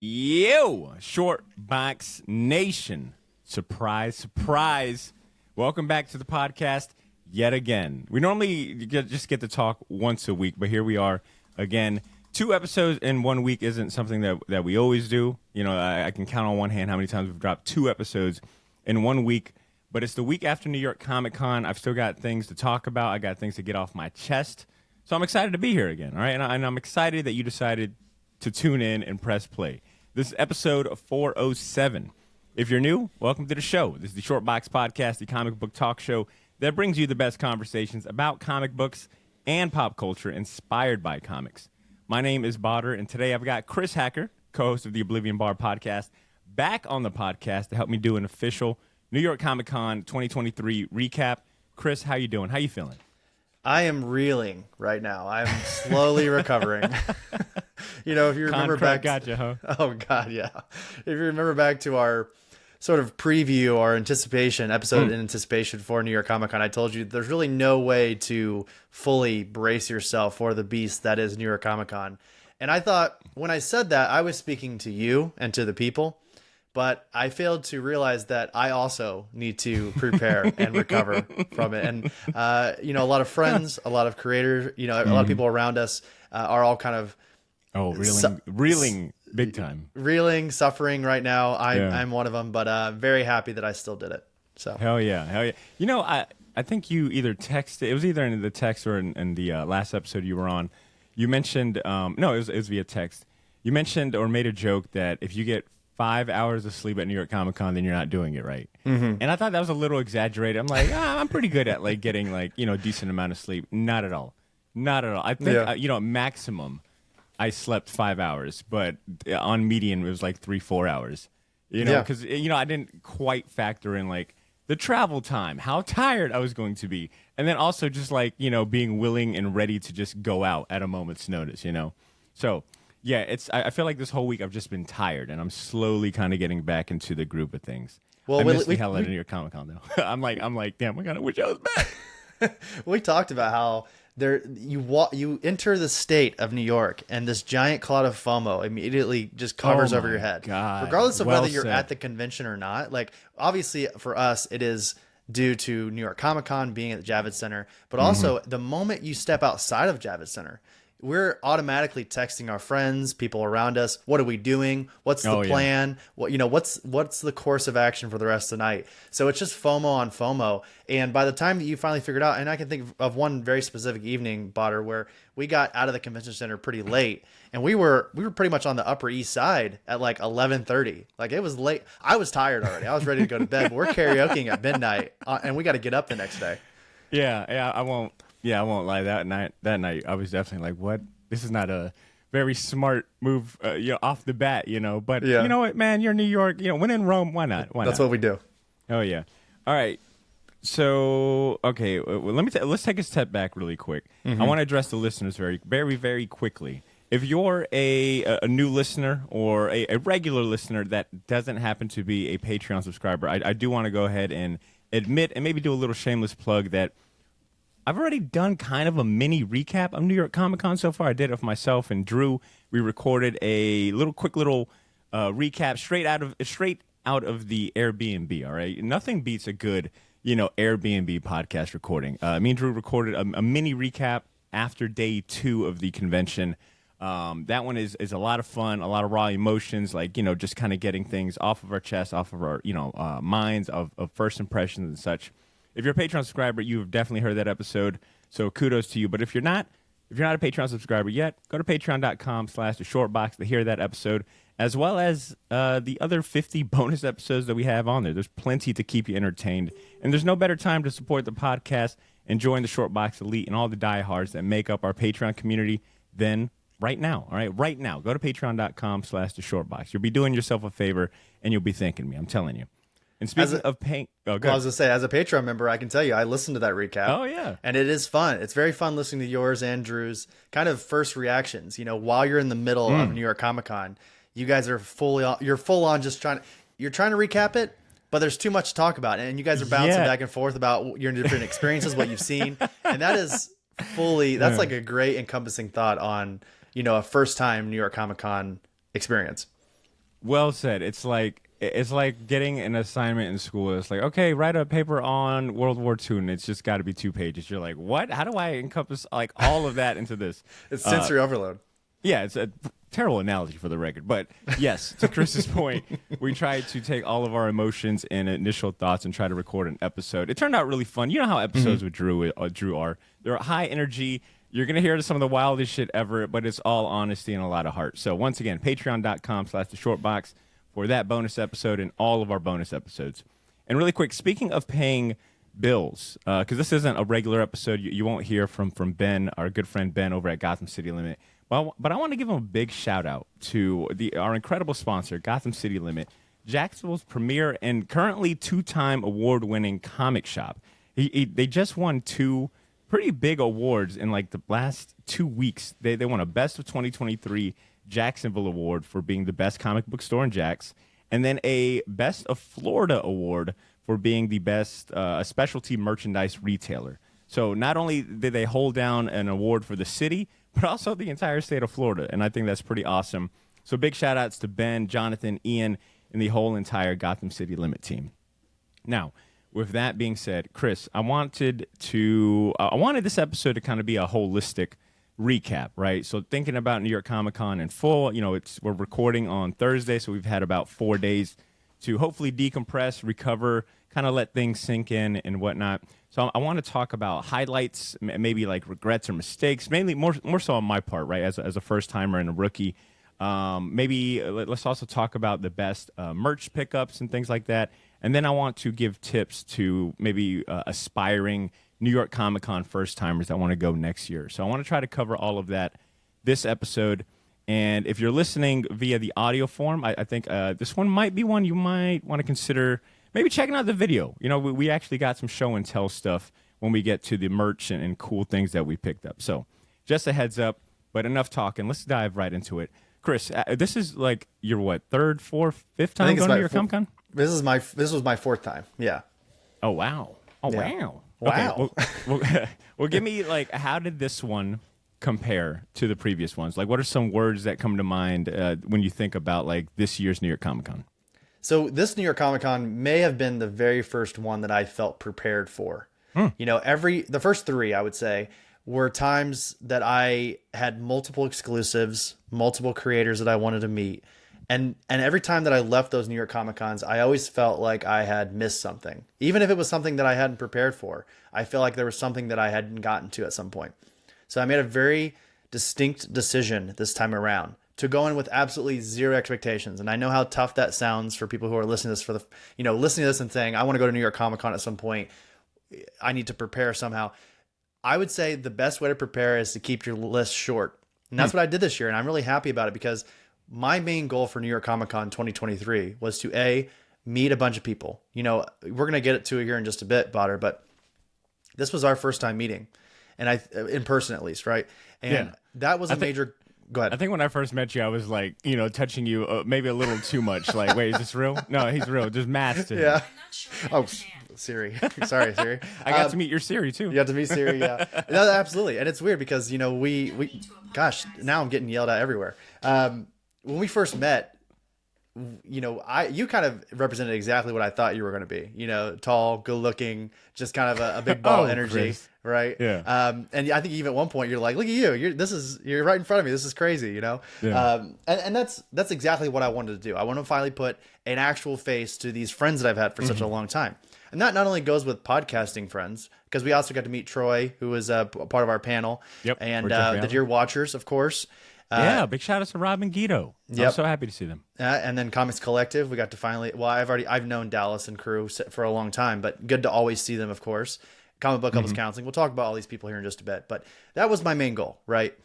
Yo, Short Box Nation. Surprise, surprise. Welcome back to the podcast yet again. We normally just get to talk once a week, but here we are again. 2 episodes in 1 week isn't something that we always do. You know, I can count on one hand how many times we've dropped 2 episodes in 1 week, but it's the week after New York Comic Con. I've still got things to talk about. I got things to get off my chest. So I'm excited to be here again, all right? And I'm excited that you decided to tune in and press play. This is episode 407. If you're new, welcome to the show. This is the Short Box Podcast, the comic book talk show that brings you the best conversations about comic books and pop culture inspired by comics. My name is Badr, and today I've got Chris Hacker, co-host of the Oblivion Bar podcast, back on the podcast to help me do an official New York Comic Con 2023 recap. Chris, how you doing? How you feeling? I am reeling right now. I'm slowly recovering. You know, if you remember back, gotcha, huh? Oh God, yeah. If you remember back to our sort of preview, our episode in anticipation for New York Comic Con, I told you there's really no way to fully brace yourself for the beast that is New York Comic Con. And I thought when I said that, I was speaking to you and to the people, but I failed to realize that I also need to prepare and recover from it. And, you know, a lot of friends, a lot of creators, you know, a lot of people around us are all kind of reeling big time. Reeling, suffering right now. I'm one of them, but I'm very happy that I still did it. So Hell yeah. You know, I think you either texted, it was either in the text or in the last episode you were on. You mentioned, no, it was via text. You mentioned or made a joke that if you get 5 hours of sleep at New York Comic Con, then you're not doing it right. Mm-hmm. And I thought that was a little exaggerated. I'm like, I'm pretty good at like getting like, you know, a decent amount of sleep. Not at all. Not at all. I think, you know, maximum I slept 5 hours, but on median it was like 3-4 hours. You know, because, you know, I didn't quite factor in like the travel time, how tired I was going to be. And then also just like, you know, being willing and ready to just go out at a moment's notice, you know. So yeah, I feel like this whole week I've just been tired, and I'm slowly kind of getting back into the group of things. Well, I miss the hell out of New York Comic Con though. I'm like, damn, I kind of wish I was back. We talked about how you enter the state of New York, and this giant cloud of FOMO immediately just covers over your head, God. Regardless of whether you're at the convention or not. Like, obviously, for us, it is due to New York Comic Con being at the Javits Center, but also the moment you step outside of Javits Center, we're automatically texting our friends, people around us. What are we doing? What's the plan? What, you know, what's the course of action for the rest of the night? So it's just FOMO on FOMO. And by the time that you finally figured out, and I can think of one very specific evening, Badr, where we got out of the convention center pretty late, and we were pretty much on the Upper East Side at like 11:30. Like, it was late. I was tired already. I was ready to go to bed. But we're karaokeing at midnight, and we got to get up the next day. Yeah, I won't lie. That night, I was definitely like, "What? This is not a very smart move, you know, off the bat, you know." But you know what, man? You're New York. You know, when in Rome, why not? That's what we do. Oh yeah. All right. So okay, well, let's take a step back really quick. I want to address the listeners very, very, very quickly. If you're a new listener or a regular listener that doesn't happen to be a Patreon subscriber, I do want to go ahead and admit and maybe do a little shameless plug that I've already done kind of a mini recap of New York Comic Con so far. I did it with myself and Drew. We recorded a quick little recap straight out of the Airbnb. All right, nothing beats a good, you know, Airbnb podcast recording. Me and Drew recorded a mini recap after day 2 of the convention. That one is a lot of fun, a lot of raw emotions, like, you know, just kind of getting things off of our chest, off of our, you know, minds of first impressions and such. If you're a Patreon subscriber, you've definitely heard that episode, so kudos to you. But if you're not a Patreon subscriber yet, go to patreon.com/theshortbox to hear that episode, as well as the other 50 bonus episodes that we have on there. There's plenty to keep you entertained, and there's no better time to support the podcast and join the Shortbox Elite and all the diehards that make up our Patreon community than right now. All right, right now, go to patreon.com/theshortbox. You'll be doing yourself a favor, and you'll be thanking me. I'm telling you. And speaking of paying, I was going to say, as a Patreon member, I can tell you, I listened to that recap. Oh, yeah. And it is fun. It's very fun listening to yours and Drew's kind of first reactions. You know, while you're in the middle of New York Comic Con, you guys are you're full on just trying to recap it, but there's too much to talk about. And you guys are bouncing back and forth about your different experiences, what you've seen. And that is that's like a great encompassing thought on, you know, a first time New York Comic Con experience. Well said. It's like getting an assignment in school. It's like, okay, write a paper on World War II, and it's just got to be 2 pages. You're like, what? How do I encompass like all of that into this? It's sensory overload. Yeah, it's a terrible analogy for the record, but yes, to Chris's point, we tried to take all of our emotions and initial thoughts and try to record an episode. It turned out really fun. You know how episodes with Drew are. They're high energy. You're going to hear some of the wildest shit ever, but it's all honesty and a lot of heart. So once again, patreon.com/theshortbox for that bonus episode and all of our bonus episodes. And really quick, speaking of paying bills, because this isn't a regular episode, you won't hear from Ben, our good friend Ben over at Gotham City Limit. But I want to give him a big shout out to our incredible sponsor, Gotham City Limit, Jacksonville's premier and currently 2-time award-winning comic shop. They just won 2 pretty big awards in like the last 2 weeks. They won a Best of 2023 Jacksonville Award for being the best comic book store in Jax, and then a Best of Florida Award for being the best specialty merchandise retailer. So not only did they hold down an award for the city, but also the entire state of Florida, and I think that's pretty awesome. So big shout-outs to Ben, Jonathan, Ian, and the whole entire Gotham City Limit team. Now, with that being said, Chris, I wanted this episode to kind of be a holistic recap, right? So thinking about New York Comic Con in full, we're recording on Thursday, so we've had about 4 days to hopefully decompress, recover, kind of let things sink in and whatnot. So I want to talk about highlights, maybe like regrets or mistakes, mainly more so on my part, right? As a first timer and a rookie. Maybe let's also talk about the best merch pickups and things like that. And then I want to give tips to maybe aspiring New York Comic Con first timers that want to go next year. So I want to try to cover all of that this episode. And if you're listening via the audio form, I think this one might be one you might want to consider maybe checking out the video. We actually got some show and tell stuff when we get to the merch and cool things that we picked up. So just a heads up, but enough talking. Let's dive right into it. Chris, this is like your what, 3rd, 4th, 5th time going to your Comic Con? This was my 4th time. Yeah. Oh, wow. Oh, Yeah. wow. Wow. Okay, well, give me like, how did this one compare to the previous ones? Like, what are some words that come to mind when you think about like this year's New York Comic Con? So this New York Comic Con may have been the very first one that I felt prepared for. The first 3, I would say, were times that I had multiple exclusives, multiple creators that I wanted to meet. And every time that I left those New York Comic Cons, I always felt like I had missed something. Even if it was something that I hadn't prepared for, I feel like there was something that I hadn't gotten to at some point. So I made a very distinct decision this time around to go in with absolutely zero expectations. And I know how tough that sounds for people who are listening to this listening to this and saying, I want to go to New York Comic Con at some point. I need to prepare somehow. I would say the best way to prepare is to keep your list short. And that's what I did this year. And I'm really happy about it because my main goal for New York Comic Con 2023 was to meet a bunch of people. We're going to get to it here in just a bit, Badr, but this was our first time meeting, and in person at least, right? And that was a major. Go ahead. I think when I first met you, I was like, touching you maybe a little too much. Like, wait, is this real? No, he's real. Just mask to him. Yeah. I'm not sure I understand. Siri. Sorry, Siri. I got to meet your Siri too. You got to meet Siri, yeah. No, absolutely. And it's weird because, gosh, now I'm getting yelled at everywhere. When we first met, you kind of represented exactly what I thought you were going to be. Tall, good looking, just kind of a big ball energy, Chris. right? Yeah. And I think even at one point you're like, look at you, you're right in front of me. This is crazy, Yeah. And that's exactly what I wanted to do. I want to finally put an actual face to these friends that I've had for such a long time. And that not only goes with podcasting friends, because we also got to meet Troy, who was a part of our panel, and the Deer Watchers, of course. Big shout out to Rob and Guido. I'm so happy to see them. And then Comics Collective, we got to finally. Well, I've known Dallas and crew for a long time, but good to always see them, of course. Comic Book Couples Counseling. We'll talk about all these people here in just a bit, but that was my main goal, right?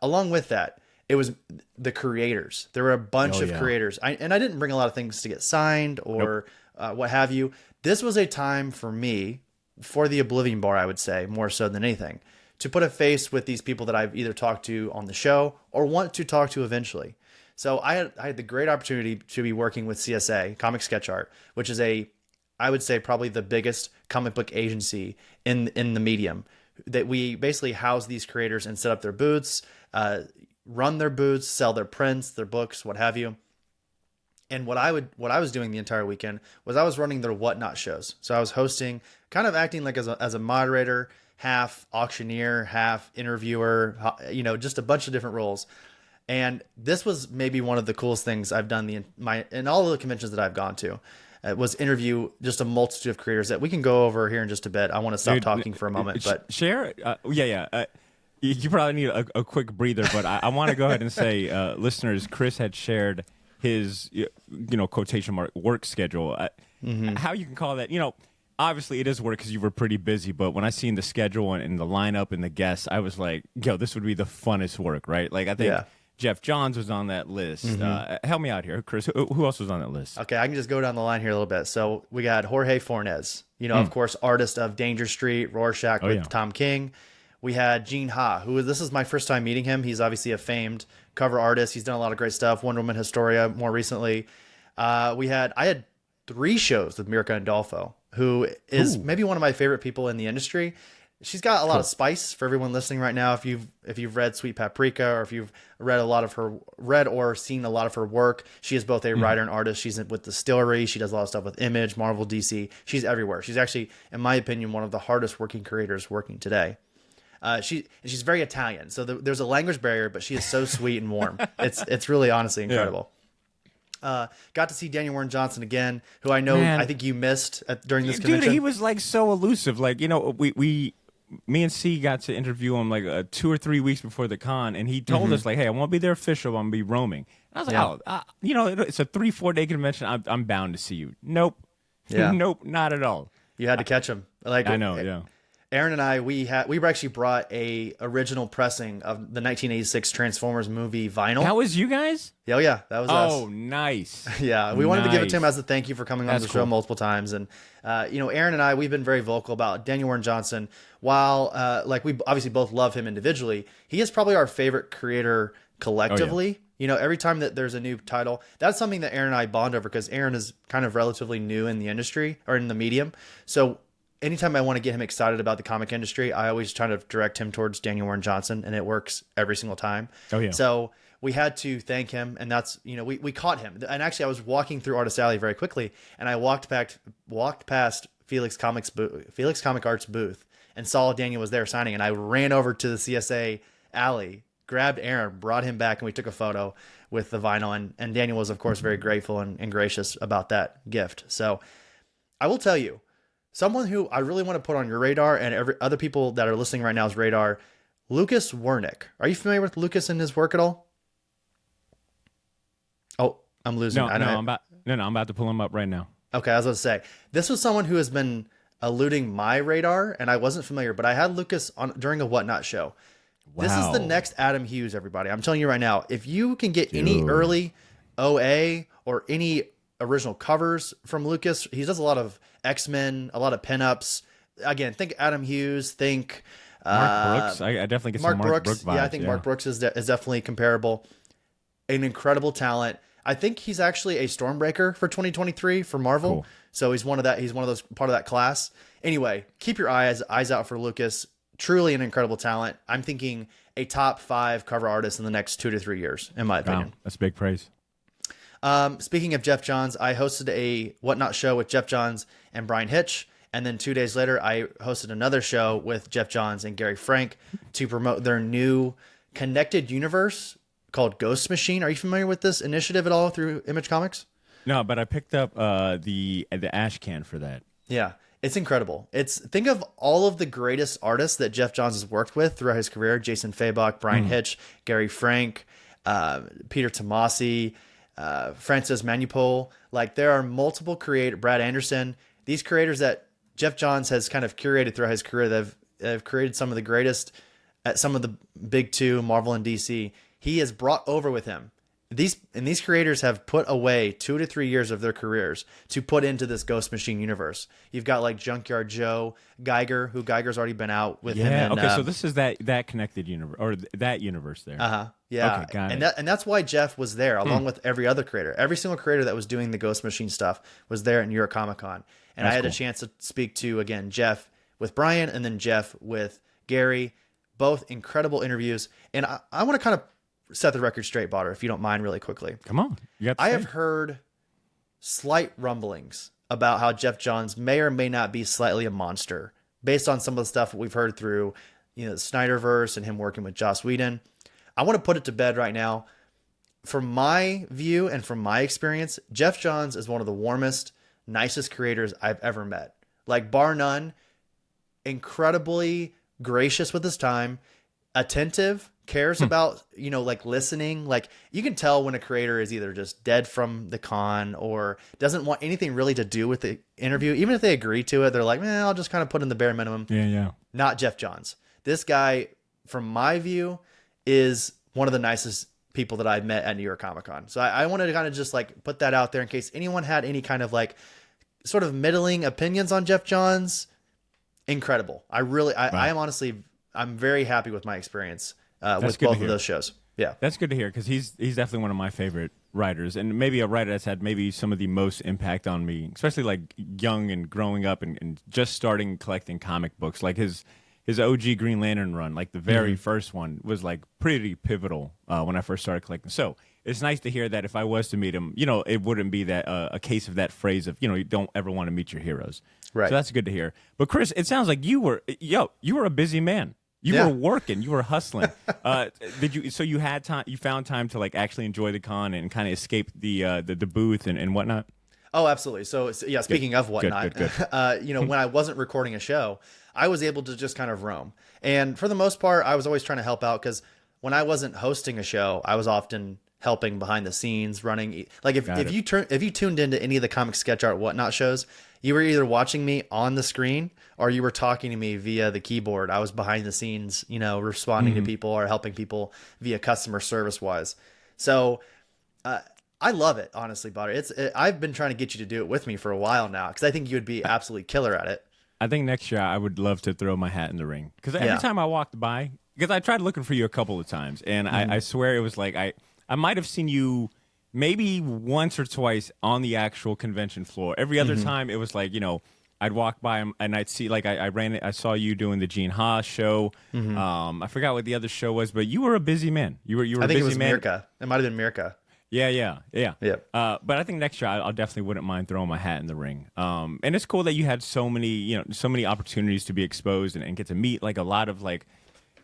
Along with that, it was the creators. There were a bunch of creators, and I didn't bring a lot of things to get signed or what have you. This was a time for me, for the Oblivion Bar, I would say, more so than anything, to put a face with these people that I've either talked to on the show or want to talk to eventually. So I had the great opportunity to be working with CSA, Comic Sketch Art, which is I would say probably the biggest comic book agency in the medium. That we basically house these creators and set up their booths, run their booths, sell their prints, their books, what have you. And what I was doing the entire weekend was I was running their whatnot shows. So I was hosting, kind of acting like as a moderator, half auctioneer, half interviewer, just a bunch of different roles. And this was maybe one of the coolest things I've done in all of the conventions that I've gone to. Was interview just a multitude of creators that we can go over here in just a bit. I want to stop talking for a moment, but share. Yeah. You probably need a quick breather, but I want to go ahead and say, listeners, Chris had shared his, quotation mark work schedule. How you can call that, obviously it is work because you were pretty busy, but when I seen the schedule and the lineup and the guests, I was like, yo, this would be the funnest work, right? Like, I think Jeff Johns was on that list. Help me out here, Chris. Who else was on that list? Okay, I can just go down the line here a little bit. So we got Jorge Fornes, of course, artist of Danger Street, Rorschach with Tom King. We had Gene Ha, this is my first time meeting him. He's obviously a famed cover artist. He's done a lot of great stuff. Wonder Woman Historia more recently. I had 3 shows with Mirka Andolfo, who is maybe one of my favorite people in the industry. She's got a lot of spice for everyone listening right now. If you've read Sweet Paprika, or if you've read or seen a lot of her work, she is both a writer and artist. She's with Distillery. She does a lot of stuff with Image, Marvel, DC. She's everywhere. She's actually, in my opinion, one of the hardest working creators working today. She's very Italian, so there's a language barrier, but she is so sweet and warm. It's really honestly incredible. Got to see Daniel Warren Johnson again, who I know I think you missed during this convention. Dude, he was like so elusive. Like, me and C got to interview him like 2 or 3 weeks before the con, and he told us like, "Hey, I won't be there official. I'm gonna be roaming." And I was like, it's a 3-4 day convention. I'm bound to see you. Nope. Nope, not at all. You had to catch him. Like, I know. Yeah. Aaron and I, we actually brought a original pressing of the 1986 Transformers movie vinyl. That was you guys? Oh yeah, that was us. Oh, nice. Yeah, we wanted to give it to him as a thank you for coming on the show multiple times. And Aaron and I, we've been very vocal about Daniel Warren Johnson. While we obviously both love him individually, he is probably our favorite creator collectively. Oh, yeah. Every time that there's a new title, that's something that Aaron and I bond over, because Aaron is kind of relatively new in the industry or in the medium. So anytime I want to get him excited about the comic industry, I always try to direct him towards Daniel Warren Johnson, and it works every single time. Oh yeah. So we had to thank him, and that's, we caught him. And actually I was walking through Artist Alley very quickly, and I walked past Felix Comic Art's booth and saw Daniel was there signing, and I ran over to the CSA alley, grabbed Aaron, brought him back, and we took a photo with the vinyl, and Daniel was of course very grateful and gracious about that gift. So I will tell you, someone who I really want to put on your radar, and every other people that are listening right now's radar, Lucas Wernick. Are you familiar with Lucas and his work at all? Oh, I'm losing. I'm about to pull him up right now. Okay, I was going to say, this was someone who has been eluding my radar, and I wasn't familiar, but I had Lucas on during a Whatnot show. Wow. This is the next Adam Hughes, everybody. I'm telling you right now, if you can get any early OA or any original covers from Lucas, he does a lot of X-Men, a lot of pinups. Again, think Adam Hughes, think Mark Brooks. I definitely get some Mark Brooks vibes. Yeah, I think Mark Brooks is definitely comparable. An incredible talent. I think he's actually a Stormbreaker for 2023 for Marvel. Cool. So he's one of those part of that class. Anyway, keep your eyes out for Lucas. Truly an incredible talent. I'm thinking a top 5 cover artist in the next 2 to 3 years, in my opinion. Wow, that's big praise. Speaking of Jeff Johns, I hosted a Whatnot show with Jeff Johns and Brian Hitch. And then 2 days later, I hosted another show with Jeff Johns and Gary Frank to promote their new connected universe called Ghost Machine. Are you familiar with this initiative at all through Image Comics? No, but I picked up the ash can for that. Yeah. It's incredible. Think of all of the greatest artists that Jeff Johns has worked with throughout his career: Jason Fabok, Brian Hitch, Gary Frank, Peter Tomasi, Francis Manupol. Like, there are multiple Brad Anderson, these creators that Jeff Johns has kind of curated throughout his career that have created some of the greatest at some of the big 2, Marvel and DC. He has brought over with him. These creators have put away 2 to 3 years of their careers to put into this Ghost Machine universe. You've got like Junkyard Joe, Geiger, who Geiger's already been out with him. And, okay, so this is that connected universe, or that universe there. Yeah. Okay, got it. it. And that's why Jeff was there, along with every other creator. Every single creator that was doing the Ghost Machine stuff was there at New York Comic Con. And I had a chance to speak to, again, Jeff with Brian, and then Jeff with Gary. Both incredible interviews. And I want to kind of set the record straight, Badr, if you don't mind, really quickly. Come on. I have heard slight rumblings about how Jeff Johns may or may not be slightly a monster based on some of the stuff we've heard through, the Snyderverse and him working with Joss Whedon. I want to put it to bed right now. From my view and from my experience, Jeff Johns is one of the warmest, nicest creators I've ever met. Like, bar none, incredibly gracious with his time, attentive, cares about, like listening. Like, you can tell when a creator is either just dead from the con or doesn't want anything really to do with the interview. Even if they agree to it, they're like, I'll just kind of put in the bare minimum. Yeah. Not Jeff Johns. This guy, from my view, is one of the nicest people that I've met at New York Comic Con. So I wanted to kind of just like put that out there in case anyone had any kind of like sort of middling opinions on Jeff Johns. Incredible. I am honestly, I'm very happy with my experience with both of those shows. Yeah. That's good to hear, because he's definitely one of my favorite writers, and maybe a writer that's had maybe some of the most impact on me, especially like young and growing up and just starting collecting comic books. Like his OG Green Lantern run, like the very first one, was like pretty pivotal when I first started collecting. So it's nice to hear that if I was to meet him, it wouldn't be that a case of that phrase of, you don't ever want to meet your heroes. Right. So that's good to hear. But Chris, it sounds like you were a busy man. You were working, you were hustling. So you had time, you found time to like actually enjoy the con and kind of escape the booth and whatnot? Oh, absolutely. So yeah, speaking of whatnot, good. when I wasn't recording a show, I was able to just kind of roam. And for the most part, I was always trying to help out, because when I wasn't hosting a show, I was often helping behind the scenes, running. Like if you tuned into any of the comic sketch art whatnot shows, you were either watching me on the screen or you were talking to me via the keyboard. I was behind the scenes, responding to people or helping people via customer service wise. So I love it, honestly, Badr. I've been trying to get you to do it with me for a while now, because I think you would be absolutely killer at it. I think next year I would love to throw my hat in the ring, because every time I walked by, because I tried looking for you a couple of times, and I swear it was like I might have seen you maybe once or twice on the actual convention floor. Every other time it was like, I'd walk by and I'd see, like, I saw you doing the Gene Haas show. I forgot what the other show was, but you were a busy man. You were I a think it busy was man. Mirka. It might have been Mirka. Yeah. But I think next year I definitely wouldn't mind throwing my hat in the ring. And it's cool that you had so many opportunities to be exposed and get to meet like a lot of like,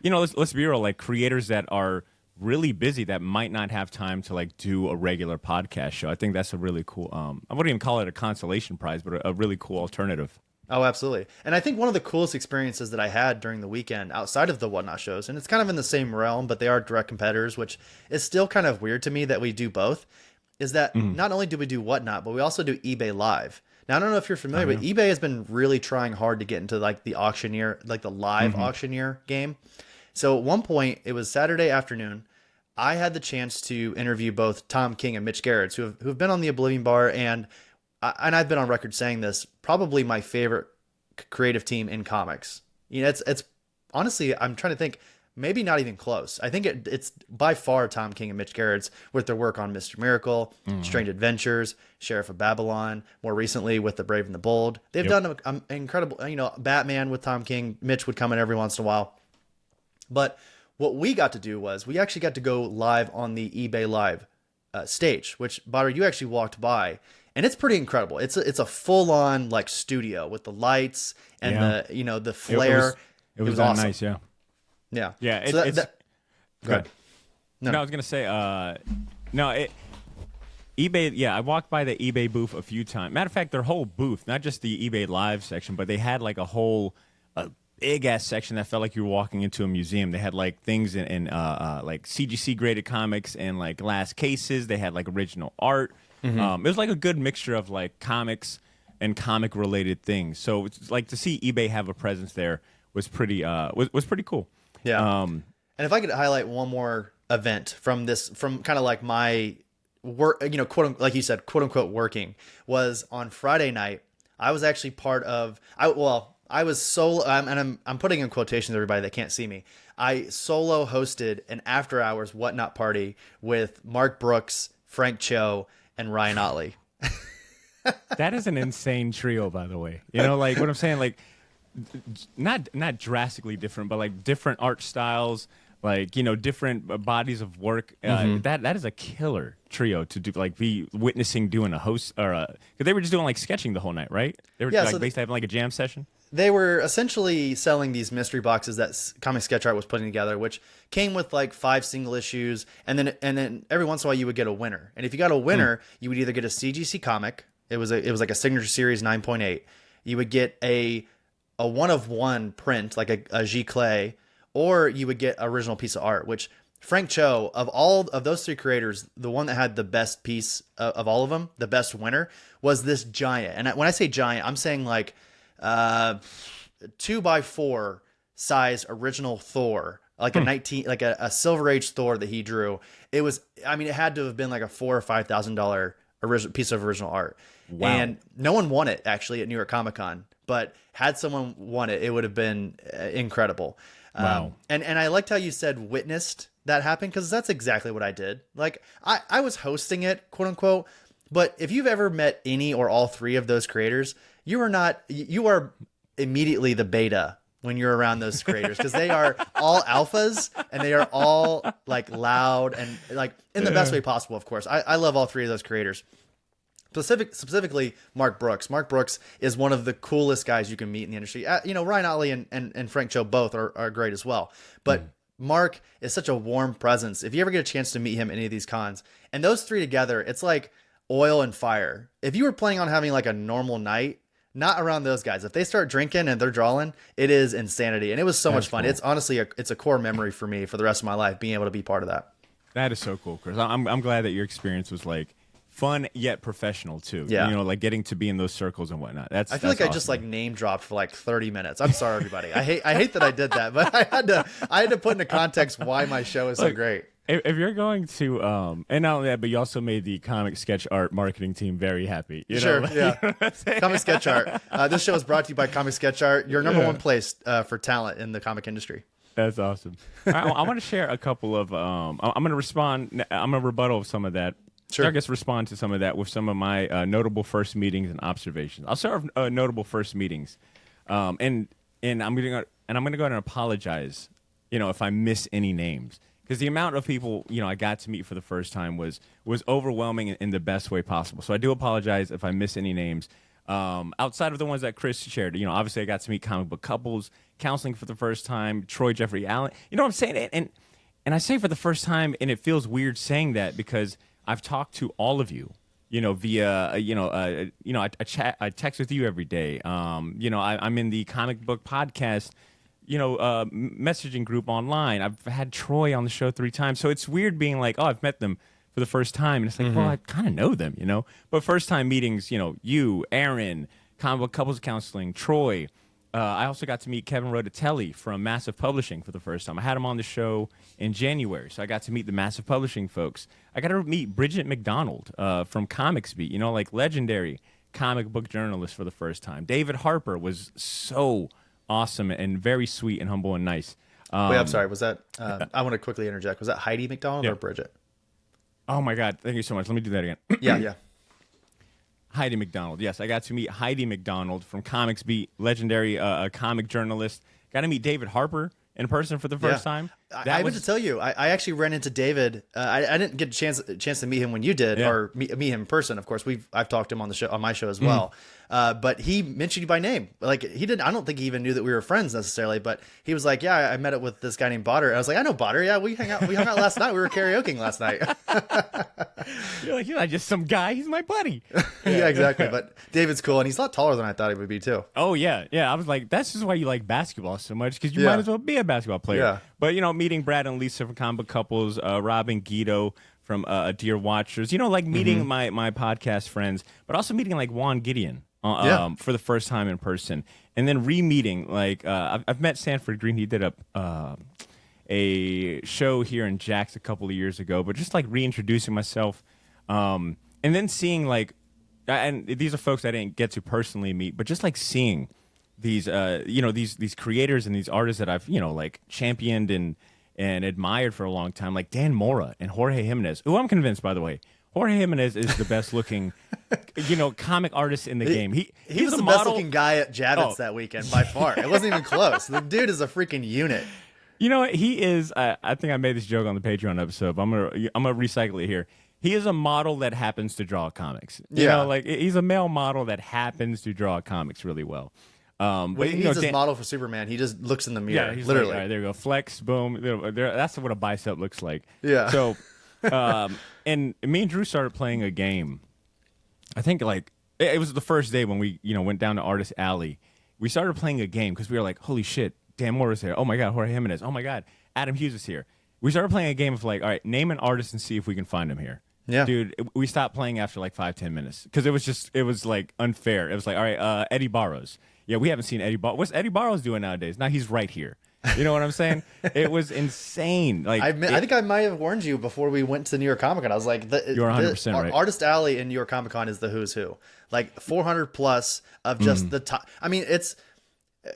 let's be real, like creators that are really busy that might not have time to like do a regular podcast show. I think that's a really cool. I wouldn't even call it a consolation prize, but a really cool alternative. Oh, absolutely. And I think one of the coolest experiences that I had during the weekend outside of the Whatnot shows, and it's kind of in the same realm, but they are direct competitors, which is still kind of weird to me that we do both, is that not only do we do Whatnot, but we also do eBay Live. Now, I don't know if you're familiar, but eBay has been really trying hard to get into like the auctioneer, like the live auctioneer game. So at one point, it was Saturday afternoon, I had the chance to interview both Tom King and Mitch Gerrits, who've been on the Oblivion Bar, and I've been on record saying this, probably my favorite creative team in comics. It's honestly, I'm trying to think, maybe not even close. I think it's by far Tom King and Mitch Gerrits with their work on Mr. Miracle, Strange Adventures, Sheriff of Babylon, more recently with The Brave and the Bold. They've done an incredible, Batman with Tom King. Mitch would come in every once in a while. But what we got to do was we actually got to go live on the eBay Live stage, which, Badr, you actually walked by. And it's pretty incredible. It's a full on like studio with the lights and the flare. It was awesome. nice, yeah. Yeah. Yeah. Go ahead. No, I was gonna say, eBay. Yeah, I walked by the eBay booth a few times. Matter of fact, their whole booth, not just the eBay Live section, but they had like a big ass section that felt like you were walking into a museum. They had like things in like CGC graded comics and like glass cases. They had like original art. It was like a good mixture of like comics and comic related things. So it's like to see eBay have a presence there was pretty was pretty cool. Yeah. And if I could highlight one more event from kind of like my work, quote, like you said, quote unquote working, was on Friday night. I was actually part of I was solo, and I'm putting in quotations, everybody that can't see me. I solo hosted an after hours whatnot party with Mark Brooks, Frank Cho, and Ryan Otley. That is an insane trio, by the way. Like what I'm saying, like not drastically different, but like different art styles, like, you know, different bodies of work. That is a killer trio to do, like, be witnessing doing a host or because they were just doing like sketching the whole night, right? They were like basically having like a jam session. They were essentially selling these mystery boxes that Comic Sketch Art was putting together, which came with like 5 single issues, and then every once in a while you would get a winner. And if you got a winner, you would either get a CGC comic. It was like a signature series 9.8. You would get a 1-of-1 print, like a G Clay, or you would get original piece of art. Which Frank Cho, of all of those 3 creators, the one that had the best piece of all of them, the best winner, was this giant. And when I say giant, I'm saying like 2x4 size original Thor, like a Silver Age Thor that he drew. It was, I mean, it had to have been like a $4,000 or $5,000 piece of original art. Wow. And no one won it actually at New York Comic Con, but had someone won it, it would have been incredible. Wow. And I liked how you said witnessed that happen, because that's exactly what I did. Like I was hosting it, quote unquote, but if you've ever met any or all 3 of those creators, you are immediately the beta when you're around those creators, because they are all alphas and they are all like loud and like in the best way possible. Of course, I love all 3 of those creators. Specifically Mark Brooks. Mark Brooks is one of the coolest guys you can meet in the industry. You know, Ryan Otley and Frank Cho both are great as well. But Mark is such a warm presence. If you ever get a chance to meet him at any of these cons, and those 3 together, it's like oil and fire. If you were planning on having like a normal night, not around those guys. If they start drinking and they're drawing, it is insanity. And it was so much fun. Cool. It's honestly it's a core memory for me for the rest of my life, being able to be part of that. That is so cool, Chris. I'm glad that your experience was like fun yet professional too. Yeah. You know, like getting to be in those circles and whatnot. I feel like awesome. I just like name dropped for like 30 minutes. I'm sorry, everybody. I hate that I did that, but I had to put into context why my show is so great. If you're going to, and not only that, but you also made the Comic Sketch Art marketing team very happy. You know? Yeah. You know Comic Sketch Art. This show is brought to you by Comic Sketch Art, your number one place for talent in the comic industry. That's awesome. I want to share a couple of, I'm going to respond, I'm going to rebuttal some of that. Sure. I guess respond to some of that with some of my notable first meetings and observations. I'll start with notable first meetings. And I'm going to go ahead and apologize, you know, if I miss any names. Because the amount of people, you know, I got to meet for the first time was overwhelming in the best way possible. So I do apologize if I miss any names. Outside of the ones that Chris shared, you know, obviously I got to meet comic book couples, counseling for the first time, Troy Jeffrey Allen. You know what I'm saying? And I say for the first time, and it feels weird saying that because I've talked to all of you, you know, via, I text with you every day. You know, I'm in the comic book podcast, you know, messaging group online. I've had Troy on the show 3 times. So it's weird being like, oh, I've met them for the first time. And it's like, well, I kind of know them, you know. But first time meetings, you know, you, Aaron, comic book couples counseling, Troy. I also got to meet Kevin Rodatelli from Massive Publishing for the first time. I had him on the show in January, so I got to meet the Massive Publishing folks. I got to meet Bridget McDonald from Comics Beat, you know, like legendary comic book journalist for the first time. David Harper was so awesome and very sweet and humble and nice. Wait, I'm sorry. Was that, I want to quickly interject. Was that Heidi McDonald or Bridget? Oh, my God. Thank you so much. Let me do that again. Yeah. Heidi McDonald. Yes, I got to meet Heidi McDonald from Comics Beat, legendary comic journalist. Got to meet David Harper in person for the first time. I meant to tell you, I actually ran into David. I didn't get a chance to meet him when you did, or meet him in person. Of course, I've talked to him on my show as well. But he mentioned you by name. Like he didn't. I don't think he even knew that we were friends necessarily. But he was like, "Yeah, I met up with this guy named Badr." And I was like, "I know Badr. Yeah, we hung out last night. We were karaokeing last night." You're like, "You're not just some guy. He's my buddy." Yeah, exactly. But David's cool, and he's a lot taller than I thought he would be too. Oh yeah. I was like, that's just why you like basketball so much, because you might as well be a basketball player. Yeah. But you know, meeting Brad and Lisa from Comic Book Couples, Rob and Guido from Dear Watchers, you know, like meeting my podcast friends, but also meeting like Juan Gideon for the first time in person, and then re-meeting like I've met Sanford Green. He did a show here in Jax a couple of years ago, but just like reintroducing myself, and then seeing like, and these are folks I didn't get to personally meet, but just like seeing these these creators and these artists that I've, you know, like championed and admired for a long time, like Dan Mora and Jorge Jimenez, who I'm convinced, by the way, Jorge Jimenez is the best looking, you know, comic artist in the game. He was the best looking guy at Javits that weekend by far. It wasn't even close. The dude is a freaking unit. You know what? He is. I think I made this joke on the Patreon episode, but I'm gonna recycle it here. He is a model that happens to draw comics. You Yeah. know, like he's a male model that happens to draw comics really well. When But he you know, needs his model for Superman, he just looks in the mirror. yeah, he's literally. like, all right, there you go, flex, boom. That's what a bicep looks like. Yeah. So, and me and Drew started playing a game. I think like it was the first day when we went down to Artist Alley. We started playing a game because we were like, holy shit, Dan Moore is here. Oh my god, Jorge Jimenez. Oh my god, Adam Hughes is here. We started playing a game of like, all right, name an artist and see if we can find him here. Yeah. Dude, we stopped playing after like 5-10 minutes because it was like unfair. It was like, all right, Eddie Barros. Yeah, we haven't seen Eddie Barros. What's Eddie Barros doing nowadays? Now he's right here. You know what I'm saying? It was insane. Like I think I might have warned you before we went to New York Comic Con. I was like, You're 100% right. Artist Alley in New York Comic Con is the who's who. Like 400 plus of just the top. I mean,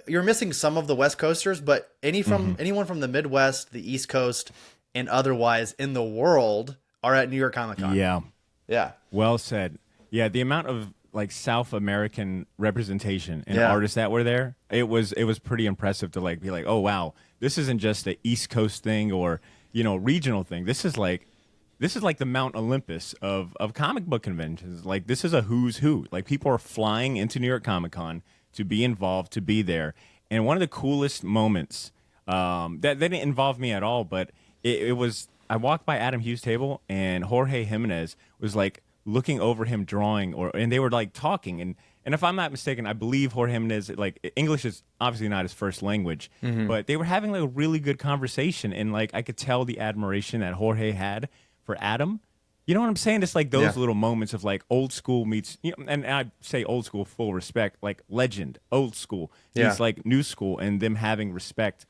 you're missing some of the West Coasters, but anyone from the Midwest, the East Coast, and otherwise in the world are at New York Comic Con. yeah. Yeah. Well said. Yeah, the amount of like South American representation and Yeah. artists that were there, it was pretty impressive to like be like, oh wow, this isn't just a East Coast thing or regional thing. This is like the Mount Olympus of comic book conventions. Like this is a who's who. Like people are flying into New York Comic Con to be involved, to be there. And one of the coolest moments that didn't involve me at all, but it was. I walked by Adam Hughes' table, and Jorge Jimenez was like looking over him drawing, and they were like talking. And if I'm not mistaken, I believe Jorge Jimenez, like English is obviously not his first language, but they were having like a really good conversation, and like I could tell the admiration that Jorge had for Adam. You know what I'm saying? It's like those little moments of like old school meets, and I say old school full respect, like legend, old school meets like new school, and them having respect.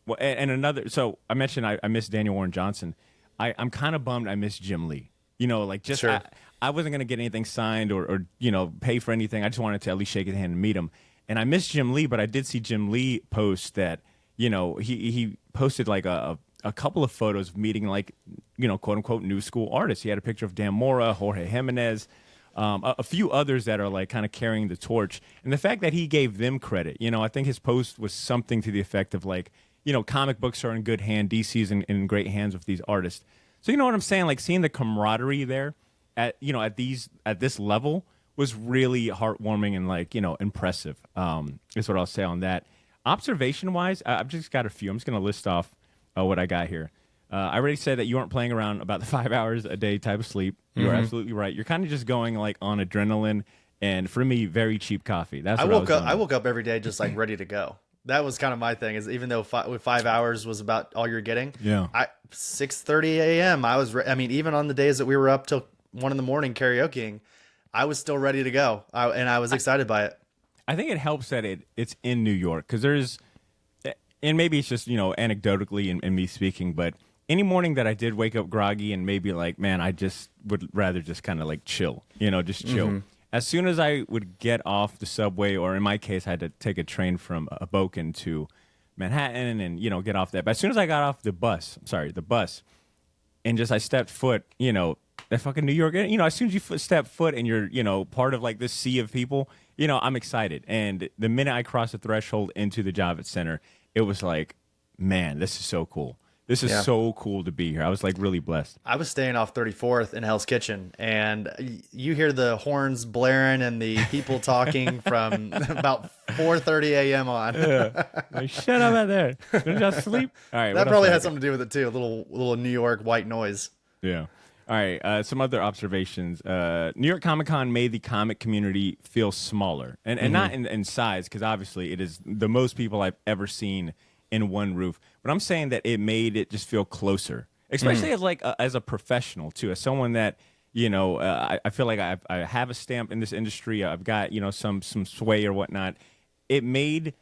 Well, and another. So I mentioned I miss Daniel Warren Johnson. I'm kind of bummed I miss Jim Lee. Like just Sure. I wasn't gonna get anything signed or pay for anything. I just wanted to at least shake his hand and meet him. And I miss Jim Lee, but I did see Jim Lee post that he posted like a couple of photos of meeting like quote unquote new school artists. He had a picture of Dan Mora, Jorge Jimenez. A few others that are like kind of carrying the torch, and the fact that he gave them credit, I think his post was something to the effect of like, comic books are in good hand. DC's in great hands with these artists. So you know what I'm saying? Like seeing the camaraderie there at this level was really heartwarming and like, impressive. Is what I'll say on that. Observation wise, I've just got a few. I'm just going to list off what I got here. I already said that you weren't playing around about the 5 hours a day type of sleep. You are absolutely right. You're kind of just going like on adrenaline and for me, very cheap coffee. That's what I woke up every day just like ready to go. That was kind of my thing. Is even though 5 hours was about all you're getting, 6:30 a.m. I was. I mean, even on the days that we were up till 1 a.m. karaokeing, I was still ready to go, and I was excited by it. I think it helps that it's in New York because there's, and maybe it's just anecdotally and me speaking, but any morning that I did wake up groggy and maybe like, man, I just would rather just kind of like chill, just chill. As soon as I would get off the subway, or in my case, I had to take a train from Hoboken to Manhattan and, get off that. But as soon as I got off the bus, and just I stepped foot, that fucking New York, as soon as you step foot and you're, part of like this sea of people, I'm excited. And the minute I crossed the threshold into the Javits Center, it was like, man, this is so cool. This is so cool to be here. I was like really blessed. I was staying off 34th in Hell's Kitchen, and you hear the horns blaring and the people talking from about 4:30 a.m. on. Like, shut up out there. Didn't y'all sleep? All right. That probably has something to do with it too. A little New York white noise. Yeah. All right. Some other observations. New York Comic Con made the comic community feel smaller, and not in size, because obviously it is the most people I've ever seen in one roof. But I'm saying that it made it just feel closer, especially as a professional too, as someone that I feel like I have a stamp in this industry. I've got some sway or whatnot. It made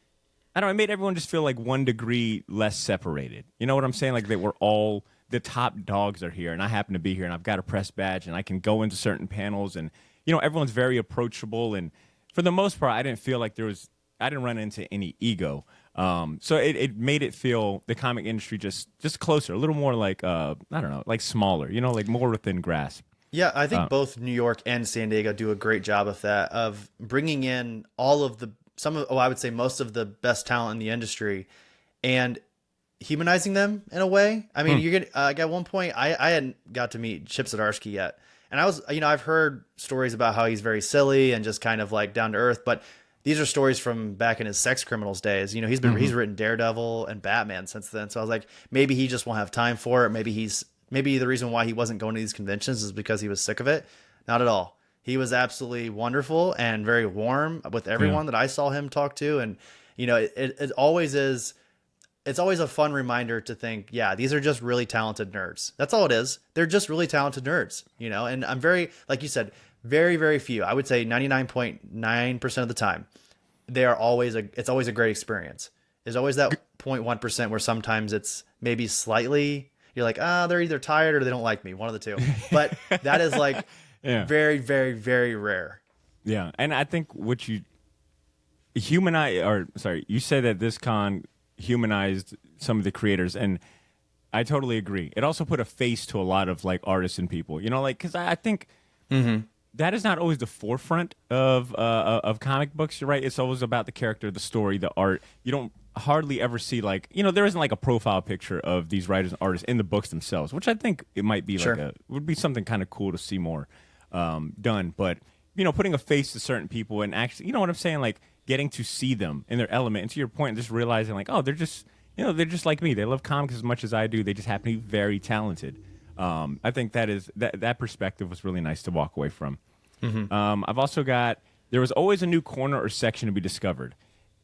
everyone just feel like 1 degree less separated. You know what I'm saying? Like they were all the top dogs are here, and I happen to be here, and I've got a press badge, and I can go into certain panels, and everyone's very approachable, and for the most part, I didn't feel like I didn't run into any ego. So it made it feel the comic industry just closer, a little more like I don't know, like smaller, like more within grasp. Yeah, I think both New York and San Diego do a great job of that, of bringing in all of I would say most of the best talent in the industry, and humanizing them in a way. I mean, you're gonna like at one point I hadn't got to meet Chip Zdarsky yet, and I was, I've heard stories about how he's very silly and just kind of like down to earth, but these are stories from back in his Sex Criminals days. He's written Daredevil and Batman since then. So I was like, maybe he just won't have time for it. Maybe the reason why he wasn't going to these conventions is because he was sick of it. Not at all. He was absolutely wonderful and very warm with everyone that I saw him talk to. And, it always is. It's always a fun reminder to think, yeah, these are just really talented nerds. That's all it is. They're just really talented nerds, and I'm very, like you said, very, very few. I would say 99.9% of the time, it's always a great experience. There's always that 0.1% where sometimes it's maybe slightly, you're like, they're either tired or they don't like me, one of the two. But that is like very, very, very rare. Yeah. And I think what you said that this con humanized some of the creators, and I totally agree. It also put a face to a lot of like artists and people, because I think that is not always the forefront of comic books. You're right. It's always about the character, the story, the art. You don't hardly ever see like, there isn't like a profile picture of these writers and artists in the books themselves, which I think it might be would be something kind of cool to see more done. But, putting a face to certain people and actually, you know what I'm saying? Like getting to see them in their element. And to your point, just realizing like, they're just, they're just like me. They love comics as much as I do. They just happen to be very talented. I think that perspective was really nice to walk away from. I've also there was always a new corner or section to be discovered.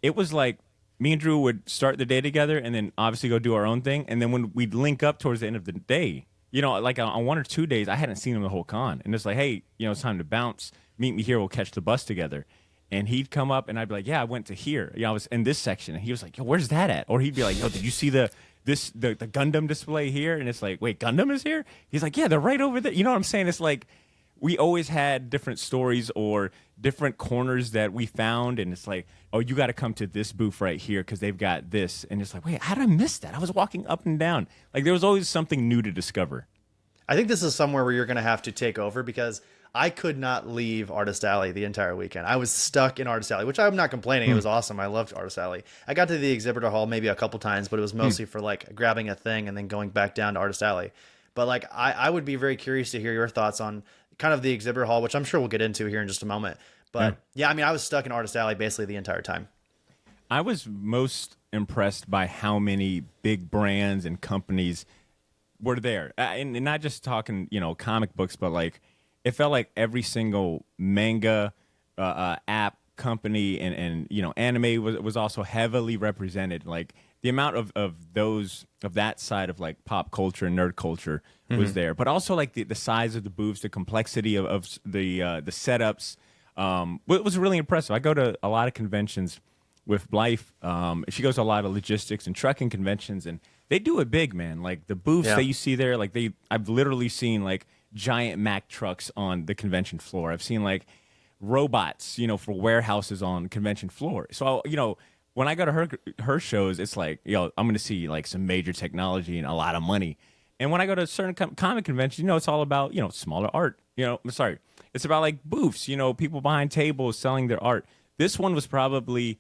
It was like me and Drew would start the day together and then obviously go do our own thing. And then when we'd link up towards the end of the day, like on 1 or 2 days, I hadn't seen him the whole con. And it's like, hey, it's time to bounce. Meet me here. We'll catch the bus together. And he'd come up and I'd be like, yeah, I went to here. I was in this section. And he was like, yo, where's that at? Or he'd be like, yo, did you see the Gundam display here? And it's like, wait, Gundam is here? He's like, yeah, they're right over there. You know what I'm saying? It's like we always had different stories or different corners that we found. And it's like, oh, you got to come to this booth right here because they've got this. And it's like, wait, how did I miss that? I was walking up and down. Like there was always something new to discover. I think this is somewhere where you're going to have to take over because I could not leave Artist Alley the entire weekend. I was stuck in Artist Alley, which I'm not complaining. It was awesome. I loved Artist Alley. I got to the exhibitor hall maybe a couple times, but it was mostly for like grabbing a thing and then going back down to Artist Alley. But like, I would be very curious to hear your thoughts on kind of the exhibitor hall, which I'm sure we'll get into here in just a moment. But yeah, I mean, I was stuck in Artist Alley basically the entire time. I was most impressed by how many big brands and companies were there. And not just talking, comic books, but like, it felt like every single manga app company and anime was also heavily represented. Like the amount of that side of like pop culture and nerd culture was there, but also like the size of the booths, the complexity of the setups. It was really impressive. I go to a lot of conventions with Blythe. She goes to a lot of logistics and trucking conventions, and they do it big, man. Like the booths that you see there, like I've literally seen like giant Mack trucks on the convention floor. I've seen like robots, for warehouses on convention floor. So, when I go to her shows, it's like, I'm going to see like some major technology and a lot of money. And when I go to certain comic conventions, it's all about, smaller art, it's about like booths, people behind tables selling their art. This one was probably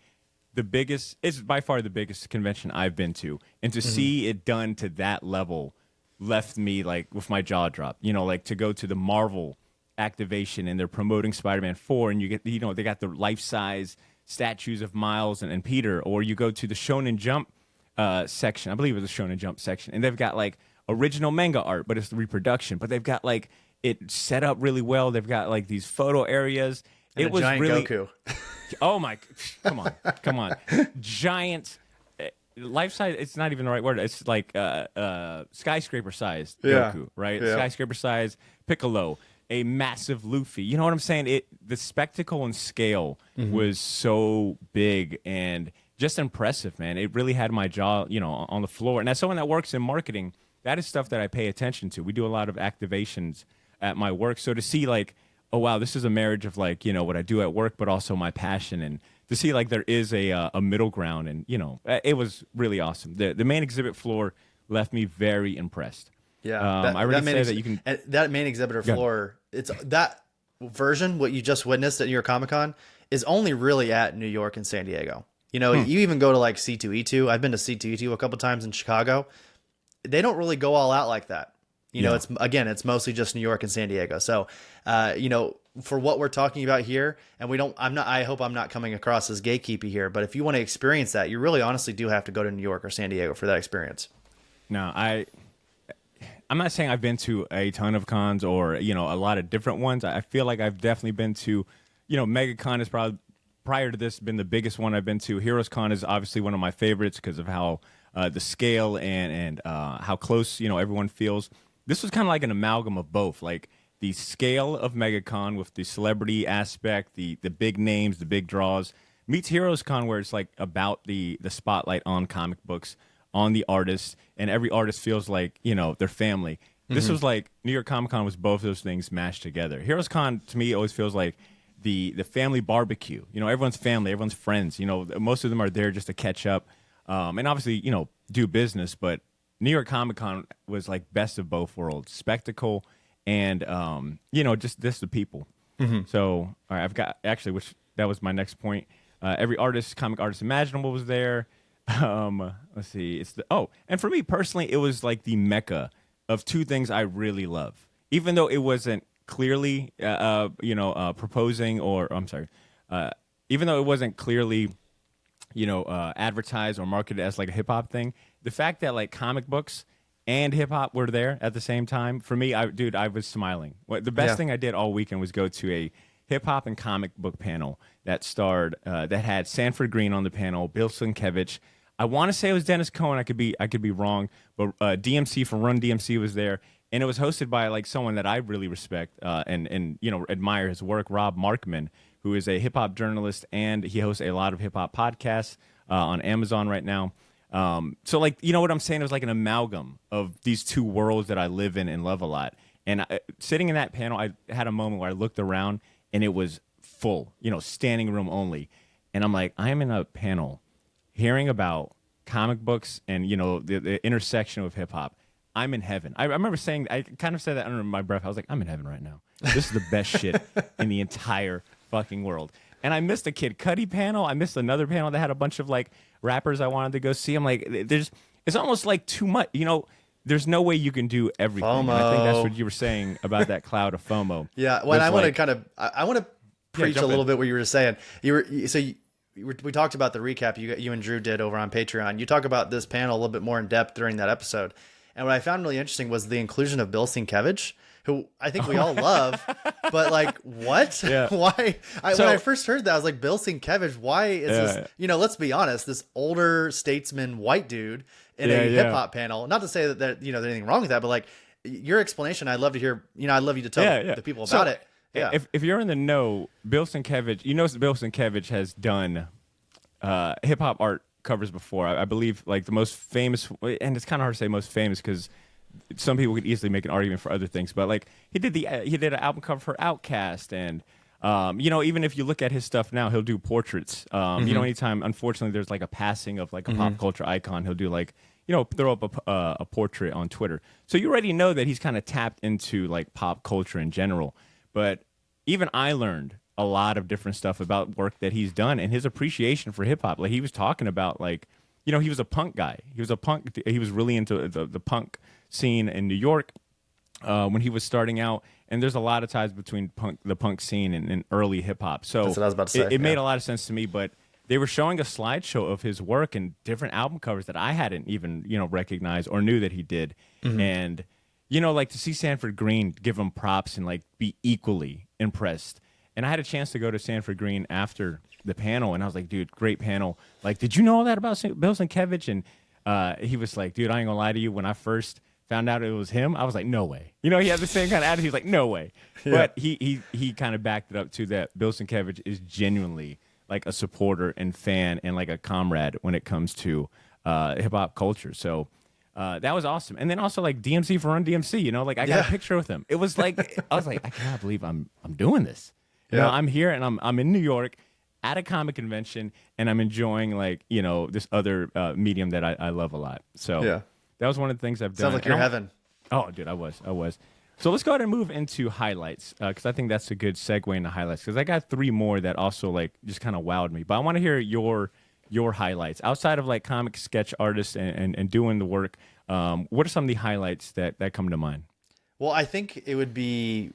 it's by far the biggest convention I've been to. And to see it done to that level left me like with my jaw dropped, like to go to the Marvel activation and they're promoting Spider-Man 4 and you get, they got the life-size statues of Miles and Peter, or you go to the Shonen Jump section. I believe it was the Shonen Jump section. And they've got like original manga art, but it's the reproduction, but they've got like it set up really well. They've got like these photo areas. And it was giant really Goku. Oh my, come on. Giant life size, it's not even the right word. It's like skyscraper sized Goku, right? Yeah. Skyscraper size Piccolo, a massive Luffy. You know what I'm saying? The spectacle and scale was so big and just impressive, man. It really had my jaw, on the floor. And as someone that works in marketing, that is stuff that I pay attention to. We do a lot of activations at my work. So to see like, oh wow, this is a marriage of like, what I do at work, but also my passion, and to see like there is a middle ground, and it was really awesome. The main exhibit floor left me very impressed. Yeah, I already say that you can. That main exhibitor floor, it's that version. What you just witnessed at New York Comic Con is only really at New York and San Diego. You know, you even go to like C2E2. I've been to C2E2 a couple times in Chicago. They don't really go all out like that. You know, it's mostly just New York and San Diego. So, you know, for what we're talking about here, and I hope I'm not coming across as gatekeepy here, but if you want to experience that, you really honestly do have to go to New York or San Diego for that experience. No, I'm not saying I've been to a ton of cons or, you know, a lot of different ones. I feel like I've definitely been to, you know, MegaCon is probably, prior to this, been the biggest one I've been to. Heroes Con is obviously one of my favorites because of how the scale and how close, you know, everyone feels. This was kind of like an amalgam of both, like the scale of MegaCon with the celebrity aspect, the big names, the big draws, meets Heroes Con where it's like about the spotlight on comic books, on the artists, and every artist feels like, you know, their family. This was like New York Comic Con was both those things mashed together. Heroes Con to me always feels like the family barbecue. You know, everyone's family, everyone's friends. You know, most of them are there just to catch up, and obviously, you know, do business. But New York Comic Con was like best of both worlds, spectacle and you know, just the people. So all right, I've got actually, which that was my next point. Every comic artist imaginable was there. Let's see, and for me personally, it was like the mecca of two things I really love. Even though it wasn't clearly, proposing, or I'm sorry, even though it wasn't clearly, you know, advertised or marketed as like a hip hop thing, the fact that like comic books and hip hop were there at the same time, for me, I was smiling. The best thing I did all weekend was go to a hip hop and comic book panel that had Sanford Green on the panel, Bill Sienkiewicz. I want to say it was Dennis Cohen. I could be wrong, but DMC from Run DMC was there, and it was hosted by like someone that I really respect and you know, admire his work, Rob Markman, who is a hip hop journalist, and he hosts a lot of hip hop podcasts on Amazon right now. So like, you know what I'm saying? It was like an amalgam of these two worlds that I live in and love a lot. And sitting in that panel, I had a moment where I looked around and it was full, you know, standing room only, and I'm like, I am in a panel hearing about comic books and, you know, the intersection of hip hop. I'm in heaven. I remember saying, I kind of said that under my breath. I was like, I'm in heaven right now. This is the best shit in the entire fucking world. And I missed a Kid Cudi panel. I missed another panel that had a bunch of like rappers I wanted to go see. I'm like, it's almost like too much. You know, there's no way you can do everything. FOMO. And I think that's what you were saying about that cloud of FOMO. Yeah. Well, I want to preach a little bit what you were saying. We talked about the recap you and Drew did over on Patreon. You talk about this panel a little bit more in depth during that episode. And what I found really interesting was the inclusion of Bill Sienkiewicz, who I think we all love, but like, what? Yeah. Why? When I first heard that, I was like, Bill Sienkiewicz, why is this, you know, let's be honest, this older statesman white dude in a hip hop panel. Not to say that, you know, there's anything wrong with that, but like your explanation, I'd love to hear, you know, I'd love you to tell the people about it. Yeah. If you're in the know, Bill Sienkiewicz, you know, Bill Sienkiewicz has done hip hop art covers before. I believe like the most famous, and it's kind of hard to say most famous because some people could easily make an argument for other things, but like he did an album cover for Outkast, and you know, even if you look at his stuff now, he'll do portraits. You know, anytime unfortunately there's like a passing of like a pop culture icon, he'll do like, you know, throw up a portrait on Twitter. So you already know that he's kind of tapped into like pop culture in general. But even I learned a lot of different stuff about work that he's done and his appreciation for hip hop. Like he was talking about, like, you know, he was a punk guy. He was really into the punk scene in New York when he was starting out. And there's a lot of ties between the punk scene and early hip hop. So that's what I was about to say. It made a lot of sense to me. But they were showing a slideshow of his work and different album covers that I hadn't even, you know, recognized or knew that he did. And, you know, like to see Sanford Green give him props and like be equally impressed. And I had a chance to go to Sanford Green after the panel, and I was like, dude, great panel. Like, did you know all that about Bill Sienkiewicz? And he was like, dude, I ain't gonna lie to you. When I first found out it was him, I was like, no way. You know, he had the same kind of attitude. He was like, no way. Yeah. But he kind of backed it up to that. Bill Sienkiewicz is genuinely like a supporter and fan and like a comrade when it comes to hip hop culture. So that was awesome. And then also like DMC for Run DMC, you know, like I got a picture with him. It was like, I was like, I cannot believe I'm doing this. You know, I'm here and I'm in New York at a comic convention, and I'm enjoying like, you know, this other medium that I love a lot. So that was one of the things I've done. Sounds like you're heaven. Oh, dude, I was. So let's go ahead and move into highlights because I think that's a good segue into highlights because I got three more that also like just kind of wowed me. But I want to hear your your highlights outside of like comic sketch artists and doing the work. What are some of the highlights that come to mind? Well, I think it would be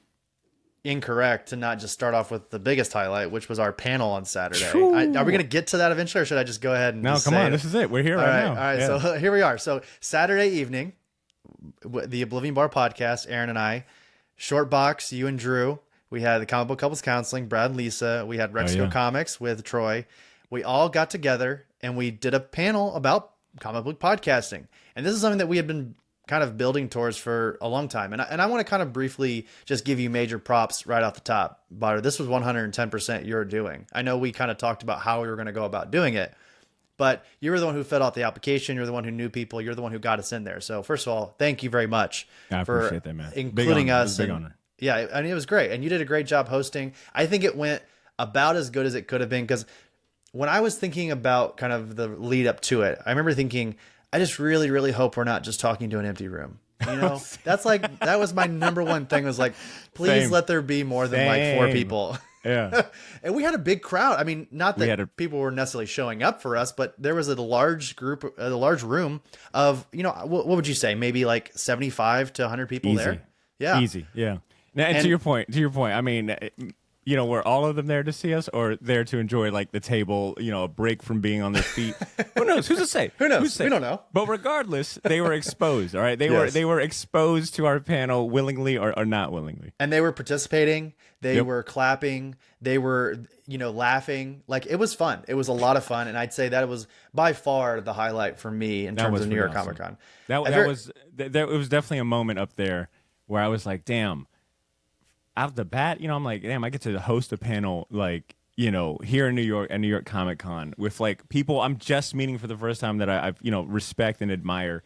incorrect to not just start off with the biggest highlight, which was our panel on Saturday. Are we going to get to that eventually, or should I just go ahead and No, just come say on. it? This is it. We're here right now. All right. Yeah. So here we are. So Saturday evening, the Oblivion Bar podcast, Aaron and I, Short Box, you and Drew. We had the Comic Book Couples Counseling, Brad and Lisa. We had Rexico Comics with Troy. We all got together and we did a panel about comic book podcasting. And this is something that we had been kind of building towards for a long time. And I want to kind of briefly just give you major props right off the top. Badr, this was 110% your doing. I know we kind of talked about how we were going to go about doing it, but you were the one who filled out the application. You're the one who knew people. You're the one who got us in there. So first of all, thank you very much for appreciate that, man. Including us. Big honor. Yeah, I mean, it was great. And you did a great job hosting. I think it went about as good as it could have been, because when I was thinking about kind of the lead up to it, I remember thinking, I just really, really hope we're not just talking to an empty room. You know, that was my number one thing, was like, please let there be more than like 4 people. Yeah. And we had a big crowd. I mean, not that people were necessarily showing up for us, but there was a large room of, you know, what would you say? Maybe like 75 to 100 people there. Yeah. Easy. Yeah. Now, and to your point, I mean, you know, were all of them there to see us, or there to enjoy like the table, you know, a break from being on their feet? Who knows? Who's to say? Who knows? We don't know. But regardless, they were exposed. All right, they were exposed to our panel willingly or not willingly, and they were participating. They were clapping. They were, you know, laughing. Like, it was fun. It was a lot of fun, and I'd say that it was by far the highlight for me in terms of New York Comic Con. It was definitely a moment up there where I was like, damn. Out the bat, you know, I'm like, damn, I get to host a panel, like, you know, here in New York at New York Comic Con with like people I'm just meeting for the first time that I've, you know, respect and admire.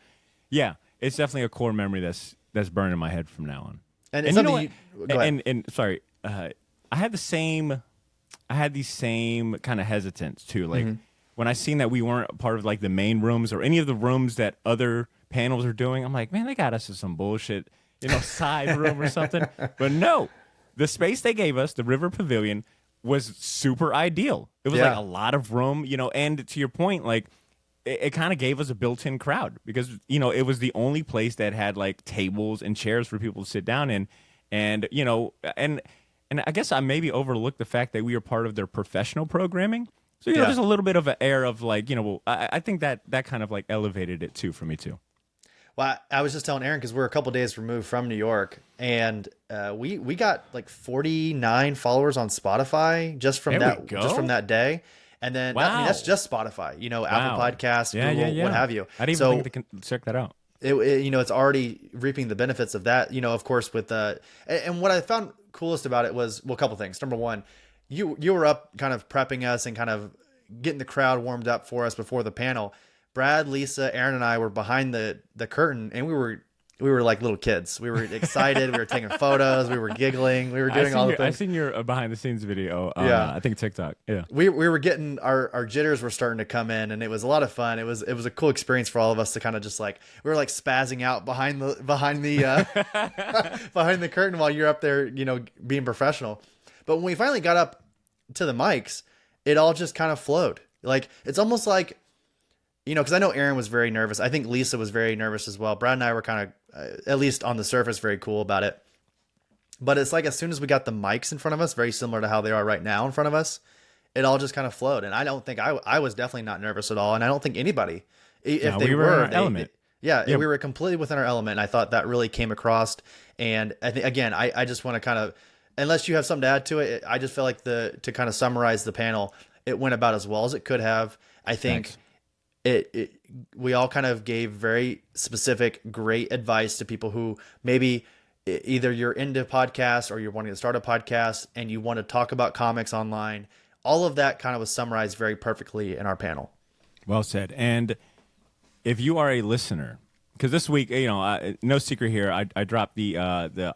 Yeah, it's definitely a core memory that's burned in my head from now on. And you know what? And sorry, I had these same kind of hesitance too. Like when I seen that we weren't a part of like the main rooms or any of the rooms that other panels are doing, I'm like, man, they got us in some bullshit, you know, side room or something. But no, the space they gave us, the River Pavilion, was super ideal. It was like a lot of room, you know, and to your point, like it kind of gave us a built-in crowd because, you know, it was the only place that had like tables and chairs for people to sit down in. And, you know, and I guess I maybe overlooked the fact that we were part of their professional programming. So, you know, there's a little bit of an air of like, you know, I think that kind of like elevated it too for me too. Well, I was just telling Aaron, because we're a couple days removed from New York, and we got like 49 followers on Spotify just from that day. And then I mean, that's just Spotify, you know, Apple Podcasts, Google, what have you. I didn't even think they can check that out. You know, it's already reaping the benefits of that, you know, of course, with and what I found coolest about it was, well, a couple things. Number one, you were up kind of prepping us and kind of getting the crowd warmed up for us before the panel. Brad, Lisa, Aaron, and I were behind the curtain, and we were like little kids. We were excited. We were taking photos. We were giggling. We were doing all the things. I've seen your behind the scenes video. I think TikTok. Yeah, we were getting our jitters were starting to come in, and it was a lot of fun. It was a cool experience for all of us to kind of just like, we were like spazzing out behind the behind the curtain while you're up there, you know, being professional. But when we finally got up to the mics, it all just kind of flowed. Like, it's almost like, you know, because I know Aaron was very nervous. I think Lisa was very nervous as well. Brad and I were kind of, at least on the surface, very cool about it. But it's like, as soon as we got the mics in front of us, very similar to how they are right now in front of us, it all just kind of flowed. And I don't think I was definitely not nervous at all. And I don't think anybody, if they were, in our element. We were completely within our element. And I thought that really came across. And I think, again, I just want to kind of, unless you have something to add to it, I just feel like to kind of summarize the panel, it went about as well as it could have. I think we all kind of gave very specific, great advice to people who maybe either you're into podcasts or you're wanting to start a podcast and you want to talk about comics online. All of that kind of was summarized very perfectly in our panel. Well said. And if you are a listener, because this week, you know, no secret here, I dropped the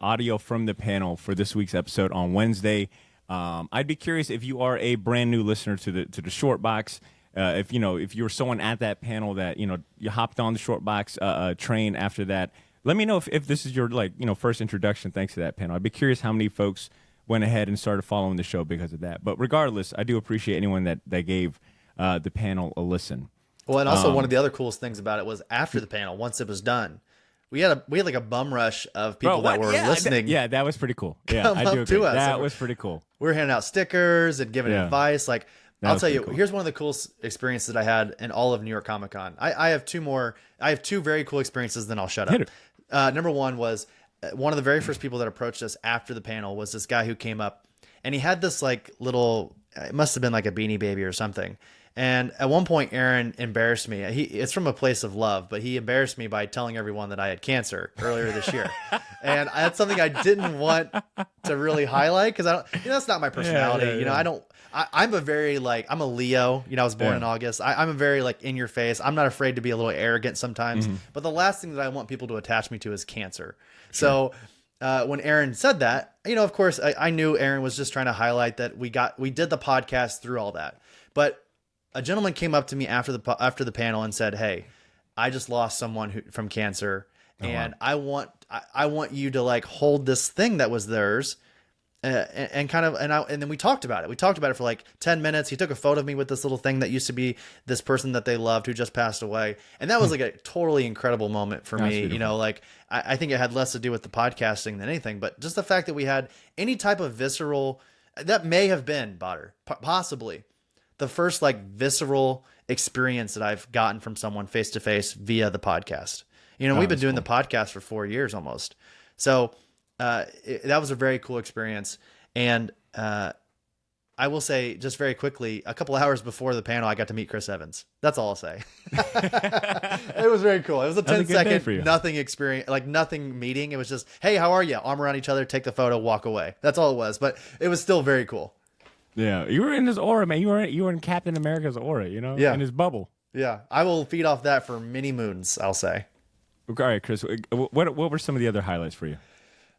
audio from the panel for this week's episode on Wednesday. I'd be curious if you are a brand new listener to the Short Box. If you're someone at that panel that, you know, you hopped on the Short Box train after that, let me know if this is your, like, you know, first introduction thanks to that panel. I'd be curious how many folks went ahead and started following the show because of that. But regardless, I do appreciate anyone that gave the panel a listen. Well, and also one of the other coolest things about it was after the panel, once it was done, we had like a bum rush of people that were listening. That was pretty cool. Yeah, come I do up to agree. us. That was pretty cool. We were handing out stickers and giving advice. Like, I'll tell you, cool. here's one of the coolest experiences that I had in all of New York Comic Con. I have two more. I have two very cool experiences. Then I'll shut up. Hit it. Number one was one of the very first people that approached us after the panel was this guy who came up, and he had this like little. It must have been like a Beanie Baby or something. And at one point, Aaron embarrassed me. It's from a place of love, but he embarrassed me by telling everyone that I had cancer earlier this year. And that's something I didn't want to really highlight because I don't, that's not my personality. I'm a very I'm a Leo, I was born in August. I'm a very in your face. I'm not afraid to be a little arrogant sometimes, but the last thing that I want people to attach me to is cancer. Sure. So when Aaron said that, of course I knew Aaron was just trying to highlight that we did the podcast through all that. But a gentleman came up to me after the panel and said, "Hey, I just lost someone from cancer, and wow. I want you to hold this thing that was theirs, and then we talked about it. We talked about it for 10 minutes. He took a photo of me with this little thing that used to be this person that they loved who just passed away, and that was a totally incredible moment for me. Beautiful. I think it had less to do with the podcasting than anything, but just the fact that we had any type of visceral that may have been Badr, possibly." The first visceral experience that I've gotten from someone face to face via the podcast. We've been doing the podcast for 4 years almost. So that was a very cool experience. And I will say just very quickly, a couple hours before the panel, I got to meet Chris Evans. That's all I'll say. It was very cool. It was a 10-second nothing experience, nothing meeting. It was just, hey, how are you? Arm around each other, take the photo, walk away. That's all it was. But it was still very cool. Yeah, you were in his aura, man. You were in Captain America's aura, in his bubble. Yeah, I will feed off that for many moons, I'll say. All right, Chris, what were some of the other highlights for you?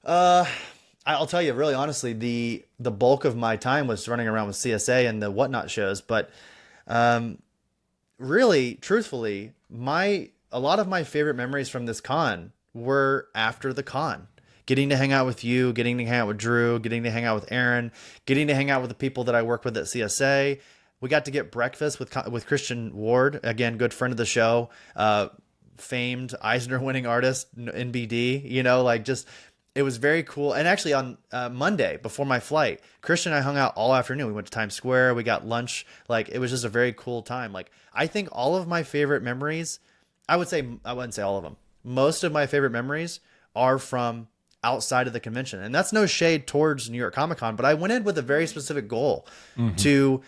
I'll tell you, really honestly, the bulk of my time was running around with CSA and the Whatnot shows, but really, truthfully, a lot of my favorite memories from this con were after the con. Getting to hang out with you, getting to hang out with Drew, getting to hang out with Aaron, getting to hang out with the people that I work with at CSA. We got to get breakfast with Christian Ward, again, good friend of the show, famed Eisner-winning artist, NBD. It was very cool. And actually on Monday, before my flight, Christian and I hung out all afternoon. We went to Times Square. We got lunch. It was just a very cool time. I think all of my favorite memories, I wouldn't say all of them. Most of my favorite memories are from outside of the convention. And that's no shade towards New York Comic Con, but I went in with a very specific goal to,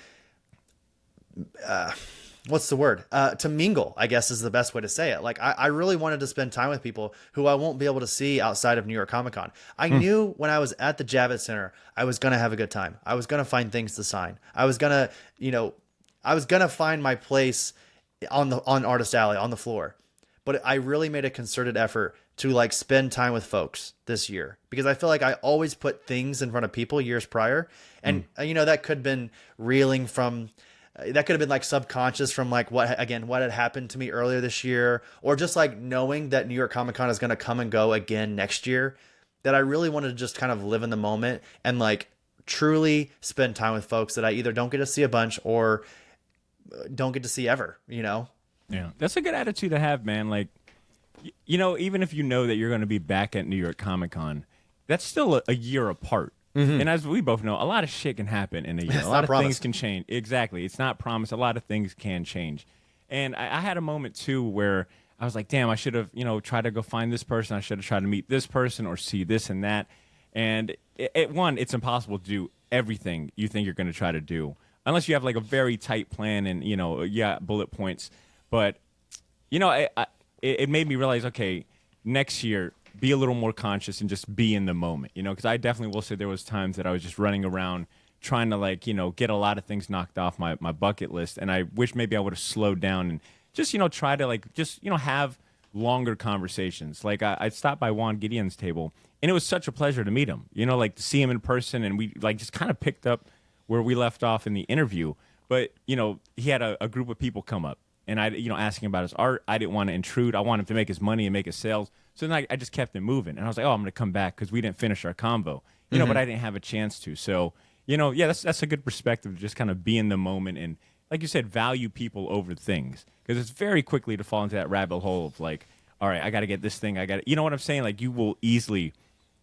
to mingle, I guess is the best way to say it. I really wanted to spend time with people who I won't be able to see outside of New York Comic Con. I knew when I was at the Javits Center, I was going to have a good time. I was going to find things to sign. I was going to find my place on Artist Alley, on the floor. But I really made a concerted effort to spend time with folks this year because I feel like I always put things in front of people years prior. And, that could have been reeling from, that could have been subconscious from what had happened to me earlier this year, or just knowing that New York Comic Con is going to come and go again next year, that I really wanted to just kind of live in the moment and truly spend time with folks that I either don't get to see a bunch or don't get to see ever, Yeah. That's a good attitude to have, man. Even if you know that you're going to be back at New York Comic Con, that's still a year apart. Mm-hmm. And as we both know, a lot of shit can happen in a year. A lot of things can change. Exactly. It's not promised. A lot of things can change. And I had a moment, too, where I was like, damn, I should have, tried to go find this person. I should have tried to meet this person or see this and that. And it's impossible to do everything you think you're going to try to do unless you have a very tight plan and, bullet points. But, it made me realize, okay, next year, be a little more conscious and just be in the moment, because I definitely will say there was times that I was just running around trying to, get a lot of things knocked off my bucket list. And I wish maybe I would have slowed down and just, try to have longer conversations. I stopped by Juan Gideon's table and it was such a pleasure to meet him, to see him in person. And we just kind of picked up where we left off in the interview. But, he had a group of people come up. And I, asking about his art, I didn't want to intrude. I wanted him to make his money and make his sales. So then I just kept it moving. And I was like, oh, I'm going to come back because we didn't finish our convo, but I didn't have a chance to. So, that's a good perspective to just kind of be in the moment and like you said, value people over things, because it's very quickly to fall into that rabbit hole of like, all right, I got to get this thing. You know what I'm saying? Like, you will easily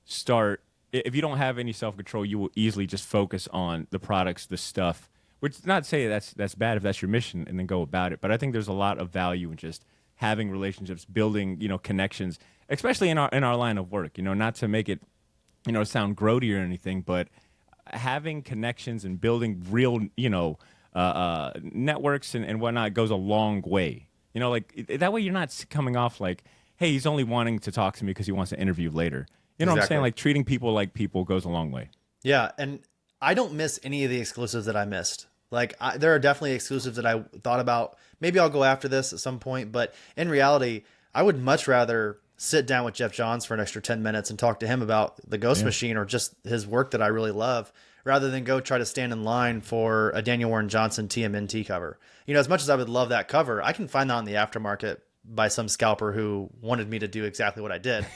start, if you don't have any self-control, you will easily just focus on the products, the stuff, which is not to say that's bad if that's your mission and then go about it. But I think there's a lot of value in just having relationships, building, connections, especially in our line of work, not to make it, sound grody or anything, but having connections and building real, networks and whatnot goes a long way. Like that way you're not coming off like, hey, he's only wanting to talk to me because he wants to interview later. You know what I'm saying? Like, treating people like people goes a long way. Yeah, and I don't miss any of the exclusives that I missed. Like, there are definitely exclusives that I thought about. Maybe I'll go after this at some point, but in reality, I would much rather sit down with Jeff Johns for an extra 10 minutes and talk to him about the Ghost Machine or just his work that I really love, rather than go try to stand in line for a Daniel Warren Johnson TMNT cover. As much as I would love that cover, I can find that on the aftermarket by some scalper who wanted me to do exactly what I did.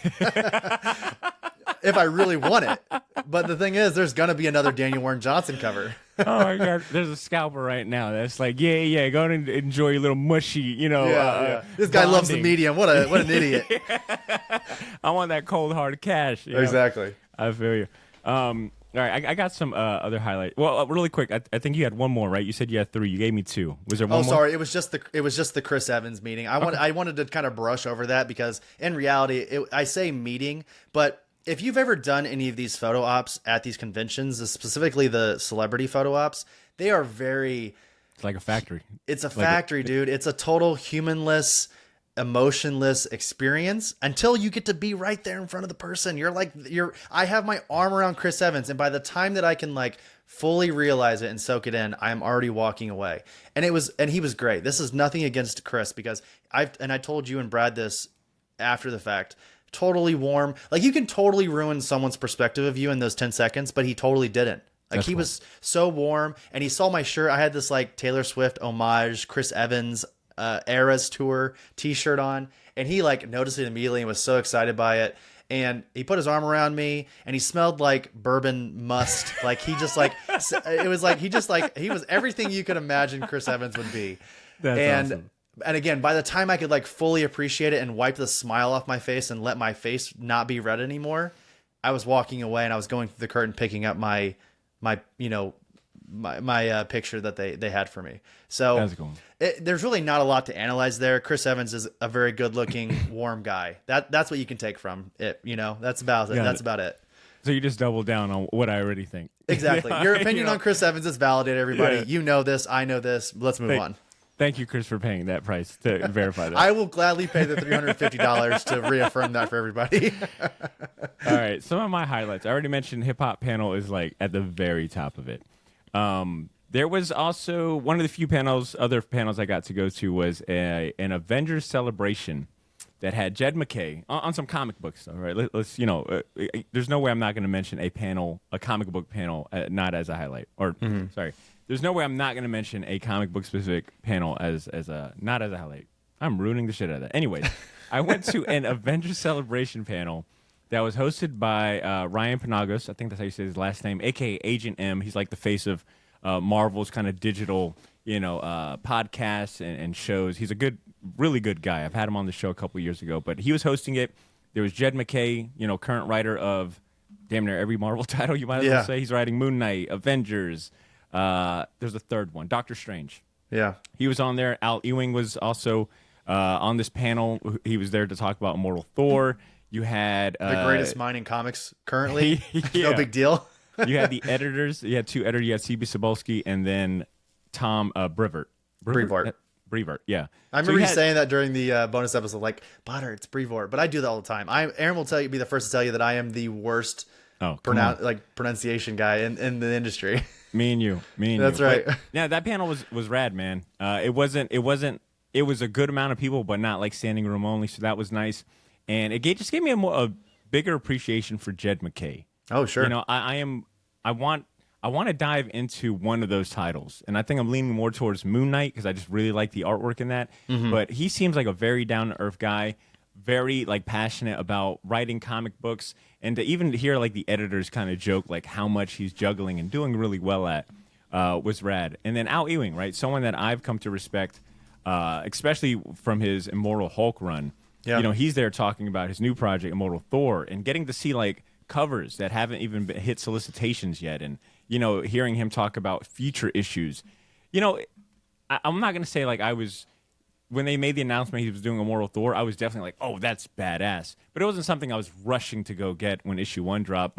If I really want it. But the thing is, there's going to be another Daniel Warren Johnson cover. Oh my God, there's a scalper right now that's like, yeah, go and enjoy your little mushy, This guy loves the medium. What an idiot. I want that cold hard cash. Exactly. I feel you. All right, I got some other highlights. Well, really quick, I think you had one more, right? You said you had 3. You gave me 2. Was there one more? Oh, sorry. It was just the Chris Evans meeting. I wanted to kind of brush over that because in reality, I say meeting, but if you've ever done any of these photo ops at these conventions, specifically the celebrity photo ops, they are very... It's like a factory. It's a factory, dude. It's a total humanless, emotionless experience until you get to be right there in front of the person. I have my arm around Chris Evans, and by the time that I can like fully realize it and soak it in, I am already walking away. And he was great. This is nothing against Chris, because I told you and Brad this after the fact. Totally warm. Like, you can totally ruin someone's perspective of you in those 10 seconds, but he totally didn't. Like, he was so warm, and he saw my shirt. I had this like Taylor Swift homage Chris Evans Eras Tour t-shirt on, and he like noticed it immediately and was so excited by it. And he put his arm around me, and he smelled like bourbon must. Like, he just like, it was like, he was everything you could imagine Chris Evans would be. That's awesome. And again, by the time I could like fully appreciate it and wipe the smile off my face and let my face not be red anymore, I was walking away, and I was going through the curtain picking up my picture that they had for me. So that's cool. There's really not a lot to analyze there. Chris Evans is a very good looking, warm guy. That's what you can take from it. That's about it. Yeah. That's about it. So you just double down on what I already think. Exactly. Your opinion on Chris Evans is validated, everybody. Yeah. You know this. I know this. Let's move on. Thank you, Chris, for paying that price to verify that. I will gladly pay the $350 to reaffirm that for everybody. All right. Some of my highlights. I already mentioned hip hop panel is like at the very top of it. There was also one of the few other panels I got to go to was an Avengers celebration that had Jed McKay on some comic book stuff. Right? Let's there's no way I'm not going to mention a comic book panel, not as a highlight. Sorry. There's no way I'm not going to mention a comic book specific panel not as a highlight. I'm ruining the shit out of that. Anyways, I went to an Avengers celebration panel that was hosted by Ryan Penagos. I think that's how you say his last name, aka Agent M. He's like the face of Marvel's kind of digital, podcasts and shows. He's a really good guy. I've had him on the show a couple years ago, but he was hosting it. There was Jed McKay, current writer of damn near every Marvel title you might as well say. He's writing Moon Knight, Avengers. There's a third one, Doctor Strange. Yeah. He was on there. Al Ewing was also on this panel. He was there to talk about Immortal Thor. You had the greatest mind in comics currently. No big deal. You had the editors. You had 2 editors. You had C.B. Cebulski and then Tom Brevoort. Brevoort, yeah. I remember you saying that during the bonus episode, like, Badr, it's Brevoort. But I do that all the time. Aaron will be the first to tell you that I am the worst pronunciation guy in the industry. Me and you. That's right. But, yeah, that panel was rad, man. It was a good amount of people, but not like standing room only. So that was nice. And it just gave me a bigger appreciation for Jed McKay. Oh, sure. I want to dive into one of those titles, and I think I'm leaning more towards Moon Knight because I just really like the artwork in that. Mm-hmm. But he seems like a very down to earth guy, very like passionate about writing comic books, and to even hear like the editors kind of joke like how much he's juggling and doing really well at was rad. And then Al Ewing, right? Someone that I've come to respect, especially from his Immortal Hulk run. Yeah. You know, he's there talking about his new project, Immortal Thor, and getting to see like covers that haven't even hit solicitations yet, and you know, hearing him talk about future issues. You know, I'm not gonna say like I was when they made the announcement he was doing Immortal Thor. I was definitely like, oh, that's badass. But it wasn't something I was rushing to go get when issue 1 dropped.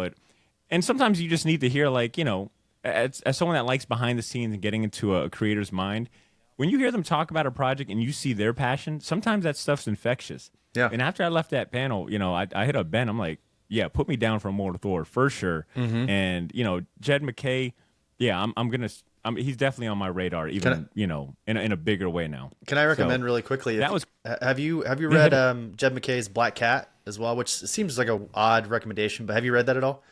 And sometimes you just need to hear like, you know, as someone that likes behind the scenes and getting into a creator's mind. When you hear them talk about a project and you see their passion, sometimes that stuff's infectious. Yeah. And after I left that panel, you know, I hit up Ben. I'm like, yeah, put me down for Immortal Thor for sure. And you know, Jed McKay, yeah, he's definitely on my radar, even you know, in a bigger way now. Can I recommend really quickly? Have you read Jed McKay's Black Cat as well, which seems like an odd recommendation, but have you read that at all?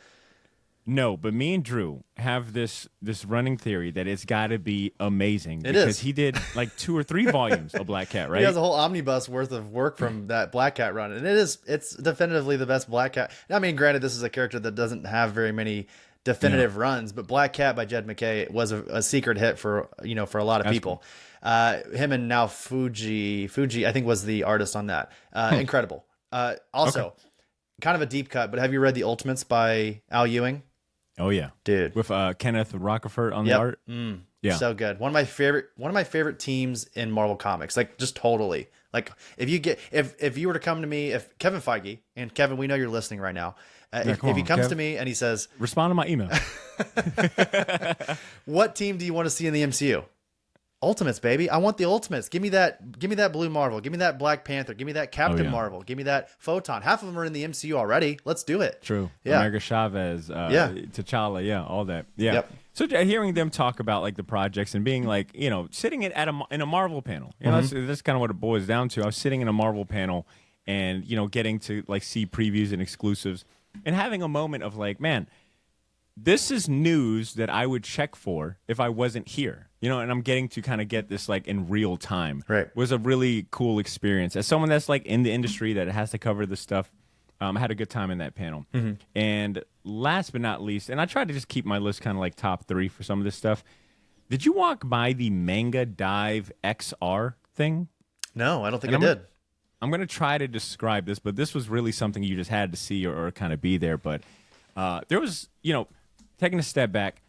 No, but me and Drew have this running theory that it's got to be amazing because he did like 2 or 3 volumes of Black Cat, right? He has a whole omnibus worth of work from that Black Cat run, and it's definitively the best Black Cat. I mean, granted, this is a character that doesn't have very many definitive runs, but Black Cat by Jed McKay was a secret hit for a lot of people. Cool. Him and now Fuji I think was the artist on that. Incredible. Also, kind of a deep cut, but have you read the Ultimates by Al Ewing? Oh yeah, dude, with Kenneth Rockefeller on the art. Yeah, so good. One of my favorite teams in Marvel Comics. Like, just totally. Like, if you were to come to me, if Kevin Feige, and Kevin, we know you're listening right now. If he comes to me and he says, respond to my email. What team do you want to see in the MCU? Ultimates, baby. I want the Ultimates. Give me that Blue Marvel. Give me that Black Panther. Give me that Captain Marvel. Give me that Photon. Half of them are in the MCU already. Let's do it. True. Yeah. America Chavez, T'Challa, all that. Yeah. Yep. So hearing them talk about like the projects and being like, you know, sitting in a Marvel panel, you know, that's kind of what it boils down to. I was sitting in a Marvel panel and, you know, getting to like see previews and exclusives and having a moment of like, man, this is news that I would check for if I wasn't here, you know, and I'm getting to kind of get this like in real time. Right. Was a really cool experience. As someone that's like in the industry that has to cover this stuff, I had a good time in that panel. And last but not least, and I tried to just keep my list kind of like top 3 for some of this stuff. Did you walk by the Manga Dive XR thing? No, I don't think I did. I'm going to try to describe this, but this was really something you just had to see or kind of be there. But there was, you know, taking a step back,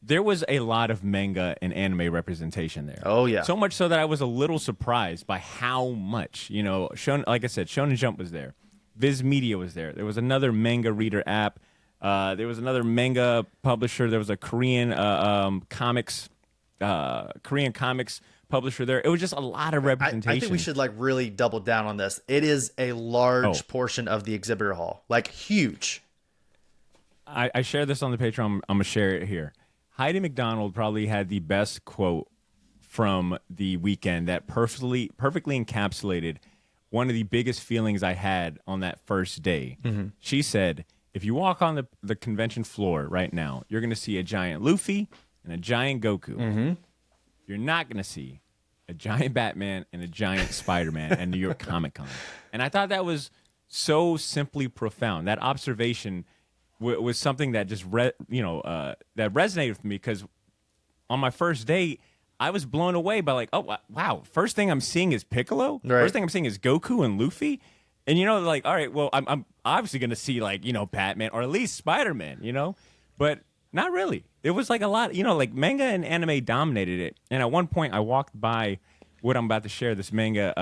there was a lot of manga and anime representation there. Oh, yeah. So much so that I was a little surprised by how much, you know, like I said, Shonen Jump was there. Viz Media was there. There was another manga reader app. There was another manga publisher. There was a Korean comics publisher there. It was just a lot of representation. I think we should like really double down on this. It is a large portion of the exhibitor hall, like huge. I share this on the Patreon. I'm going to share it here. Heidi McDonald probably had the best quote from the weekend that perfectly encapsulated one of the biggest feelings I had on that first day. She said, if you walk on the convention floor right now, you're going to see a giant Luffy and a giant Goku. You're not going to see a giant Batman and a giant Spider-Man at New York Comic Con. And I thought that was so simply profound. That observation was something that just that resonated with me, because on my first day, I was blown away by like, oh wow, first thing I'm seeing is Piccolo. Right. First thing I'm seeing is Goku and Luffy, and you know, like, all right, well, I'm obviously gonna see like, you know, Batman or at least Spider-Man, you know, but not really. It was like a lot, you know, like manga and anime dominated it. And at one point, I walked by what I'm about to share, this manga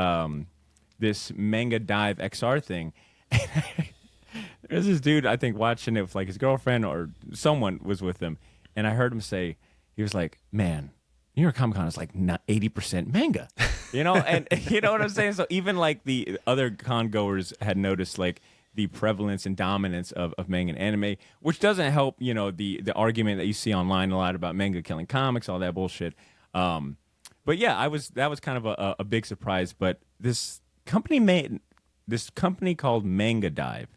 Dive XR thing. There's this dude, I think, watching it with like his girlfriend or someone was with him, and I heard him say, he was like, man, New York Comic Con is like not 80% manga, you know? And you know what I'm saying? So even like the other con goers had noticed like the prevalence and dominance of manga and anime, which doesn't help, you know, the argument that you see online a lot about manga killing comics, all that bullshit. But yeah, that was kind of a big surprise. But this company called Manga Dive,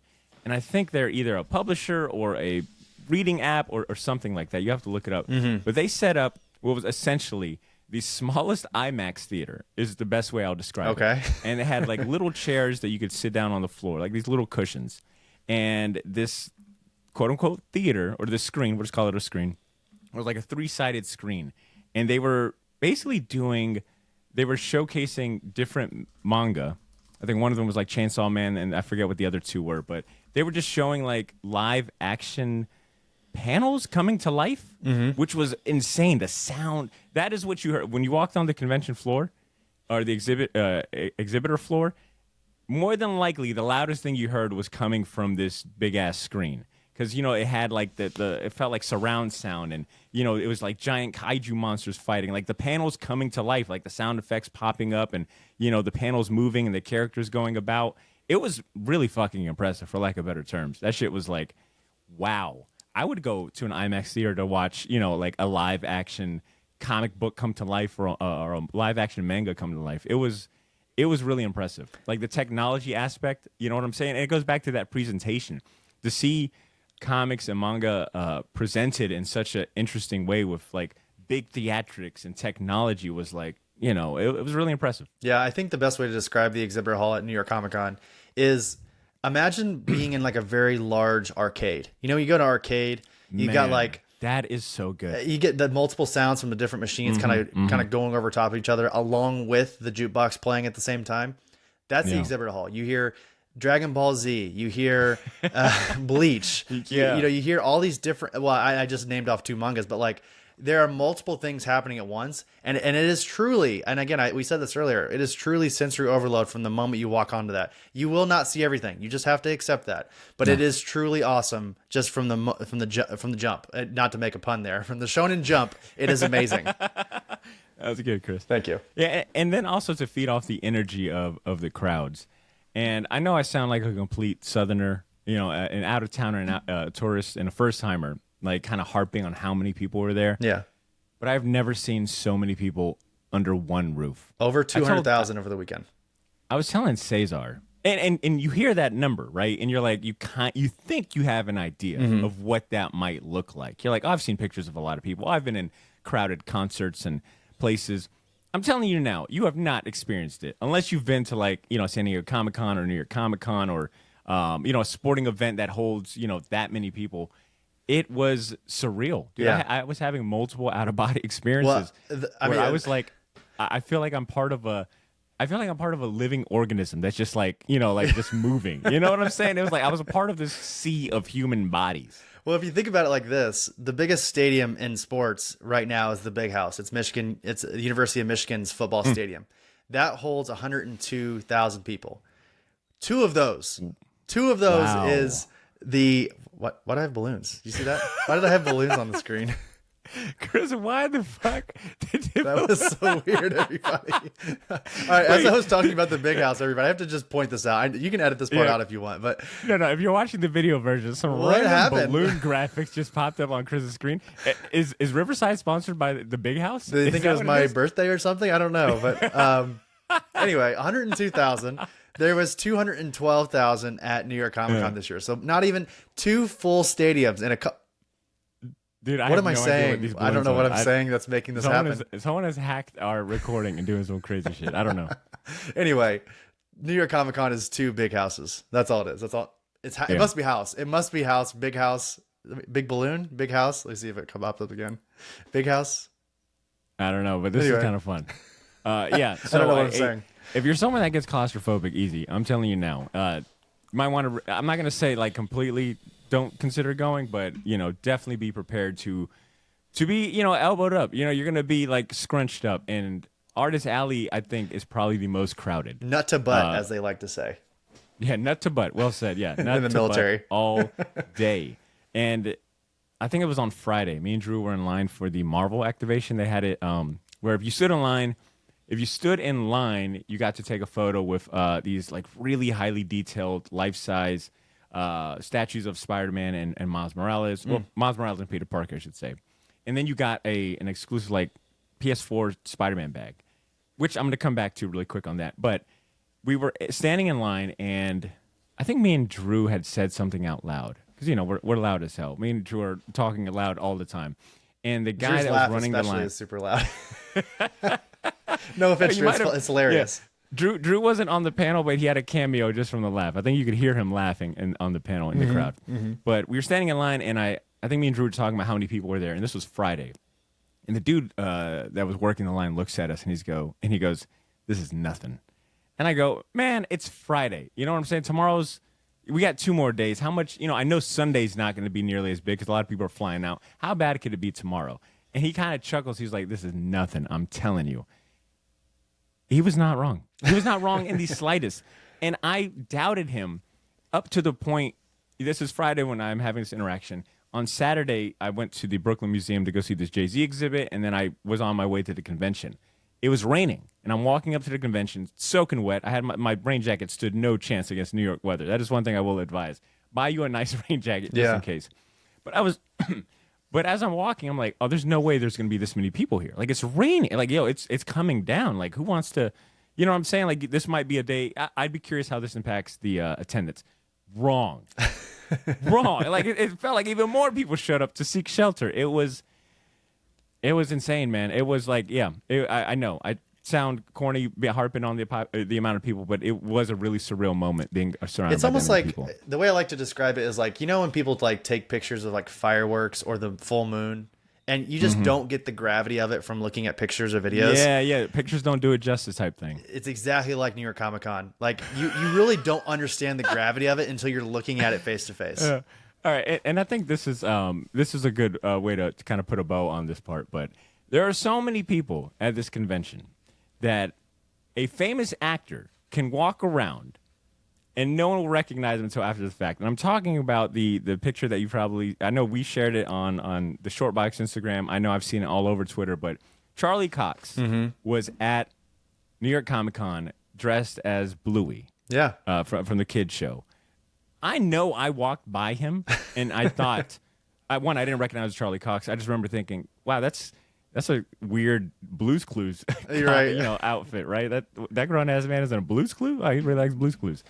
and I think they're either a publisher or a reading app or something like that. You have to look it up. But they set up what was essentially the smallest IMAX theater, is the best way I'll describe it. And it had like little chairs that you could sit down on the floor, like these little cushions. And this quote-unquote theater, or this screen, we'll just call it a screen, It was like a 3-sided screen, and they were basically showcasing different manga. I think one of them was like Chainsaw Man, and I forget what the other two were, but they were just showing like live action panels coming to life, which was insane. The sound, that is what you heard when you walked on the convention floor or the exhibitor floor. More than likely, the loudest thing you heard was coming from this big ass screen. Because, it had like it felt like surround sound, and, it was like giant kaiju monsters fighting, like the panels coming to life, like the sound effects popping up, and, the panels moving and the characters going about. It was really fucking impressive, for lack of better terms. That shit was like, wow. I would go to an IMAX theater to watch, like a live action comic book come to life, or a live action manga come to life. It was really impressive. Like the technology aspect, you know what I'm saying? And it goes back to that presentation. To see comics and manga presented in such an interesting way with like big theatrics and technology was like, it was really impressive. Yeah, I think the best way to describe the exhibitor hall at New York Comic Con is imagine being in like a very large arcade. You go to arcade, you got like that is so good. You get the multiple sounds from the different machines kind of going over top of each other, along with the jukebox playing at the same time. That's the exhibitor hall. You hear Dragon Ball Z, you hear Bleach, you hear all these different. Well, I just named off 2 mangas, but like there are multiple things happening at once, and it is truly. And again, we said this earlier. It is truly sensory overload from the moment you walk onto that. You will not see everything. You just have to accept that. But it is truly awesome, just from the jump. Not to make a pun there, from the Shonen Jump, it is amazing. That was good, Chris. Thank you. Yeah, and then also to feed off the energy of the crowds. And I know I sound like a complete Southerner, an out-of-towner and a tourist and a first-timer, like kind of harping on how many people were there. Yeah. But I've never seen so many people under one roof. Over 200,000 over the weekend. I was telling Cesar, and you hear that number, right? And you're like, you think you have an idea of what that might look like. You're like, I've seen pictures of a lot of people. I've been in crowded concerts and places. I'm telling you now, you have not experienced it unless you've been to like, San Diego Comic-Con or New York Comic-Con or, a sporting event that holds, that many people. It was surreal. Dude, yeah. I was having multiple out-of-body experiences I was like, I feel like I'm part of a living organism that's just like, just moving. You know what I'm saying? It was like I was a part of this sea of human bodies. Well, if you think about it like this, the biggest stadium in sports right now is the Big House. It's Michigan. It's the University of Michigan's football stadium. That holds 102,000 people. Two of those Wow. is the what? Why do I have balloons? Do you see that? Why did I have balloons on the screen? Chris, why the fuck did you? That was so weird, everybody. All right, as I was talking about the Big House, everybody, I have to just point this out. You can edit this part out if you want, but no. If you're watching the video version, some what random happened? balloon graphics just popped up on Chris's screen. Is Riverside sponsored by the Big House? Do they think it was my birthday or something? I don't know, but anyway, 102,000. There was 212,000 at New York Comic Con this year, so not even 2 full stadiums in a. Dude, what am I saying? I don't know what I'm saying that's making this happen. Someone has hacked our recording and doing some crazy shit. I don't know. Anyway, New York Comic Con is 2 big houses. That's all it is. That's all. It must be house. It must be house. Big house. Big balloon. Big house. Let's see if it comes up again. Big house. I don't know, but this is kind of fun. Yeah. So I don't know what I'm saying. If you're someone that gets claustrophobic easy, I'm telling you now, might want to. I'm not gonna say like completely don't consider going, but definitely be prepared to be elbowed up. You're gonna be like scrunched up, and Artist Alley I think is probably the most crowded. Nut to butt, as they like to say. Yeah, nut to butt. Well said. Yeah, nut in the to military butt all day. And I think it was on Friday. Me and Drew were in line for the Marvel activation. They had it where if you stood in line, you got to take a photo with these like really highly detailed life-size statues of Spider-Man and Miles Morales. Well, Miles Morales and Peter Parker, I should say. And then you got an exclusive like PS4 Spider-Man bag, which I'm going to come back to really quick on that. But we were standing in line, and I think me and Drew had said something out loud. Because, we're loud as hell. Me and Drew are talking loud all the time. And the guy that was running the line is super loud. No offense, Drew. It's hilarious. Yeah. Drew wasn't on the panel, but he had a cameo just from the laugh. I think you could hear him laughing on the panel in the crowd. Mm-hmm. But we were standing in line, and I think me and Drew were talking about how many people were there, and this was Friday. And the dude that was working the line looks at us and he goes, "This is nothing." And I go, "Man, it's Friday. You know what I'm saying? We got 2 more days. How much? I know Sunday's not going to be nearly as big because a lot of people are flying out. How bad could it be tomorrow?" And he kind of chuckles. He's like, "This is nothing. I'm telling you." He was not wrong. He was not wrong in the slightest. And I doubted him up to the point. This is Friday when I'm having this interaction. On Saturday, I went to the Brooklyn Museum to go see this Jay-Z exhibit, and then I was on my way to the convention. It was raining, and I'm walking up to the convention, soaking wet. I had my rain jacket stood no chance against New York weather. That is one thing I will advise. Buy you a nice rain jacket just in case. But but as I'm walking, I'm like, oh, there's no way there's going to be this many people here. Like, it's raining. Like, it's coming down. Like, who wants to, you know what I'm saying? Like, this might be a day. I'd be curious how this impacts the attendance. Wrong. Wrong. Like it felt like even more people showed up to seek shelter. It was insane, man. It was like, I know I sound corny, harping on the amount of people, but it was a really surreal moment being surrounded. It's almost like people. The way I like to describe it is like, when people like take pictures of like fireworks or the full moon, and you just don't get the gravity of it from looking at pictures or videos. Yeah. Pictures don't do it justice type thing. It's exactly like New York Comic Con. Like you really don't understand the gravity of it until you're looking at it face to face. All right, and I think this is a good way to kind of put a bow on this part. But there are so many people at this convention that a famous actor can walk around and no one will recognize him until after the fact. And I'm talking about the picture that I know we shared it on the Shortbox Instagram. I know I've seen it all over Twitter, but Charlie Cox was at New York Comic Con dressed as Bluey. Yeah. From the kids show. I know I walked by him and I thought, I didn't recognize Charlie Cox. I just remember thinking, wow, that's a weird Blue's Clues outfit, right? That grown-ass man is in a Blue's Clue? Oh, he really likes Blue's Clues.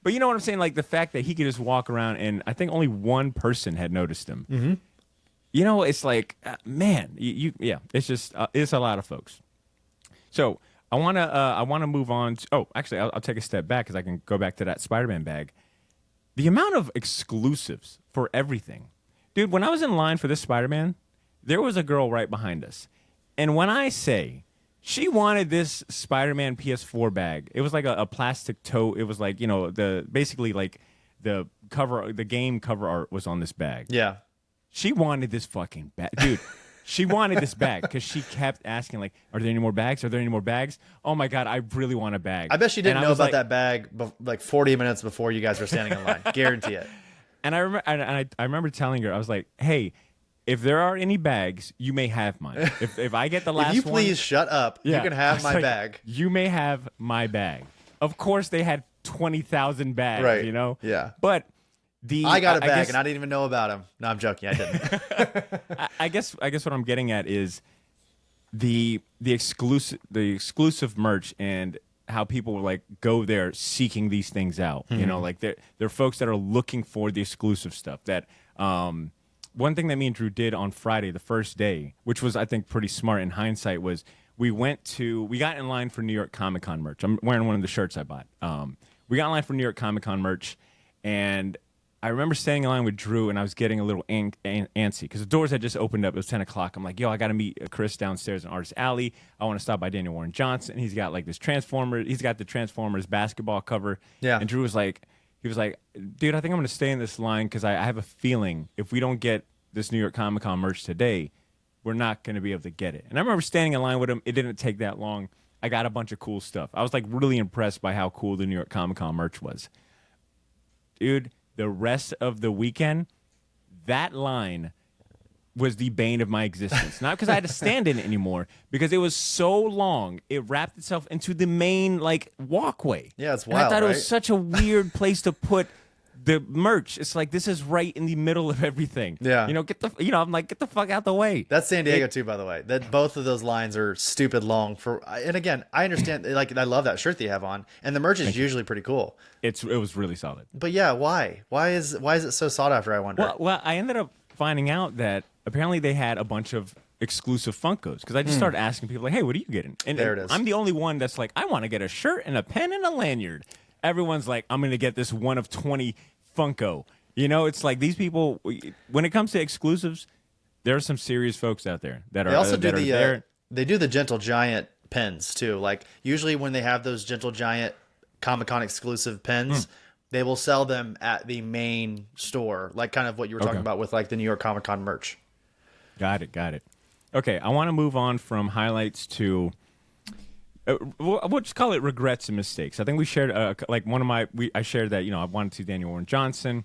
But you know what I'm saying? Like the fact that he could just walk around and I think only one person had noticed him. Mm-hmm. It's like, man, it's just, it's a lot of folks. So I want to move on. Actually, I'll take a step back because I can go back to that Spider-Man bag. The amount of exclusives for everything. Dude, when I was in line for this Spider-Man, there was a girl right behind us. And when I say she wanted this Spider-Man PS4 bag, it was like a plastic tote. It was like, basically like the game cover art was on this bag. Yeah. She wanted this fucking bag. Dude, she wanted this bag because she kept asking, like, are there any more bags? Are there any more bags? Oh, my God, I really want a bag. I bet she didn't know about that bag like 40 minutes before you guys were standing in line. Guarantee it. And I remember telling her, I was like, hey, if there are any bags, you may have mine. If I get the last one. If you please shut up, you can have my bag. You may have my bag. Of course, they had 20,000 bags, right. Yeah. But I got a bag and I didn't even know about him. No, I'm joking. I didn't. I guess what I'm getting at is the exclusive merch and how people will like go there seeking these things out. Mm-hmm. Like there are folks that are looking for the exclusive stuff. That one thing that me and Drew did on Friday, the first day, which was I think pretty smart in hindsight, was we got in line for New York Comic Con merch. I'm wearing one of the shirts I bought. We got in line for New York Comic Con merch, and I remember standing in line with Drew, and I was getting a little antsy because the doors had just opened up. It was 10 o'clock. I'm like, yo, I got to meet Chris downstairs in Artist Alley. I want to stop by Daniel Warren Johnson. He's got like this He's got the Transformers basketball cover. Yeah. And Drew was like, dude, I think I'm going to stay in this line because I have a feeling if we don't get this New York Comic Con merch today, we're not going to be able to get it. And I remember standing in line with him. It didn't take that long. I got a bunch of cool stuff. I was like really impressed by how cool the New York Comic Con merch was. Dude, the rest of the weekend, that line was the bane of my existence. Not because I had to stand in it anymore, because it was so long, it wrapped itself into the main like walkway. Yeah, it's wild. And I thought it was such a weird place to put the merch. It's like this is right in the middle of everything. Yeah. I'm like, get the fuck out the way. That's San Diego too, by the way. That both of those lines are stupid long and again, I understand like I love that shirt that you have on. And the merch is usually pretty cool. It was really solid. But yeah, why? Why is it so sought after, I wonder? Well, I ended up finding out that apparently they had a bunch of exclusive Funkos because I just started asking people like, hey, what are you getting? And there it is. I'm the only one that's like, I want to get a shirt and a pen and a lanyard. Everyone's like, I'm going to get this one of 20 Funko. You know, it's like these people. When it comes to exclusives, there are some serious folks out there that are. They also do that are the there. they do the Gentle Giant pins too. Like usually when they have those Gentle Giant Comic-Con exclusive pins, they will sell them at the main store, like kind of what you were talking about with like the New York Comic-Con merch. Got it. Okay, I want to move on from highlights to. We'll just call it regrets and mistakes. I think we shared like one of my. I shared that I wanted to Daniel Warren Johnson.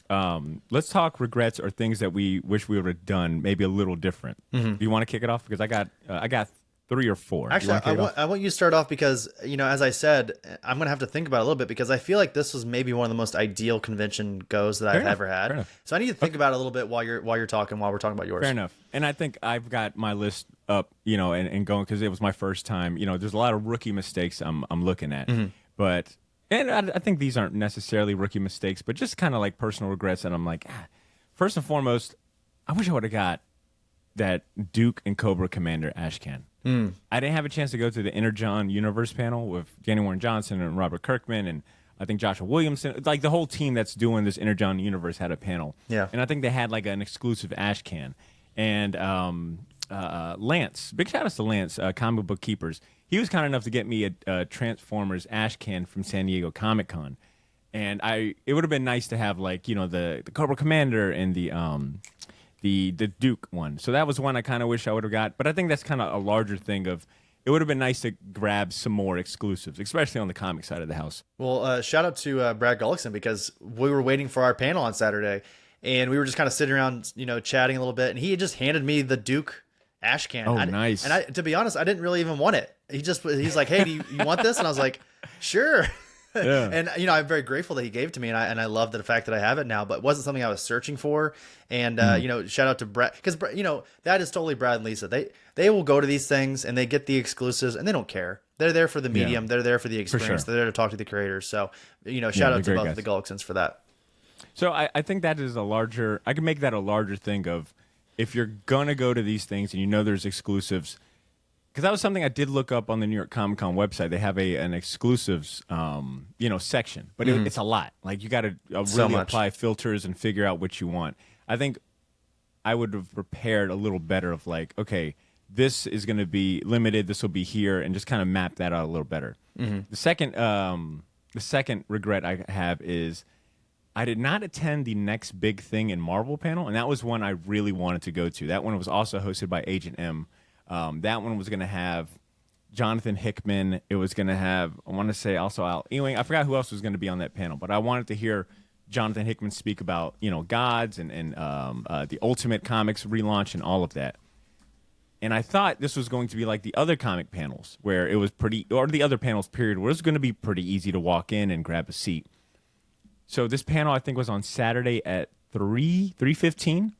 Let's talk regrets or things that we wish we would have done maybe a little different. Do you want to kick it off? Because I got 3 or 4. Actually, I want you to start off because, as I said, I'm going to have to think about it a little bit because I feel like this was maybe one of the most ideal convention goes that I've ever had. So I need to think about it a little bit while we're talking about yours. Fair enough. And I think I've got my list up, and going because it was my first time. There's a lot of rookie mistakes I'm looking at. But and I think these aren't necessarily rookie mistakes, but just kind of like personal regrets that I'm like, first and foremost, I wish I would have got that Duke and Cobra Commander Ashcan. I didn't have a chance to go to the Energon Universe panel with Daniel Warren Johnson and Robert Kirkman and I think Joshua Williamson. Like the whole team that's doing this Energon Universe had a panel. Yeah. And I think they had like an exclusive Ashcan. And Lance, big shout out to Lance, Comic Book Keepers. He was kind enough to get me a Transformers Ashcan from San Diego Comic Con. And it would have been nice to have like, the Cobra Commander and the Duke one. So that was one I kind of wish I would have got. But I think that's kind of a larger thing of it would have been nice to grab some more exclusives, especially on the comic side of the house. Well, shout out to Brad Gullickson because we were waiting for our panel on Saturday and we were just kind of sitting around, chatting a little bit. And he had just handed me the Duke Ashcan. Oh, nice. And to be honest, I didn't really even want it. He's like, hey, do you want this? And I was like, sure. Yeah. And I'm very grateful that he gave it to me, and I love the fact that I have it now. But it wasn't something I was searching for. And shout out to Brad because that is totally Brad and Lisa. They will go to these things and they get the exclusives and they don't care. They're there for the medium. They're there for the experience. They're there to talk to the creators. So shout out to both the Gullicksons for that. So I think that is I can make that a larger thing of if you're gonna go to these things and there's exclusives. Because that was something I did look up on the New York Comic Con website. They have an exclusives, section, but it's a lot. Like you got to really apply filters and figure out what you want. I think I would have prepared a little better of like, okay, this is going to be limited. This will be here, and just kind of map that out a little better. The second regret I have is I did not attend the next big thing in Marvel panel, and that was one I really wanted to go to. That one was also hosted by Agent M. That one was going to have Jonathan Hickman. It was going to have, I want to say also Al Ewing. I forgot who else was going to be on that panel, but I wanted to hear Jonathan Hickman speak about, gods and the Ultimate Comics relaunch and all of that. And I thought this was going to be like the other comic panels where it was or the other panels period, where it was going to be pretty easy to walk in and grab a seat. So this panel, I think, was on Saturday at 3:15.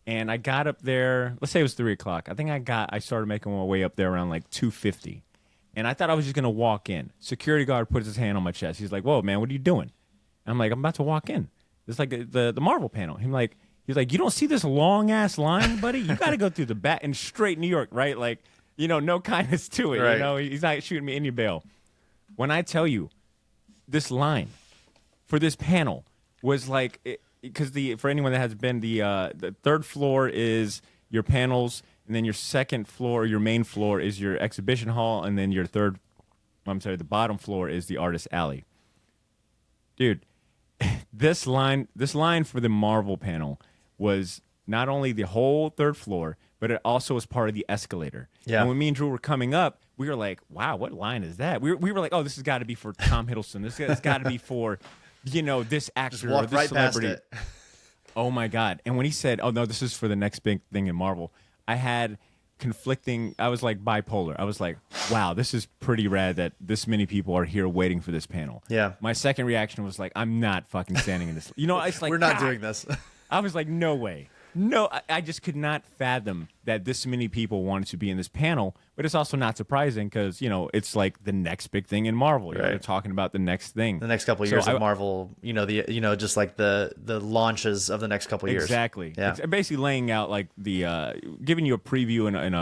And I got up there, let's say it was 3 o'clock. I think I started making my way up there around like 2:50. And I thought I was just going to walk in. Security guard puts his hand on my chest. He's like, whoa, man, what are you doing? And I'm like, I'm about to walk in. It's like the Marvel panel. He's like, you don't see this long-ass line, buddy? You got to go through the back and straight New York, right? Like, no kindness to it. Right. He's not shooting me any bail. When I tell you, this line for this panel was like... Because for anyone that has been, the third floor is your panels, and then your second floor, your main floor, is your exhibition hall, and then the bottom floor is the artist alley. Dude, this line for the Marvel panel was not only the whole third floor, but it also was part of the escalator. Yeah. And when me and Drew were coming up, we were like, "Wow, what line is that?" We were like, "Oh, this has got to be for Tom Hiddleston. This has got to be for." This actor or this celebrity. Past it. Oh my God. And when he said, oh no, this is for the next big thing in Marvel, I had I was like bipolar. I was like, wow, this is pretty rad that this many people are here waiting for this panel. Yeah. My second reaction was like, I'm not fucking standing in this. It's like, we're not doing this. I was like, no way. No, I just could not fathom that this many people wanted to be in this panel. But it's also not surprising because, it's like the next big thing in Marvel. They're talking about the next thing. The next couple of years of Marvel, just like the launches of the next couple of years. Exactly. Yeah. It's basically laying out like giving you a preview and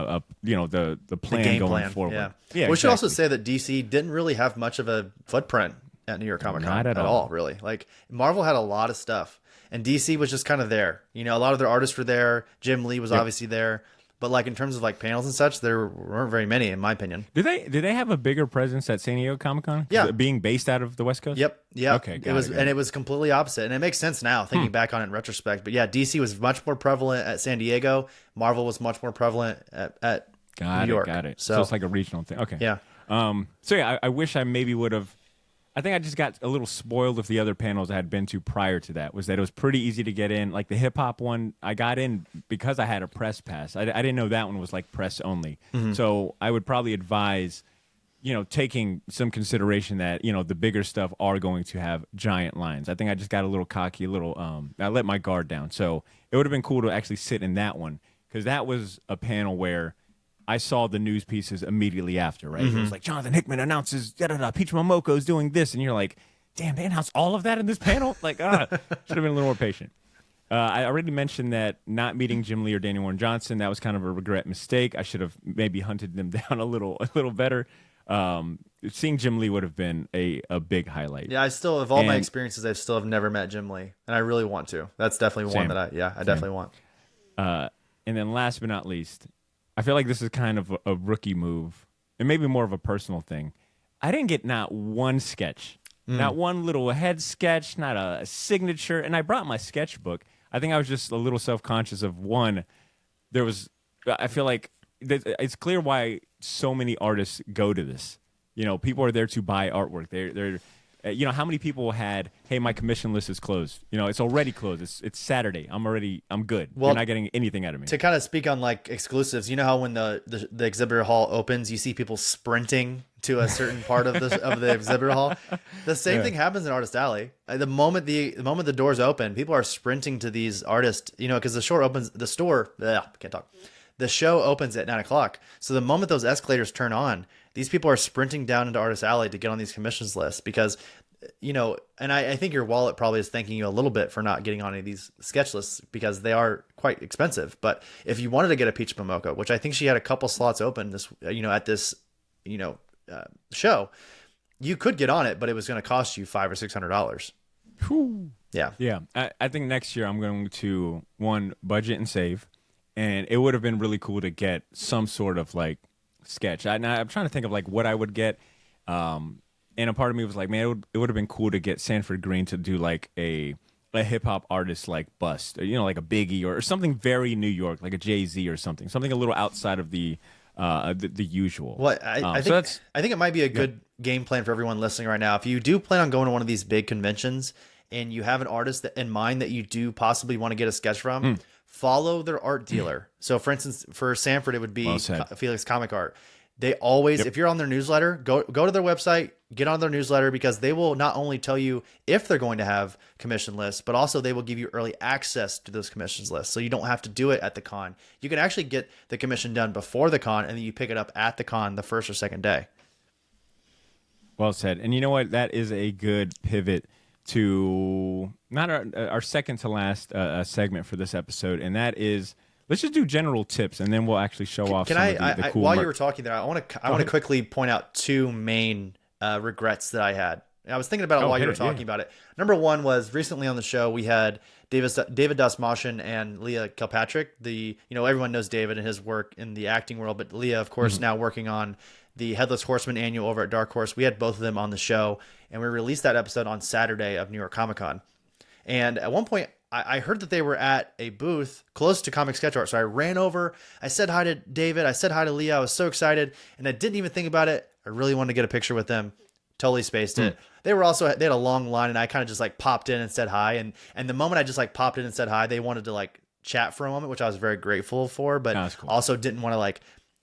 the plan going forward. Yeah. We should also say that DC didn't really have much of a footprint at New York Comic Con Not at all, really. Like Marvel had a lot of stuff. and DC was just kind of there. You know, a lot of their artists were there. Jim Lee was obviously there. But like in terms of like panels and such, there weren't very many, in my opinion. Did they have a bigger presence at San Diego Comic Con? Yeah, being based out of the West Coast. Yep. Okay, it was completely opposite, and it makes sense now thinking back on it in retrospect. But yeah, DC was much more prevalent at San Diego. Marvel was much more prevalent at New York. Got it. So it's like a regional thing. Okay. Yeah. So yeah, I wish I maybe would have. I think I just got a little spoiled with the other panels I had been to prior to that. Was that it was pretty easy to get in. Like the hip hop one, I got in because I had a press pass. I didn't know that one was like press only. So I would probably advise, taking some consideration that the bigger stuff are going to have giant lines. I think I just got a little cocky, I let my guard down. So it would have been cool to actually sit in that one because that was a panel where I saw the news pieces immediately after, right? It was like, Jonathan Hickman announces, Peach Momoko is doing this. And you're like, damn, they announced all of that in this panel? Like, should have been a little more patient. I already mentioned that not meeting Jim Lee or Daniel Warren Johnson, that was kind of a regret mistake. I should have maybe hunted them down a little better. Seeing Jim Lee would have been a big highlight. Yeah, of all my experiences, I still have never met Jim Lee. And I really want to. That's definitely one that I definitely want. And then last but not least, I feel like this is kind of a rookie move, and maybe more of a personal thing. I didn't get not one sketch, not one little head sketch, not a signature, and I brought my sketchbook. I think I was just a little self-conscious of one. I feel like it's clear why so many artists go to this. People are there to buy artwork. They're how many people had, hey, my commission list is closed. It's already closed. It's Saturday. I'm good. Well, you're not getting anything out of me. To kind of speak on like exclusives, you know how when the exhibitor hall opens, you see people sprinting to a certain part of the exhibitor hall. The same thing happens in Artist Alley. The moment the doors open, people are sprinting to these artists. Because the show opens at 9:00. So the moment those escalators turn on, these people are sprinting down into Artist Alley to get on these commissions lists because, and I think your wallet probably is thanking you a little bit for not getting on any of these sketch lists because they are quite expensive. But if you wanted to get a Peach Momoko, which I think she had a couple slots open at this, show, you could get on it, but it was going to cost you $500 or $600. Yeah. Yeah. I think next year I'm going to, budget and save. And it would have been really cool to get some sort of like sketch. I'm trying to think of like what I would get. And a part of me was like, man, it would have been cool to get Sanford Green to do like a hip hop artist like bust, like a Biggie or something very New York, like a Jay-Z or something a little outside of the usual. Well, I think it might be a good game plan for everyone listening right now. If you do plan on going to one of these big conventions and you have an artist in mind that you do possibly want to get a sketch from, follow their art dealer. So for instance, for Sanford, it would be Felix Comic Art. They always, if you're on their newsletter, go to their website, get on their newsletter because they will not only tell you if they're going to have commission lists, but also they will give you early access to those commissions lists. So you don't have to do it at the con. You can actually get the commission done before the con and then you pick it up at the con the first or second day. Well said. And you know what? That is a good pivot to not our second to last segment for this episode, and that is let's just do general tips, and then we'll actually show off. The cool while you were talking there, I want to quickly point out two main regrets that I had. I was thinking about it while you were talking about it. Number one was recently on the show we had David Dastmalchian and Leah Kilpatrick. Everyone knows David and his work in the acting world, but Leah, of course, now working on the Headless Horseman annual over at Dark Horse. We had both of them on the show, and we released that episode on Saturday of New York Comic Con. And at one point, I heard that they were at a booth close to Comic Sketch Art. So I ran over, I said hi to David, I said hi to Leah. I was so excited, and I didn't even think about it. I really wanted to get a picture with them. Totally spaced it. They had a long line, and I kind of just like popped in and said hi. And the moment I just like popped in and said hi, they wanted to like chat for a moment, which I was very grateful for, but also didn't want to like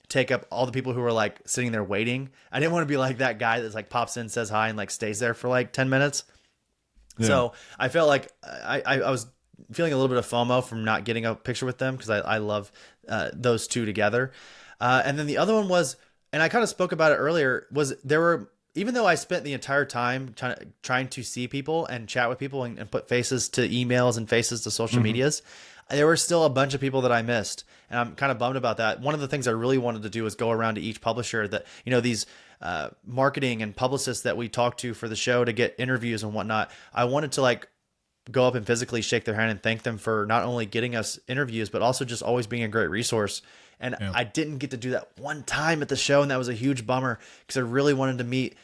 take up all the people who were like sitting there waiting. I didn't want to be like that guy that's like pops in, says hi, and like stays there for like 10 minutes. Yeah. So I felt like I was feeling a little bit of FOMO from not getting a picture with them because I love those two together. And then the other one was, and I kind of spoke about it earlier, was even though I spent the entire time trying to see people and chat with people and put faces to emails and faces to social medias, there were still a bunch of people that I missed. And I'm kind of bummed about that. One of the things I really wanted to do was go around to each publisher that, these marketing and publicists that we talked to for the show to get interviews and whatnot. I wanted to like go up and physically shake their hand and thank them for not only getting us interviews, but also just always being a great resource. And I didn't get to do that one time at the show, and that was a huge bummer because I really wanted to meet,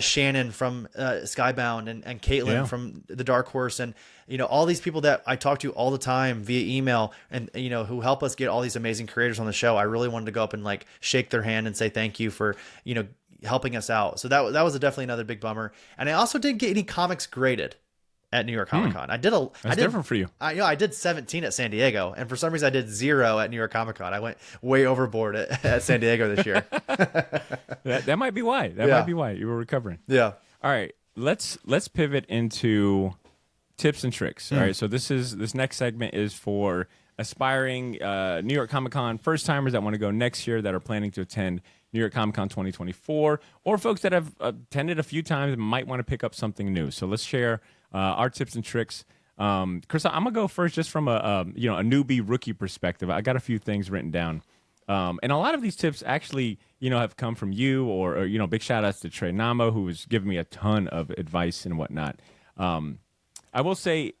Shannon from Skybound and Caitlin from the Dark Horse, and all these people that I talk to all the time via email, and who help us get all these amazing creators on the show. I really wanted to go up and like shake their hand and say thank you for helping us out. So that was definitely another big bummer. And I also didn't get any comics graded at New York Comic Con. I did different for you. I did 17 at San Diego, and for some reason I did 0 at New York Comic Con. I went way overboard at San Diego this year. that might be why. That might be why you were recovering. Yeah. All right, let's pivot into tips and tricks. All right, so this next segment is for aspiring New York Comic Con first timers that want to go next year, that are planning to attend New York Comic Con 2024, or folks that have attended a few times and might want to pick up something new. So let's share our tips and tricks. Chris, I'm gonna go first, just from a newbie rookie perspective. I got a few things written down, and a lot of these tips actually have come from you, or big shout outs to Trey Namo, who was giving me a ton of advice and whatnot. I will say,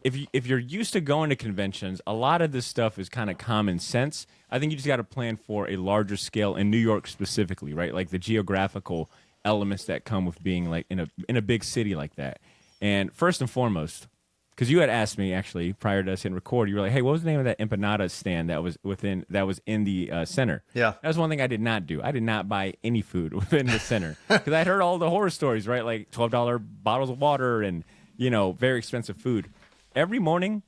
if you're used to going to conventions, a lot of this stuff is kind of common sense. I think you just got to plan for a larger scale in New York specifically, right? Like the geographical elements that come with being like in a big city like that. And first and foremost, because you had asked me actually prior to us hitting record, you were like, "Hey, what was the name of that empanada stand that was in the center?" Yeah, that was one thing I did not do. I did not buy any food within the center because I'd heard all the horror stories, right? Like $12 bottles of water and very expensive food every morning.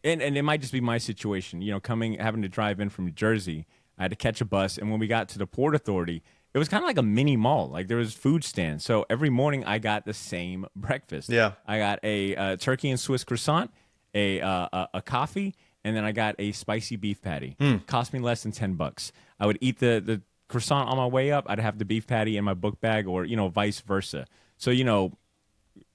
And it might just be my situation, having to drive in from New Jersey. I had to catch a bus, and when we got to the Port Authority, it was kind of like a mini mall. Like there was food stands. So every morning I got the same breakfast. Yeah. I got a turkey and Swiss croissant, a coffee, and then I got a spicy beef patty. Cost me less than $10. I would eat the croissant on my way up. I'd have the beef patty in my book bag, or vice versa. So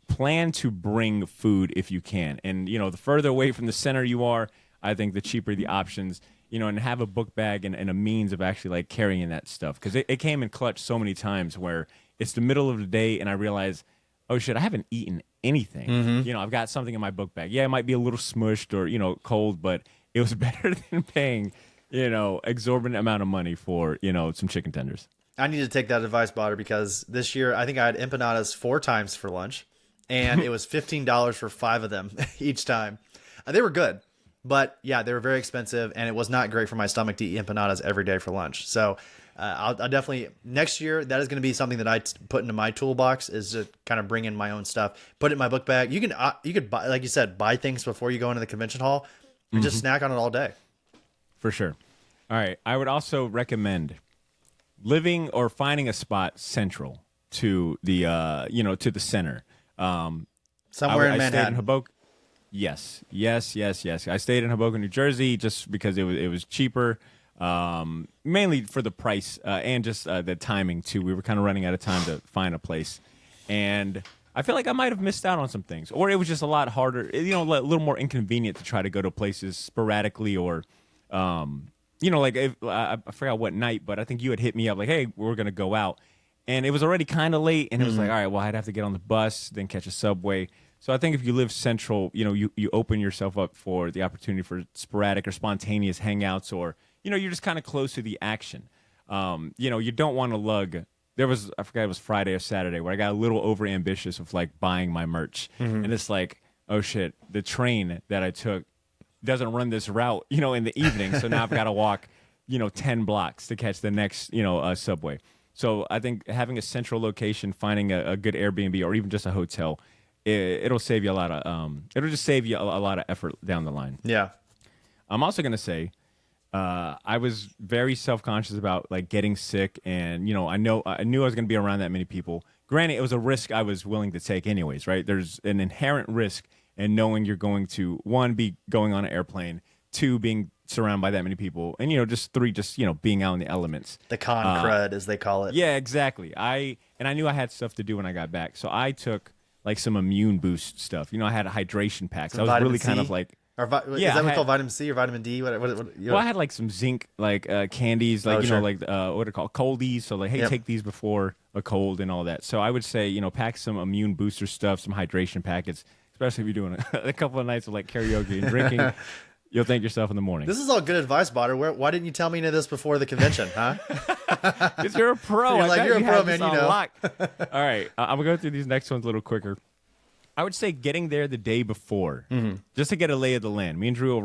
plan to bring food if you can. And the further away from the center you are, I think the cheaper the options. And have a book bag and a means of actually like carrying that stuff. Because it came in clutch so many times where it's the middle of the day and I realize, oh shit, I haven't eaten anything. I've got something in my book bag. Yeah, it might be a little smushed or, cold, but it was better than paying, exorbitant amount of money for, some chicken tenders. I need to take that advice, Badr, because this year I think I had empanadas 4 times for lunch, and it was $15 for 5 of them each time. They were good. But yeah, they were very expensive, and it was not great for my stomach to eat empanadas every day for lunch. So I'll definitely, next year, that is going to be something that I put into my toolbox, is to kind of bring in my own stuff, put it in my book bag. You could buy, like you said, buy things before you go into the convention hall and just snack on it all day. For sure. All right. I would also recommend living or finding a spot central to the to the center. Somewhere in Manhattan. I stayed in Hoboken. Yes. I stayed in Hoboken, New Jersey, just because it was cheaper, mainly for the price and just the timing too. We were kind of running out of time to find a place, and I feel like I might have missed out on some things, or it was just a lot harder, a little more inconvenient to try to go to places sporadically, or like I forgot what night, but I think you had hit me up like, "Hey, we're gonna go out," and it was already kind of late, and it was like, all right, well, I'd have to get on the bus, then catch a subway. So I think if you live central, you open yourself up for the opportunity for sporadic or spontaneous hangouts, or you're just kind of close to the action. You don't want to lug. I forgot it was Friday or Saturday, where I got a little over ambitious with like buying my merch, and it's like, oh shit, the train that I took doesn't run this route, in the evening, so now I've got to walk, 10 blocks to catch the next, subway. So I think having a central location, finding a good Airbnb or even just a hotel, it'll save you a lot of it'll just save you a lot of effort down the line. Yeah. I'm also gonna say I was very self-conscious about like getting sick, and I knew I was gonna be around that many people. Granted, it was a risk I was willing to take anyways, right? There's an inherent risk in knowing you're going to, 1, be going on an airplane, 2, being surrounded by that many people, and just 3, just being out in the elements. The con crud, as they call it. Yeah, exactly. I knew I had stuff to do when I got back, so I took like some immune boost stuff. I had hydration packs. I was really kind of like, Or is that what called vitamin C or vitamin D? Well, I had like some zinc, like candies, like sure. like what are called coldies. So like, hey, Yep. take these before a cold and all that. So I would say, pack some immune booster stuff, some hydration packets, especially if you're doing a couple of nights of like karaoke and drinking. You'll thank yourself in the morning. This is all good advice, Badr. Why didn't you tell me any of this before the convention, huh? Because you're a pro. You're a pro, man. You know. Lock. All right, I'm gonna go through these next ones a little quicker. I would say getting there the day before, just to get a lay of the land. Me and Drew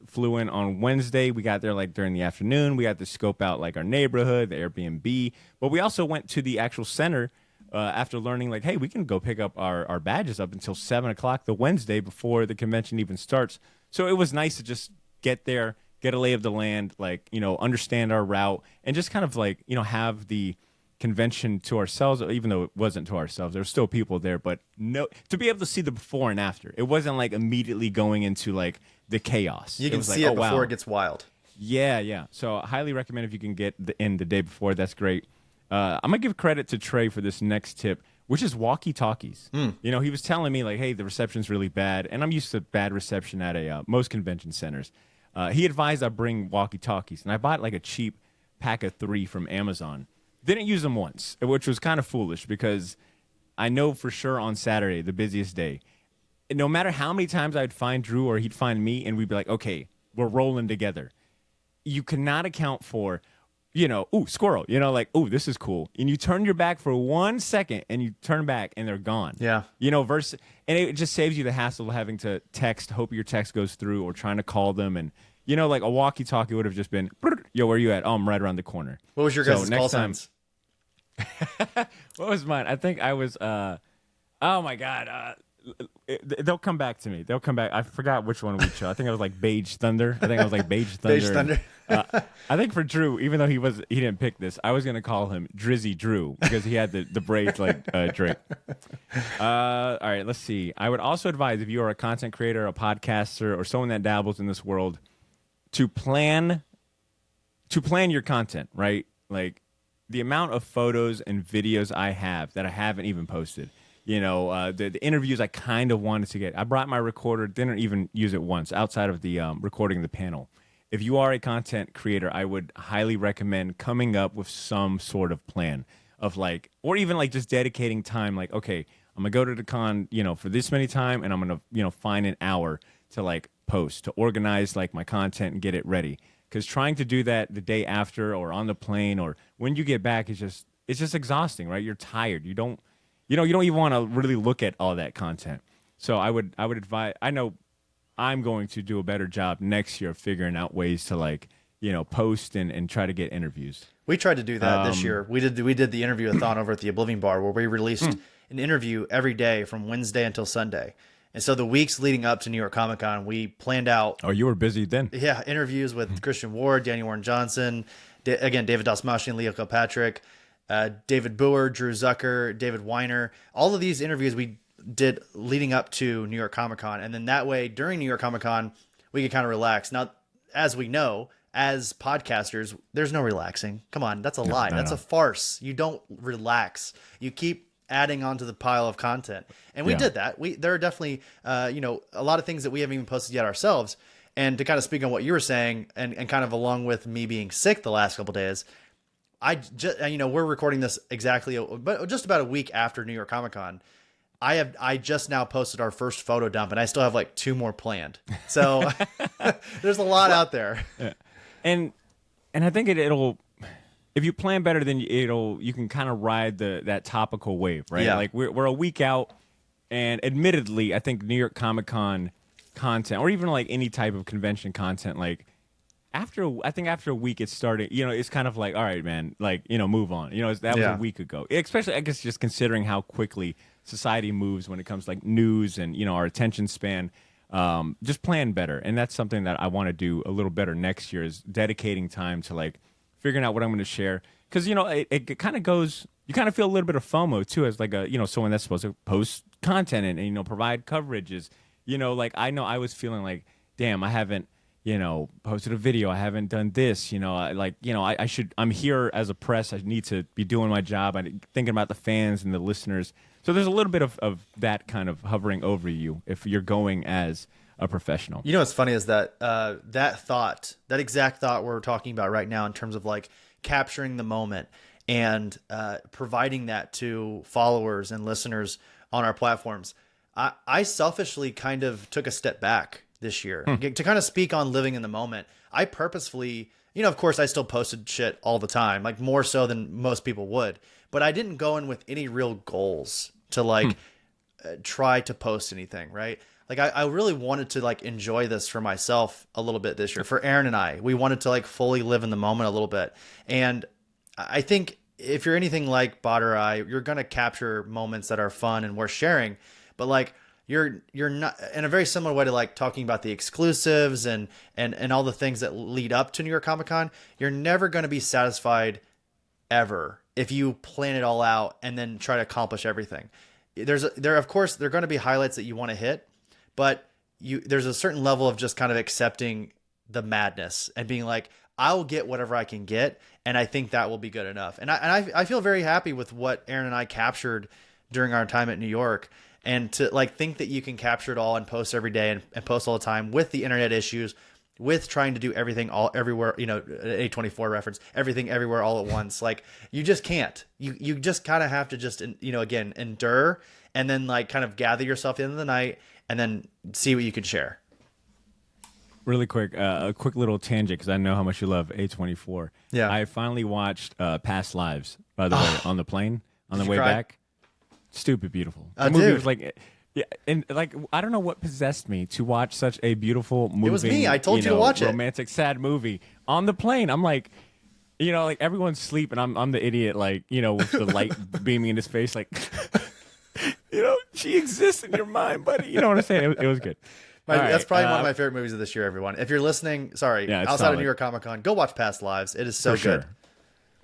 flew in on Wednesday. We got there like during the afternoon. We got to scope out like our neighborhood, the Airbnb. But we also went to the actual center after learning like, hey, we can go pick up our badges up until 7 o'clock the Wednesday before the convention even starts. So it was nice to just get there, get a lay of the land, like, understand our route, and just kind of like, have the convention to ourselves, even though it wasn't to ourselves. There were still people there, but to be able to see the before and after. It wasn't like immediately going into like the chaos. You can see it before it gets wild. Yeah. So I highly recommend if you can get in the day before. That's great. I'm going to give credit to Trey for this next tip, which is walkie-talkies. He was telling me like, hey, the reception's really bad, and I'm used to bad reception at most convention centers. He advised I bring walkie-talkies, and I bought like a cheap pack of 3 from Amazon. Didn't use them once, which was kind of foolish because I know for sure on Saturday, the busiest day, no matter how many times I'd find Drew or he'd find me and we'd be like, okay, we're rolling together. You cannot account for, ooh, squirrel, like, ooh, this is cool. And you turn your back for 1 second and you turn back and they're gone. Yeah. And it just saves you the hassle of having to text, hope your text goes through, or trying to call them. And, like a walkie-talkie would have just been, yo, where are you at? Oh, I'm right around the corner. What was your guys' call signs? What was mine? I think I was, oh my God. They'll come back to me. They'll come back. I forgot which one we chose. I think I was like Beige Thunder. I Thunder. Beige Thunder. I think for Drew, even though he didn't pick this, I was going to call him Drizzy Drew because he had the braids like Drake. All right, let's see. I would also advise if you are a content creator, a podcaster, or someone that dabbles in this world, to plan your content, right? Like the amount of photos and videos I have that I haven't even posted. The interviews I kind of wanted to get. I brought my recorder, didn't even use it once outside of the recording the panel. If you are a content creator, I would highly recommend coming up with some sort of plan of like, or even like just dedicating time. Like, okay, I'm gonna go to the con, for this many time, and I'm gonna, find an hour to like post, to organize like my content and get it ready. Because trying to do that the day after or on the plane or when you get back it's just exhausting, right? You're tired. You don't even want to really look at all that content. So I would advise. I know I'm going to do a better job next year figuring out ways to like, post and try to get interviews. We tried to do that this year. We did the interview-a-thon over at the Oblivion Bar where we released an interview every day from Wednesday until Sunday. And so the weeks leading up to New York Comic Con, we planned out. Oh, you were busy then. Yeah, interviews with Christian Ward, Danny Warren Johnson, David Dastmalchian and Leo Kilpatrick, David Boer, Drew Zucker, David Weiner. All of these interviews we did leading up to New York Comic Con. And then that way, during New York Comic Con, we could kind of relax. Now, as we know, as podcasters, there's no relaxing. Come on, that's a lie. That's a farce. You don't relax. You keep adding onto the pile of content. And we did that. There are definitely, a lot of things that we haven't even posted yet ourselves. And to kind of speak on what you were saying, and kind of along with me being sick the last couple of days, we're recording this but just about a week after New York Comic Con. I just now posted our first photo dump, and I still have like 2 more planned. So there's a lot out there. Yeah. And I think it'll, if you plan better, then you can kind of ride that topical wave, right? Yeah. Like we're a week out, and admittedly, I think New York Comic Con content, or even like any type of convention content, like after a week it started, it's kind of like, all right, man, like, move on. That was a week ago. Especially, I guess, just considering how quickly society moves when it comes to like news and, our attention span. Just plan better. And that's something that I want to do a little better next year, is dedicating time to like figuring out what I'm going to share. Because, it kind of goes, you kind of feel a little bit of FOMO too, as like someone that's supposed to post content and provide coverage. Is, like, I know I was feeling like, damn, I haven't, posted a video. I haven't done this, I should, I'm here as a press. I need to be doing my job. I'm thinking about the fans and the listeners. So there's a little bit of that kind of hovering over you if you're going as a professional. You know what's funny is that that exact thought we're talking about right now in terms of like capturing the moment and providing that to followers and listeners on our platforms. I selfishly kind of took a step back this year to kind of speak on living in the moment. I purposefully, of course I still posted shit all the time, like more so than most people would, but I didn't go in with any real goals to like try to post anything, right? Like I really wanted to like enjoy this for myself a little bit this year. For Aaron and I, we wanted to like fully live in the moment a little bit. And I think if you're anything like Badr or I, you're going to capture moments that are fun and worth sharing, but like you're not in a very similar way to like talking about the exclusives and all the things that lead up to New York Comic Con. You're never going to be satisfied ever if you plan it all out and then try to accomplish everything. Of course, there are going to be highlights that you want to hit, but there's a certain level of just kind of accepting the madness and being like, I'll get whatever I can get, and I think that will be good enough. And I feel very happy with what Aaron and I captured during our time at New York, and to like think that you can capture it all and post every day and post all the time with the internet issues, with trying to do everything all everywhere, A24 reference, everything everywhere all at once. Like you just can't. You just kind of have to just again endure and then like kind of gather yourself at the end of the night and then see what you can share. Really quick, a quick little tangent because I know how much you love A24. Yeah. I finally watched Past Lives, by the way, on the plane on the way cry? back. Stupid beautiful. Oh, The movie dude. was like, yeah, and like I don't know what possessed me to watch such a beautiful movie. It was me. I told you to watch it. Romantic, sad movie on the plane. I'm like, like everyone's sleeping. I'm the idiot, like with the light beaming in his face, like, she exists in your mind, buddy. You know what I'm saying? It was good. That's probably one of my favorite movies of this year, everyone. If you're listening, sorry, Yeah, it's outside solid. of New York Comic Con, go watch Past Lives. It is so For good. sure.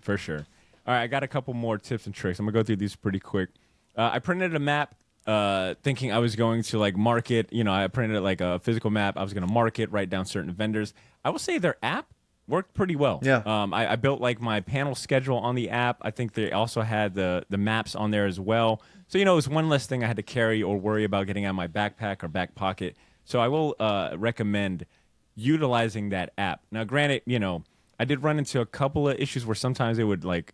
For sure. All right, I got a couple more tips and tricks. I'm going to go through these pretty quick. I printed a map thinking I was going to like market. I printed like a physical map. I was going to market, write down certain vendors. I will say their app worked pretty well. Yeah. I built like my panel schedule on the app. I think they also had the maps on there as well. So, it was one less thing I had to carry or worry about getting out of my backpack or back pocket. So I will recommend utilizing that app. Now, granted, I did run into a couple of issues where sometimes it would like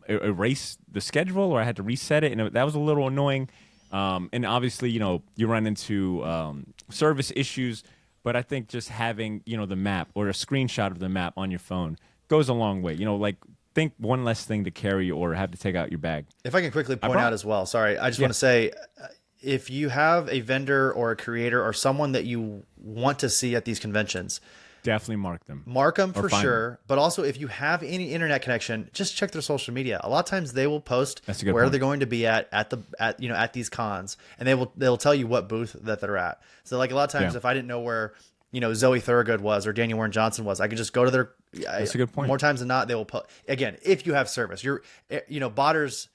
erase the schedule or I had to reset it, and that was a little annoying. And obviously, you run into service issues, but I think just having the map or a screenshot of the map on your phone goes a long way. Like think one less thing to carry or have to take out your bag. If I can quickly point out as well, sorry, I just want to say, if you have a vendor or a creator or someone that you want to see at these conventions, definitely mark them. Mark them for sure. Them. But also, if you have any internet connection, just check their social media. A lot of times they will post where point. they're going to be at these cons, and they'll tell you what booth that they're at. So like a lot of times, if I didn't know where Zoe Thorogood was or Daniel Warren Johnson was, I could just go to their. That's a good point. More times than not, they will put again if you have service. Badr's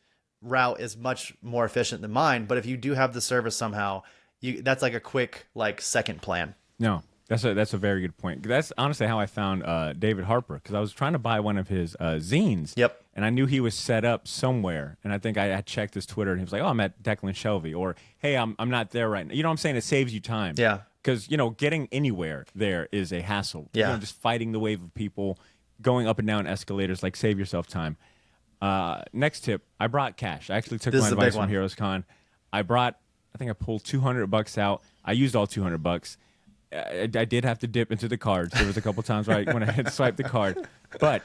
route is much more efficient than mine, but if you do have the service somehow, that's like a quick second plan. No, that's a very good point. That's honestly how I found David Harper, because I was trying to buy one of his zines. Yep. And I knew he was set up somewhere, and I think I had checked his Twitter, and he was like, "Oh, I'm at Declan Shelby," or "Hey, I'm not there right now." You know what I'm saying? It saves you time. Yeah. Because getting anywhere there is a hassle. Yeah. Just fighting the wave of people, going up and down escalators. Like, save yourself time. Next tip, I brought cash. I actually took my advice from Heroes Con. I think I pulled $200 out. I used all $200. I did have to dip into the cards. There was a couple times when I had swiped the card, but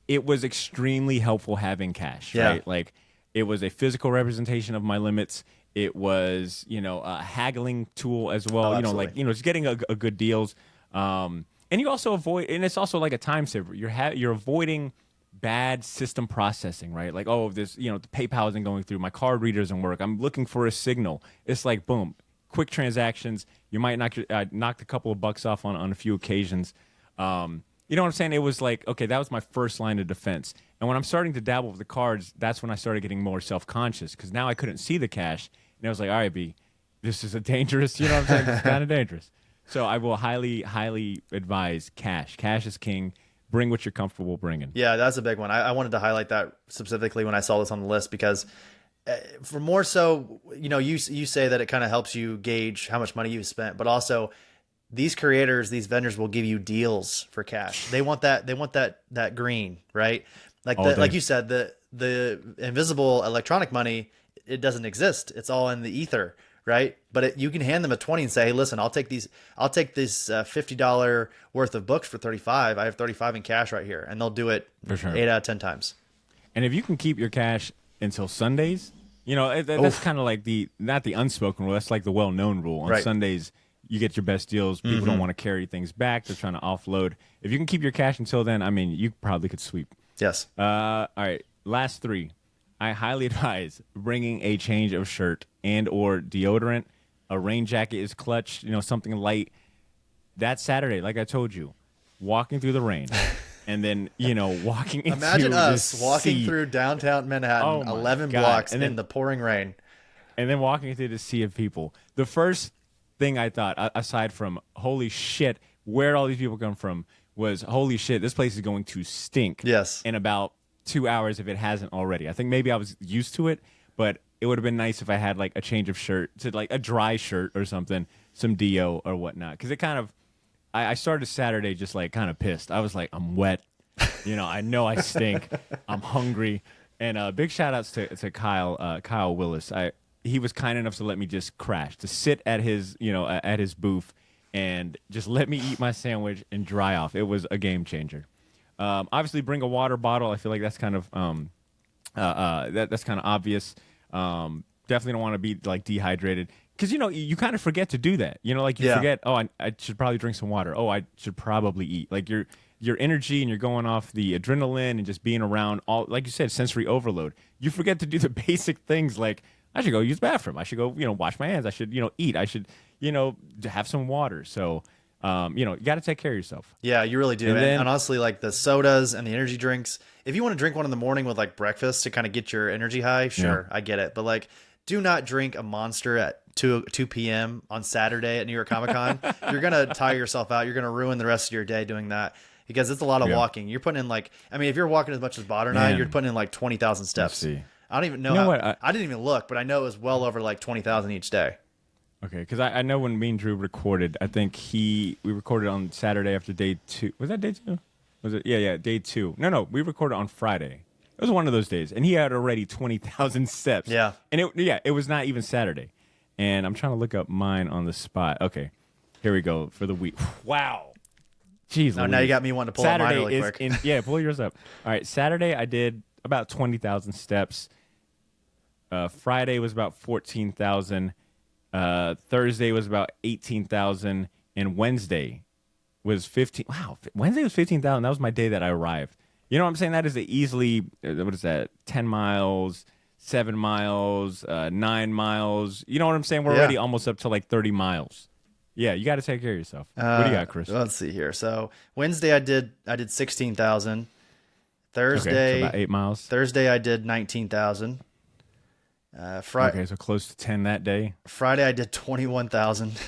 it was extremely helpful having cash. Yeah. Right? Like, it was a physical representation of my limits. It was, a haggling tool as well. Absolutely. Just getting a good deals. And you also avoid, and it's also like a time saver. You're avoiding bad system processing, right? Like, oh, this, the PayPal isn't going through, my card reader doesn't work, I'm looking for a signal. It's like, boom, quick transactions. You might knock a couple of bucks off on a few occasions. You know what I'm saying? It was like, okay, that was my first line of defense. And when I'm starting to dabble with the cards, that's when I started getting more self-conscious, because now I couldn't see the cash. And I was like, all right, B, this is a dangerous, you know what I'm saying? It's kind of dangerous. So I will highly, highly advise cash. Cash is king. Bring what you're comfortable bringing. Yeah, that's a big one. I wanted to highlight that specifically when I saw this on the list, because for more so, you say that it kind of helps you gauge how much money you've spent, but also these creators, these vendors will give you deals for cash. They want that green, right? Like All day. like you said, the invisible electronic money, it doesn't exist. It's all in the ether, right? But you can hand them a 20 and say, hey, listen, I'll take this $50 worth of books for 35. I have 35 in cash right here, and they'll do it For sure. 8 out of 10 times. And if you can keep your cash until Sundays, that's kind of like not the unspoken rule. That's like the well-known rule. On Right. Sundays, you get your best deals. People don't want to carry things back. They're trying to offload. If you can keep your cash until then, I mean, you probably could sweep. Yes. All right, last 3. I highly advise bringing a change of shirt and or deodorant. A rain jacket is clutch. Something light. That Saturday, like I told you, walking through the rain. And then, walking into Imagine us this walking sea. through downtown Manhattan, Oh my 11 God. blocks And then- in the pouring rain. And then walking through the sea of people. The first thing I thought, aside from, holy shit, where all these people come from, was, holy shit, this place is going to stink Yes. in about 2 hours if it hasn't already. I think maybe I was used to it, but it would have been nice if I had, like, a change of shirt, to like a dry shirt or something, some Dio or whatnot. Because it kind of, I started Saturday just, like, kind of pissed. I was like, I'm wet. I know I stink. I'm hungry. And big shout-outs to Kyle Willis. He was kind enough to let me just crash, to sit at his, at his booth and just let me eat my sandwich and dry off. It was a game changer. Obviously, bring a water bottle. I feel like that's kind of that's kind of obvious. Definitely don't want to be like dehydrated because you kind of forget to do that. Like you forget. Oh, I should probably drink some water. Oh, I should probably eat. Like your energy and you're going off the adrenaline and just being around all, like you said, sensory overload. You forget to do the basic things like I should go use the bathroom. I should go wash my hands. I should eat. I should have some water. So. You got to take care of yourself. Yeah, you really do. And honestly, like the sodas and the energy drinks, if you want to drink one in the morning with like breakfast to kind of get your energy high, sure, I get it. But like, do not drink a Monster at 2 p.m. on Saturday at New York Comic Con. You're going to tire yourself out. You're going to ruin the rest of your day doing that because it's a lot of walking. You're putting in like, I mean, if you're walking as much as Badr and I, you're putting in like 20,000 steps. Let's see. I don't even know. I didn't even look, but I know it was well over like 20,000 each day. Okay, because I know when me and Drew recorded, I think we recorded on Saturday after day 2. Was that day 2? Was it? Yeah, day 2. No, we recorded on Friday. It was one of those days, and he had already 20,000 steps. Yeah, and it was not even Saturday. And I'm trying to look up mine on the spot. Okay, here we go for the week. Wow, jeez. Now you got me wanting to pull up mine really quick. Pull yours up. All right, Saturday I did about 20,000 steps. Friday was about 14,000. Thursday was about 18,000, and Wednesday was 15. Wow, Wednesday was 15,000. That was my day that I arrived. You know what I'm saying? That is easily, what is that? 10 miles, 7 miles, 9 miles. You know what I'm saying? We're already almost up to like 30 miles. Yeah, you got to take care of yourself. What do you got, Chris? Let's see here. So Wednesday I did 16,000. Thursday, okay, so about 8 miles. Thursday I did 19,000. Friday. Okay, so close to 10 that day. Friday I did 21,000.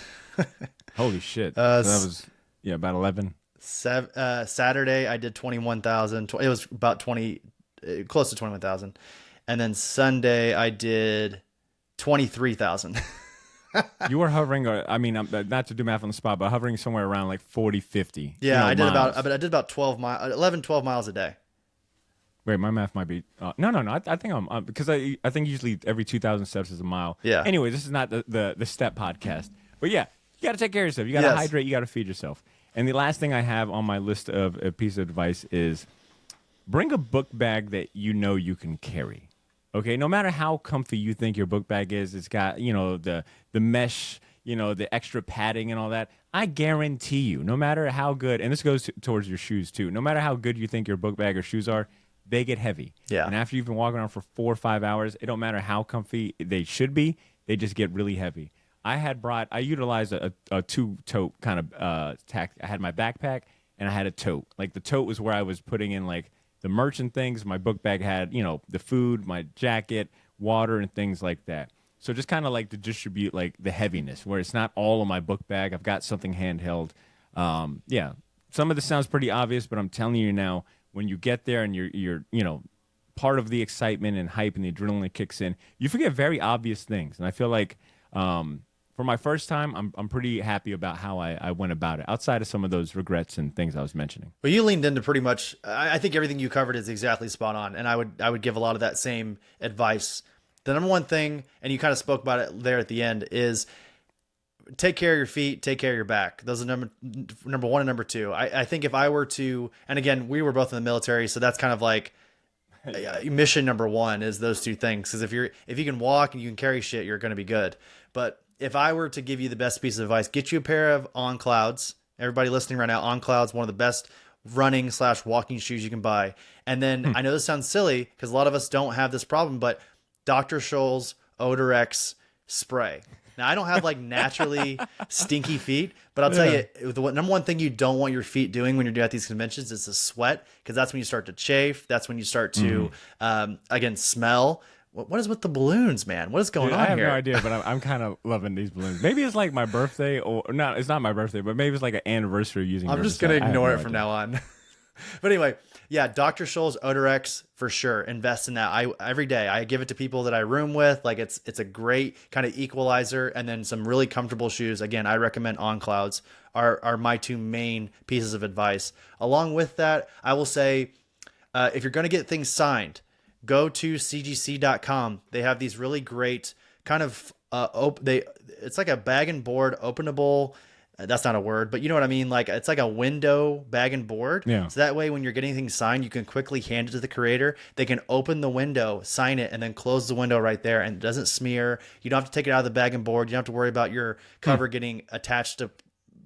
Holy shit! So that was about 11. Saturday I did 21,000. It was about 20, close to 21,000, and then Sunday I did 23,000. You were hovering, not to do math on the spot, but hovering somewhere around like 40, 50. Yeah, I did miles. about 12 miles a day. Wait, my math might be no. I think I'm because I think usually every 2,000 steps is a mile. Yeah. Anyway, this is not the step podcast, but yeah, you got to take care of yourself. You got to hydrate. You got to feed yourself. And the last thing I have on my list of a piece of advice is bring a book bag that you can carry. Okay, no matter how comfy you think your book bag is, it's got the mesh, the extra padding and all that. I guarantee you, no matter how good, and this goes towards your shoes too. No matter how good you think your book bag or shoes are, they get heavy. Yeah. And after you've been walking around for 4 or 5 hours, it don't matter how comfy they should be, they just get really heavy. I utilized a two-tote kind of tack. I had my backpack and I had a tote. Like the tote was where I was putting in like the merch and things. My book bag had, the food, my jacket, water, and things like that. So just kind of like to distribute like the heaviness where it's not all in my book bag. I've got something handheld. Some of this sounds pretty obvious, but I'm telling you now, when you get there and you're part of the excitement and hype and the adrenaline kicks in, you forget very obvious things. And I feel like for my first time, I'm pretty happy about how I went about it. Outside of some of those regrets and things I was mentioning. Well, you leaned into pretty much. I think everything you covered is exactly spot on, and I would give a lot of that same advice. The number one thing, and you kind of spoke about it there at the end, is take care of your feet, take care of your back. Those are number one and number two. I think if I were to, and again, we were both in the military, so that's kind of like mission number one is those two things. Because if you can walk and you can carry shit, you're going to be good. But if I were to give you the best piece of advice, get you a pair of On Clouds. Everybody listening right now, On Clouds, one of the best running / walking shoes you can buy. And then I know this sounds silly because a lot of us don't have this problem, but Dr. Scholl's Odor X spray. Now, I don't have like naturally stinky feet, but I'll tell you, the number one thing you don't want your feet doing when you're at these conventions is to sweat, because that's when you start to chafe. That's when you start to, again, smell. What is with the balloons, man? What is going on here? I have no idea, but I'm kind of loving these balloons. Maybe it's like my birthday, or not. It's not my birthday, but maybe it's like an anniversary using. I'm just gonna ignore it from now on. But anyway, yeah, Dr. Scholl's Odor X for sure. Invest in that. Every day I give it to people that I room with. Like it's a great kind of equalizer, and then some really comfortable shoes. Again, I recommend On Clouds are my two main pieces of advice. Along with that, I will say if you're going to get things signed, go to cgc.com. They have these really great kind of it's like a bag and board openable. That's not a word, but you know what I mean? Like it's like a window bag and board. Yeah. So that way when you're getting things signed, you can quickly hand it to the creator. They can open the window, sign it, and then close the window right there, and it doesn't smear. You don't have to take it out of the bag and board. You don't have to worry about your cover getting attached to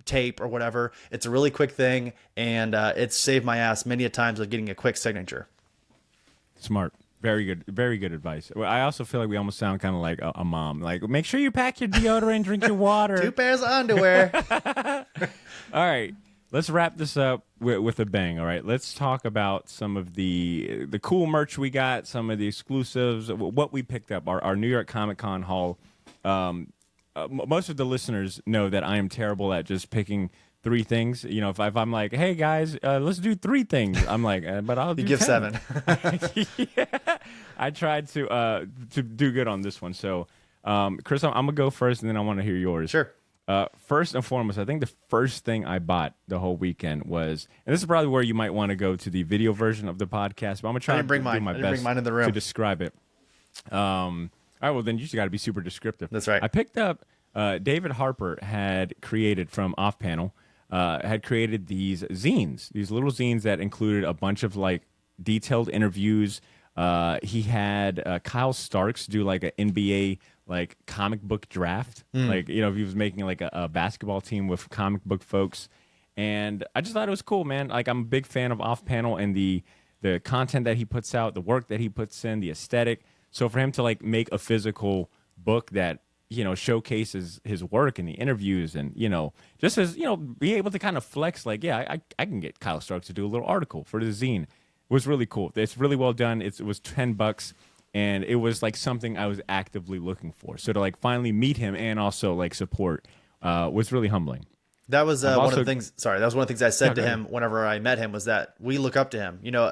tape or whatever. It's a really quick thing, and it's saved my ass many a times of getting a quick signature. Smart. Very good advice. Well, I also feel like we almost sound kind of like a mom. Like, make sure you pack your deodorant, drink your water. 2 pairs of underwear. All right, let's wrap this up with a bang. All right, let's talk about some of the cool merch we got, some of the exclusives, what we picked up, our New York Comic Con haul. Most of the listeners know that I am terrible at just picking 3 things. You know, if I'm like, hey guys, let's do 3 things, I'm like, but I'll do You give 10. 7. Yeah. I tried to do good on this one. So, Chris, I'm gonna go first, and then I want to hear yours. Sure. First and foremost, I think the first thing I bought the whole weekend was, and this is probably where you might want to go to the video version of the podcast, but I'm gonna try to do my best bring mine in the room to describe it. All right, well then you just got to be super descriptive. That's right. I picked up David Harper had created from Off Panel. Had created these zines, these little zines that included a bunch of like detailed interviews. He had Kyle Starks do like an NBA like comic book draft, like, you know, if he was making like a basketball team with comic book folks. And I just thought it was cool, man. Like, I'm a big fan of Off Panel and the content that he puts out, the work that he puts in, the aesthetic. So for him to like make a physical book that, you know, showcases his work and the interviews, and, you know, just as, you know, be able to kind of flex, like, yeah, I can get Kyle Starks to do a little article for the zine. It was really cool. It's really well done. It was $10, and it was like something I was actively looking for. So to like finally meet him and also like support was really humbling. That was one of the things. Sorry, that was one of the things I said to him whenever I met him, was that we look up to him. You know,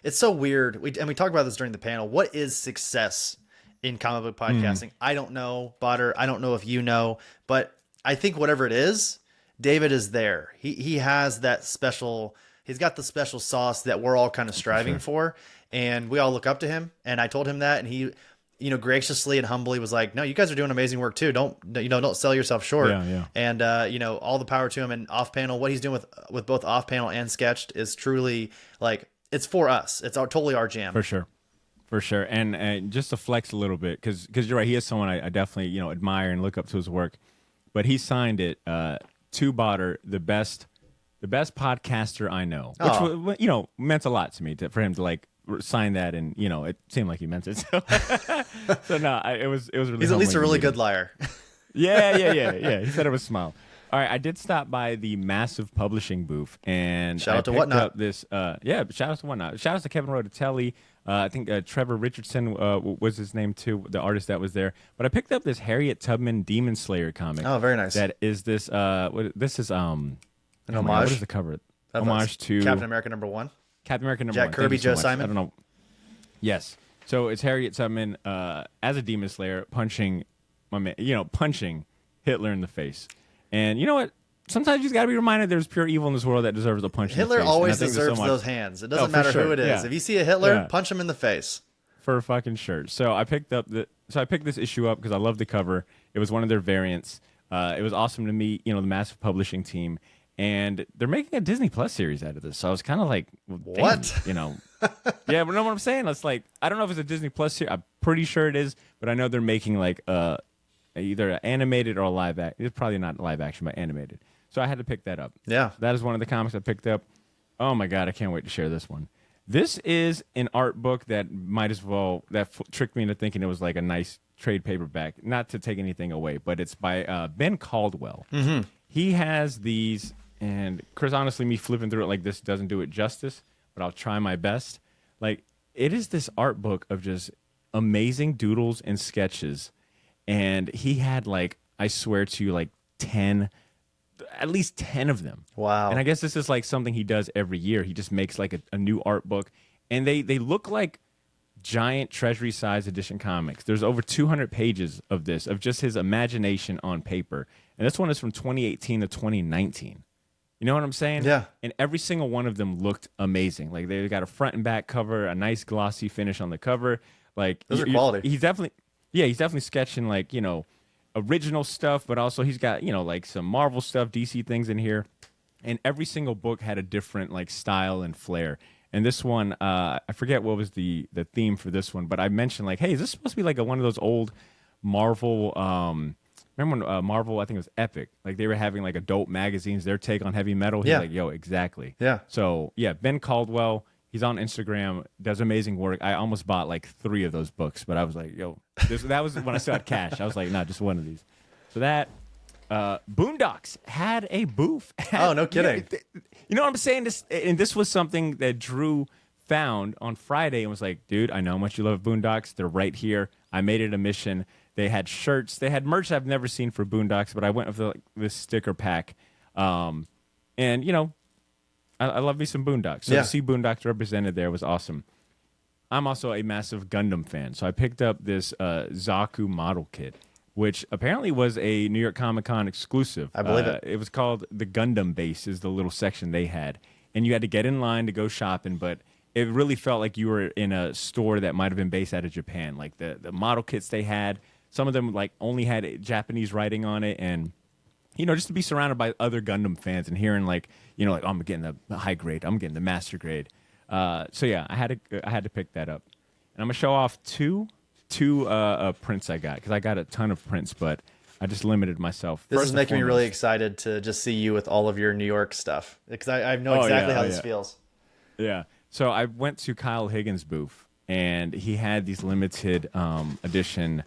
it's so weird. We talked about this during the panel. What is success in comic book podcasting? I don't know, Badr. I don't know if you know, but I think whatever it is, David is there. He has that special. He's got the special sauce that we're all kind of striving for, and we all look up to him. And I told him that, and he, you know, graciously and humbly was like, "No, you guys are doing amazing work too. Don't sell yourself short." Yeah. And you know, all the power to him. And Off Panel, what he's doing with both Off Panel and Sketched is truly like, it's for us. It's totally our jam. For sure. And just to flex a little bit, because you're right, he is someone I definitely, you know, admire and look up to his work. But he signed it to Badr, the best podcaster I know, which, you know, meant a lot to me for him to like sign that, and, you know, it seemed like he meant it. So no, it was really. He's at least a really good liar. Yeah. He said it was smile. All right, I did stop by the Massive Publishing booth, and shout out to picked Whatnot. up this. Shout out to Whatnot. Shout out to Kevin Rodatelli. I think Trevor Richardson was his name too, the artist that was there. But I picked up this Harriet Tubman Demon Slayer comic. Oh, very nice. That is this. This is an homage. homage. What is the cover? Homage to Captain America #1. Captain America #1. Jack Kirby, Joe Simon. I don't know. Yes. So it's Harriet Tubman as a Demon Slayer punching my man, punching Hitler in the face. And you know what? Sometimes you just gotta be reminded there's pure evil in this world that deserves a punch. Hitler in the face. always deserves those hands. It doesn't matter who it is. Yeah. If you see a Hitler, punch him in the face. For fucking sure. So I picked this issue up because I love the cover. It was one of their variants. It was awesome to meet, the massive publishing team, and they're making a Disney Plus series out of this. So I was kind of like, well, what? Damn, yeah, but you know what I'm saying? It's like, I don't know if it's a Disney Plus series. I'm pretty sure it is, but I know they're making like either an animated or a live action. It's probably not live action, but animated. So I had to pick that up. Yeah. That is one of the comics I picked up. Oh my God, I can't wait to share this one. This is an art book that might as well, tricked me into thinking it was like a nice trade paperback. Not to take anything away, but it's by Ben Caldwell. Mm-hmm. He has these, and Chris, honestly, me flipping through it like this doesn't do it justice, but I'll try my best. Like, it is this art book of just amazing doodles and sketches. And he had like, I swear to you, like at least 10 of them. Wow. And I guess this is like something he does every year. He just makes like a new art book. And they look like giant treasury size edition comics. There's over 200 pages of this, of just his imagination on paper. And this one is from 2018 to 2019. You know what I'm saying? Yeah. And every single one of them looked amazing. Like they got a front and back cover, a nice glossy finish on the cover. Like those are quality. He's definitely sketching like, original stuff, but also he's got, like some Marvel stuff, DC things in here. And every single book had a different like style and flair. And this one, I forget what was the theme for this one, but I mentioned like, hey, is this supposed to be like one of those old Marvel, remember when Marvel, I think it was Epic, like they were having like adult magazines, their take on heavy metal? He's like, yo, exactly. Yeah. So yeah, Ben Caldwell, he's on Instagram, does amazing work. I almost bought like 3 of those books, but I was like, yo, that was when I still had cash. I was like, nah, just one of these. So that, Boondocks had a booth. Oh, no kidding. You know what I'm saying? This was something that Drew found on Friday and was like, dude, I know how much you love Boondocks. They're right here. I made it a mission. They had shirts. They had merch I've never seen for Boondocks, but I went with like this sticker pack. And, I love me some Boondocks. So to see Boondocks represented there was awesome. I'm also a massive Gundam fan, so I picked up this Zaku model kit, which apparently was a New York Comic Con exclusive. I believe it. It was called the Gundam Base is the little section they had. And you had to get in line to go shopping, but it really felt like you were in a store that might have been based out of Japan. Like the model kits they had, some of them like only had Japanese writing on it, and just to be surrounded by other Gundam fans and hearing like, like, oh, I'm getting the high grade, I'm getting the master grade. So yeah, I had to pick that up, and I'm gonna show off two prints I got because I got a ton of prints, but I just limited myself. This is making me really excited to just see you with all of your New York stuff because I know exactly how this feels. Yeah. So I went to Kyle Higgins' booth, and he had these limited edition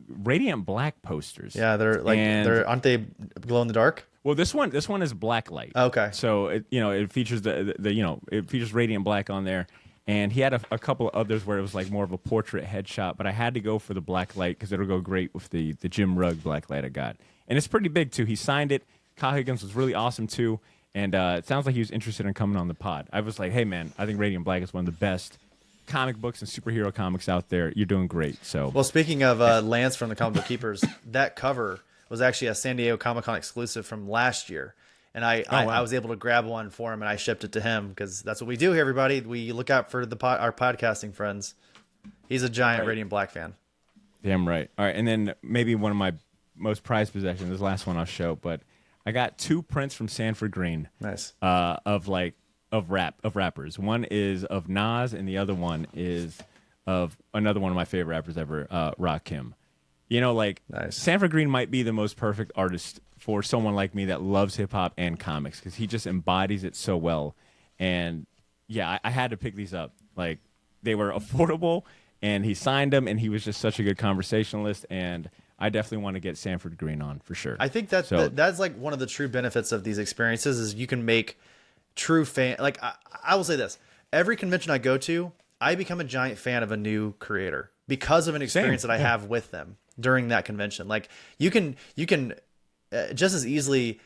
Radiant Black posters. Yeah, aren't they glow in the dark? Well, this one is black light. Okay. So it features it features Radiant Black on there, and he had a couple of others where it was like more of a portrait headshot, but I had to go for the black light because it'll go great with the Jim Rugg black light I got, and it's pretty big too. He signed it. Kyle Higgins was really awesome too, and it sounds like he was interested in coming on the pod. I was like, hey man, I think Radiant Black is one of the best comic books and superhero comics out there. You're doing great. So well, speaking of Lance from the Comic Book Keepers, that cover was actually a San Diego Comic-Con exclusive from last year. And I was able to grab one for him, and I shipped it to him because that's what we do here, everybody. We look out for our podcasting friends. He's a giant Radiant Black fan. Damn right. All right, and then maybe one of my most prized possessions, this last one I'll show, but I got 2 prints from Sanford Green. Nice. Of rappers. One is of Nas, and the other one is of another one of my favorite rappers ever, Rakim. Nice. Sanford Green might be the most perfect artist for someone like me that loves hip hop and comics because he just embodies it so well. And yeah, I had to pick these up. Like they were affordable, and he signed them, and he was just such a good conversationalist. And I definitely want to get Sanford Green on for sure. I think that's like one of the true benefits of these experiences is you can make true fan. Like I will say this: every convention I go to, I become a giant fan of a new creator because of an experience that I have with them during that convention. Like you can just as easily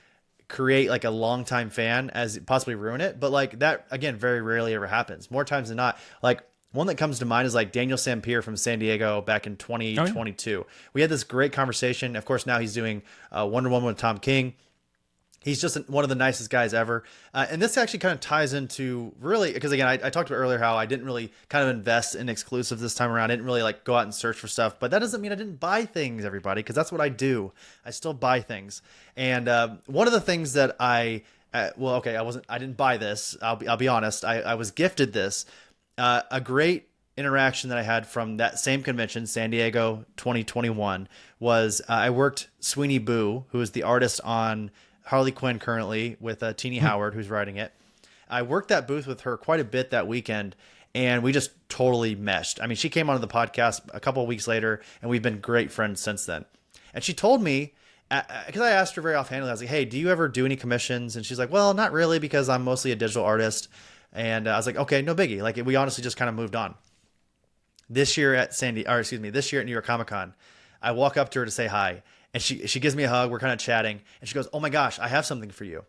create like a longtime fan as possibly ruin it. But like that, again, very rarely ever happens. More times than not, like One that comes to mind is like Daniel Sampier from San Diego back in 2022. We had this great conversation. Of course, now he's doing Wonder Woman with Tom King. He's just one of the nicest guys ever. And this actually kind of ties into really, because again, I talked about earlier how I didn't really kind of invest in exclusives this time around. I didn't really like go out and search for stuff, but that doesn't mean I didn't buy things, everybody, because that's what I do. I still buy things. And one of the things that I didn't buy this. I'll be honest. I was gifted this. A great interaction that I had from that same convention, San Diego 2021, was I worked Sweeney Boo, who is the artist on Harley Quinn currently with Teenie Howard, who's writing it. I worked that booth with her quite a bit that weekend, and we just totally meshed. I mean, she came onto the podcast a couple of weeks later, and we've been great friends since then. And she told me, because I asked her very offhandedly, I was like, hey, do you ever do any commissions? And she's like, well, not really, because I'm mostly a digital artist. And I was like, okay, no biggie. Like, we honestly just kind of moved on. This year at this year at New York Comic Con, I walk up to her to say hi. And she gives me a hug. We're kind of chatting. And she goes, oh my gosh, I have something for you.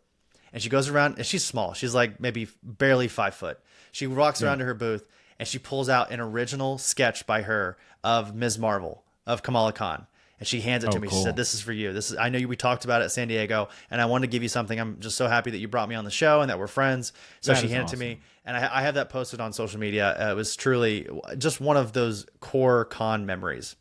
And she goes around, and she's small. She's like maybe barely 5 foot. She walks around to her booth, and she pulls out an original sketch by her of Ms. Marvel, of Kamala Khan. And she hands it to me. Cool. She said, this is for you. I know we talked about it at San Diego, and I wanted to give you something. I'm just so happy that you brought me on the show and that we're friends. So she handed it to me, and I have that posted on social media. It was truly just one of those core con memories.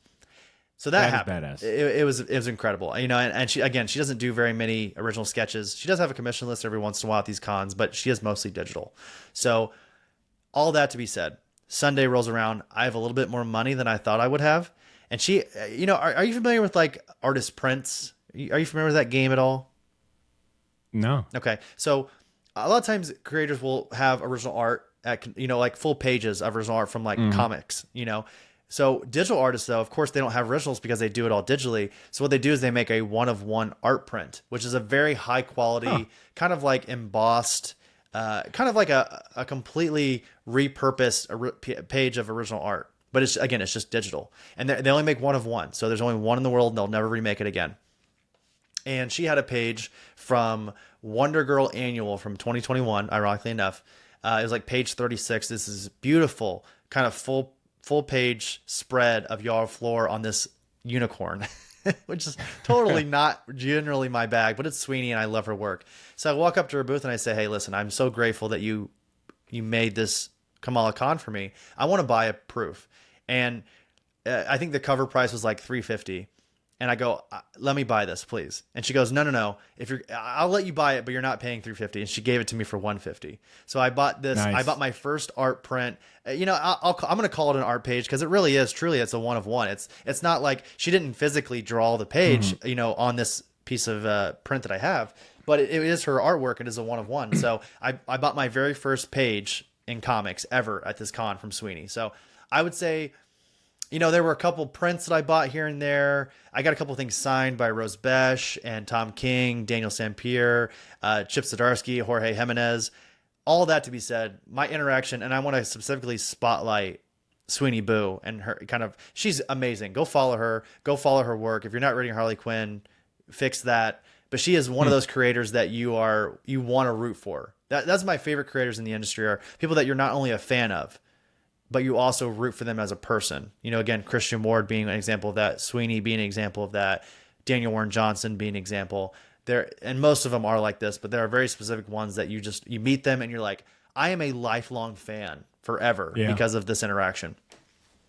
So that happened. Badass. It was incredible, you know. And she doesn't do very many original sketches. She does have a commission list every once in a while at these cons, but she is mostly digital. So all that to be said, Sunday rolls around. I have a little bit more money than I thought I would have. And she, you know, are you familiar with like Artist Prints? Are you familiar with that game at all? No. Okay. So a lot of times creators will have original art at, you know, like full pages of original art from like comics, you know. So digital artists, though, of course, they don't have originals because they do it all digitally. So what they do is they make a one-of-one art print, which is a very high quality, kind of like embossed, kind of like a completely repurposed page of original art. But it's just digital. And they only make one of one. So there's only one in the world, and they'll never remake it again. And she had a page from Wonder Girl Annual from 2021, ironically enough. It was like page 36. This is beautiful, kind of full page spread of Yara Flor on this unicorn, which is totally not generally my bag, but it's Sweeney and I love her work. So I walk up to her booth and I say, hey, listen, I'm so grateful that you made this Kamala Khan for me. I want to buy a proof. And I think the cover price was like $350. And I go, let me buy this, please. And she goes, no. I'll let you buy it, but you're not paying $350. And she gave it to me for $150. So I bought this. Nice. I bought my first art print. You know, I'm going to call it an art page because it really is. Truly, it's a one of one. It's not like she didn't physically draw the page, you know, on this piece of print that I have, but it is her artwork. It is a one of one. So I bought my very first page in comics ever at this con from Sweeney. So I would say, you know, there were a couple prints that I bought here and there. I got a couple things signed by Rose Besch and Tom King, Daniel Sampier, Chip Zdarsky, Jorge Jimenez. All that to be said, my interaction, and I want to specifically spotlight Sweeney Boo and her she's amazing. Go follow her. Go follow her work. If you're not reading Harley Quinn, fix that. But she is one of those creators that you want to root for. That's my favorite creators in the industry are people that you're not only a fan of, but you also root for them as a person. You know, again, Christian Ward being an example of that, Sweeney being an example of that, Daniel Warren Johnson being an example. And most of them are like this, but there are very specific ones that you meet them and you're like, I am a lifelong fan forever because of this interaction.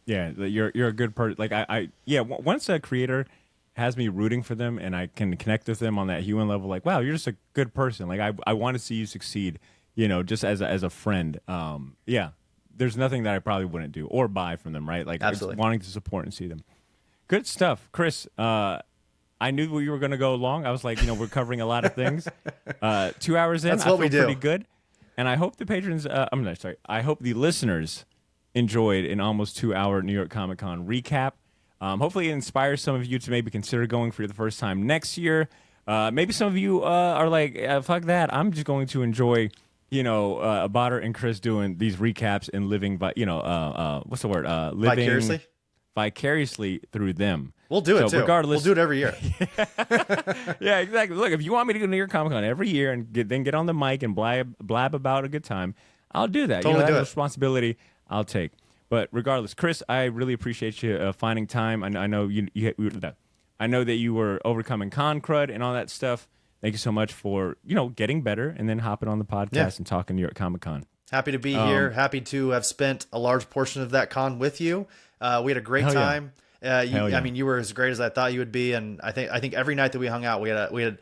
Yeah, you're a good person. Like once a creator has me rooting for them and I can connect with them on that human level, like, wow, you're just a good person. Like I want to see you succeed, you know, just as a friend. There's nothing that I probably wouldn't do or buy from them, right? Like wanting to support and see them. Good stuff. Chris, I knew we were going to go long. I was like, you know, we're covering a lot of things. 2 hours in, I feel pretty good. And I hope the patrons, I hope the listeners enjoyed an almost 2 hour New York Comic Con recap. Hopefully it inspires some of you to maybe consider going for the first time next year. Maybe some of you are like, fuck that. I'm just going to enjoy, you know, Badr and Chris doing these recaps and living, what's the word? Living vicariously through them. We'll do it too. Regardless, we'll do it every year. Yeah, exactly. Look, if you want me to go to New York Comic Con every year and get on the mic and blab about a good time, I'll do that. Totally you know, do it. Responsibility I'll take. But regardless, Chris, I really appreciate you finding time. I know I know that you were overcoming con crud and all that stuff. Thank you so much for getting better and then hopping on the podcast and talking New York Comic Con. Happy to be here. Happy to have spent a large portion of that con with you. We had a great time. I mean, you were as great as I thought you would be, and I think every night that we hung out, we had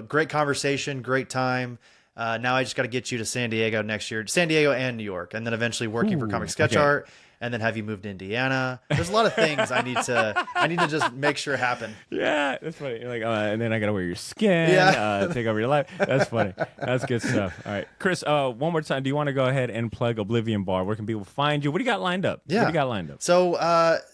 great conversation, great time. Now I just got to get you to San Diego next year, San Diego and New York, and then eventually working for Comic Sketch Art, and then have you moved to Indiana. There's a lot of things I need to just make sure happen. Yeah, that's funny. You're like, and then I got to wear your skin, take over your life. That's funny. That's good stuff. All right, Chris, one more time. Do you want to go ahead and plug Oblivion Bar? Where can people find you? What do you got lined up? Yeah. What do you got lined up? So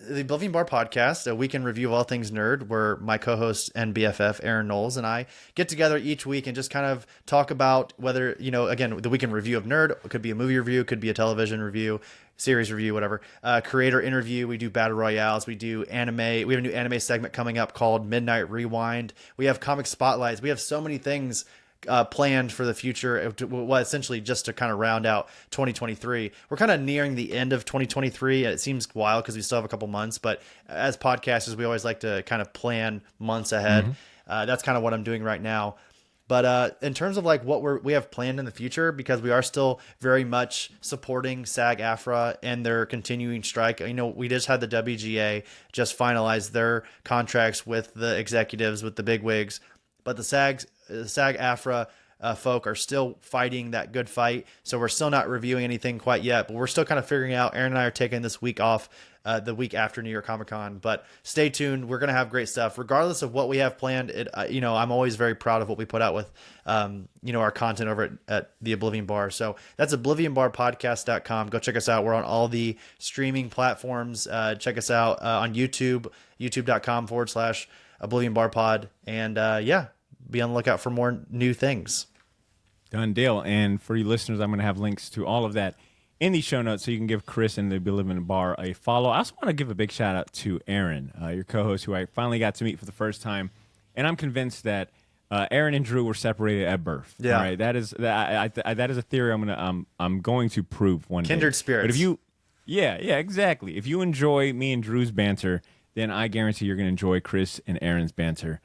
the Oblivion Bar podcast, a weekend review of all things nerd, where my co-host and BFF, Aaron Knowles, and I get together each week and just kind of talk about whether, again, the weekend review of nerd. It could be a movie review, could be a television review, series review, whatever. Creator interview. We do battle royales. We do anime. We have a new anime segment coming up called Midnight Rewind. We have comic spotlights. We have so many things planned for the future. Well, essentially just to kind of round out 2023. We're kind of nearing the end of 2023. It seems wild because we still have a couple months, but as podcasters, we always like to kind of plan months ahead. That's kind of what I'm doing right now. But in terms of like what we have planned in the future, because we are still very much supporting SAG-AFTRA and their continuing strike. We just had the WGA just finalize their contracts with the executives, with the bigwigs, but the SAG-AFTRA folk are still fighting that good fight. So we're still not reviewing anything quite yet, but we're still kind of figuring out. Aaron and I are taking this week off, the week after New York Comic Con, but stay tuned. We're going to have great stuff regardless of what we have planned. I'm always very proud of what we put out with, our content over at the Oblivion Bar. So that's oblivionbarpodcast.com. Go check us out. We're on all the streaming platforms. Check us out on YouTube, youtube.com/Oblivion Bar Pod. And be on the lookout for more new things. Done deal. And for you listeners, I'm going to have links to all of that in the show notes so you can give Chris and the Oblivion Bar a follow. I also want to give a big shout out to Aaron, your co-host, who I finally got to meet for the first time. And I'm convinced that Aaron and Drew were separated at birth. Yeah. All right? That is a theory I'm going to prove one day. Kindred spirits. But if you exactly. If you enjoy me and Drew's banter, then I guarantee you're going to enjoy Chris and Aaron's banter.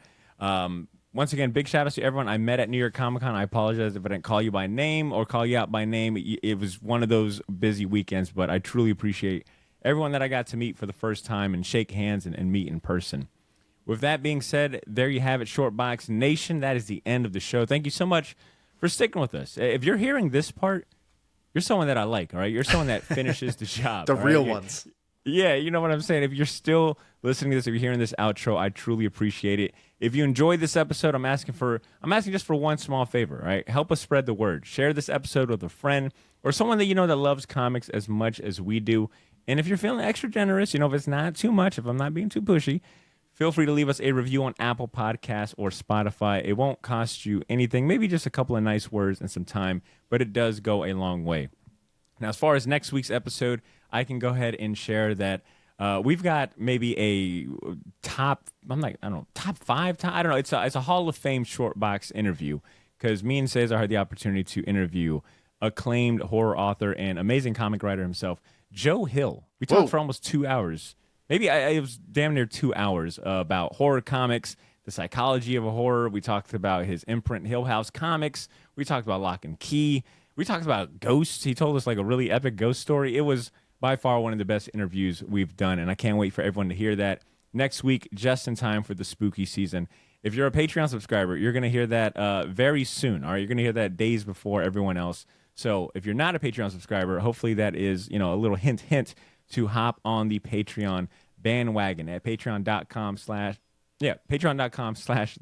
Once again, big shout out to everyone I met at New York Comic Con. I apologize if I didn't call you by name or call you out by name. It was one of those busy weekends, but I truly appreciate everyone that I got to meet for the first time and shake hands and meet in person. With that being said, there you have it, Shortbox Nation. That is the end of the show. Thank you so much for sticking with us. If you're hearing this part, you're someone that I like, all right? You're someone that finishes the job. The real ones. Yeah, you know what I'm saying? If you're still listening to this, if you're hearing this outro, I truly appreciate it. If you enjoyed this episode, I'm asking just for one small favor, right? Help us spread the word. Share this episode with a friend or someone that you know that loves comics as much as we do. And if you're feeling extra generous, if it's not too much, if I'm not being too pushy, feel free to leave us a review on Apple Podcasts or Spotify. It won't cost you anything, maybe just a couple of nice words and some time, but it does go a long way. Now, as far as next week's episode, I can go ahead and share that we've got maybe a top 5. I don't know. It's a Hall of Fame short box interview because me and Cesar had the opportunity to interview acclaimed horror author and amazing comic writer himself, Joe Hill. We talked for almost 2 hours. Maybe it was damn near 2 hours about horror comics, the psychology of a horror. We talked about his imprint, Hill House Comics. We talked about Lock and Key. We talked about ghosts. He told us like a really epic ghost story. It was by far one of the best interviews we've done, and I can't wait for everyone to hear that next week, just in time for the spooky season. If you're a Patreon subscriber, you're going to hear that very soon. All right, you're going to hear that days before everyone else. So if you're not a Patreon subscriber, hopefully that is a little hint to hop on the Patreon bandwagon at patreon.com/the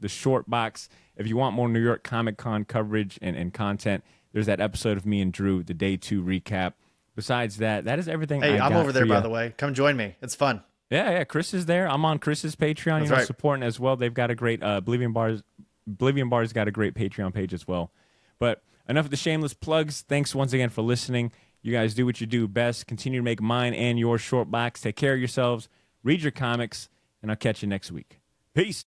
shortbox. If you want more New York Comic Con coverage and content, there's that episode of me and Drew, the Day 2 recap. Besides that is everything. Hey, I'm over there, by the way. Come join me. It's fun. Yeah. Chris is there. I'm on Chris's Patreon. That's right. Supporting as well. They've got a great Oblivion Bar's got a great Patreon page as well. But enough of the shameless plugs. Thanks once again for listening. You guys do what you do best. Continue to make mine and your short box. Take care of yourselves. Read your comics, and I'll catch you next week. Peace.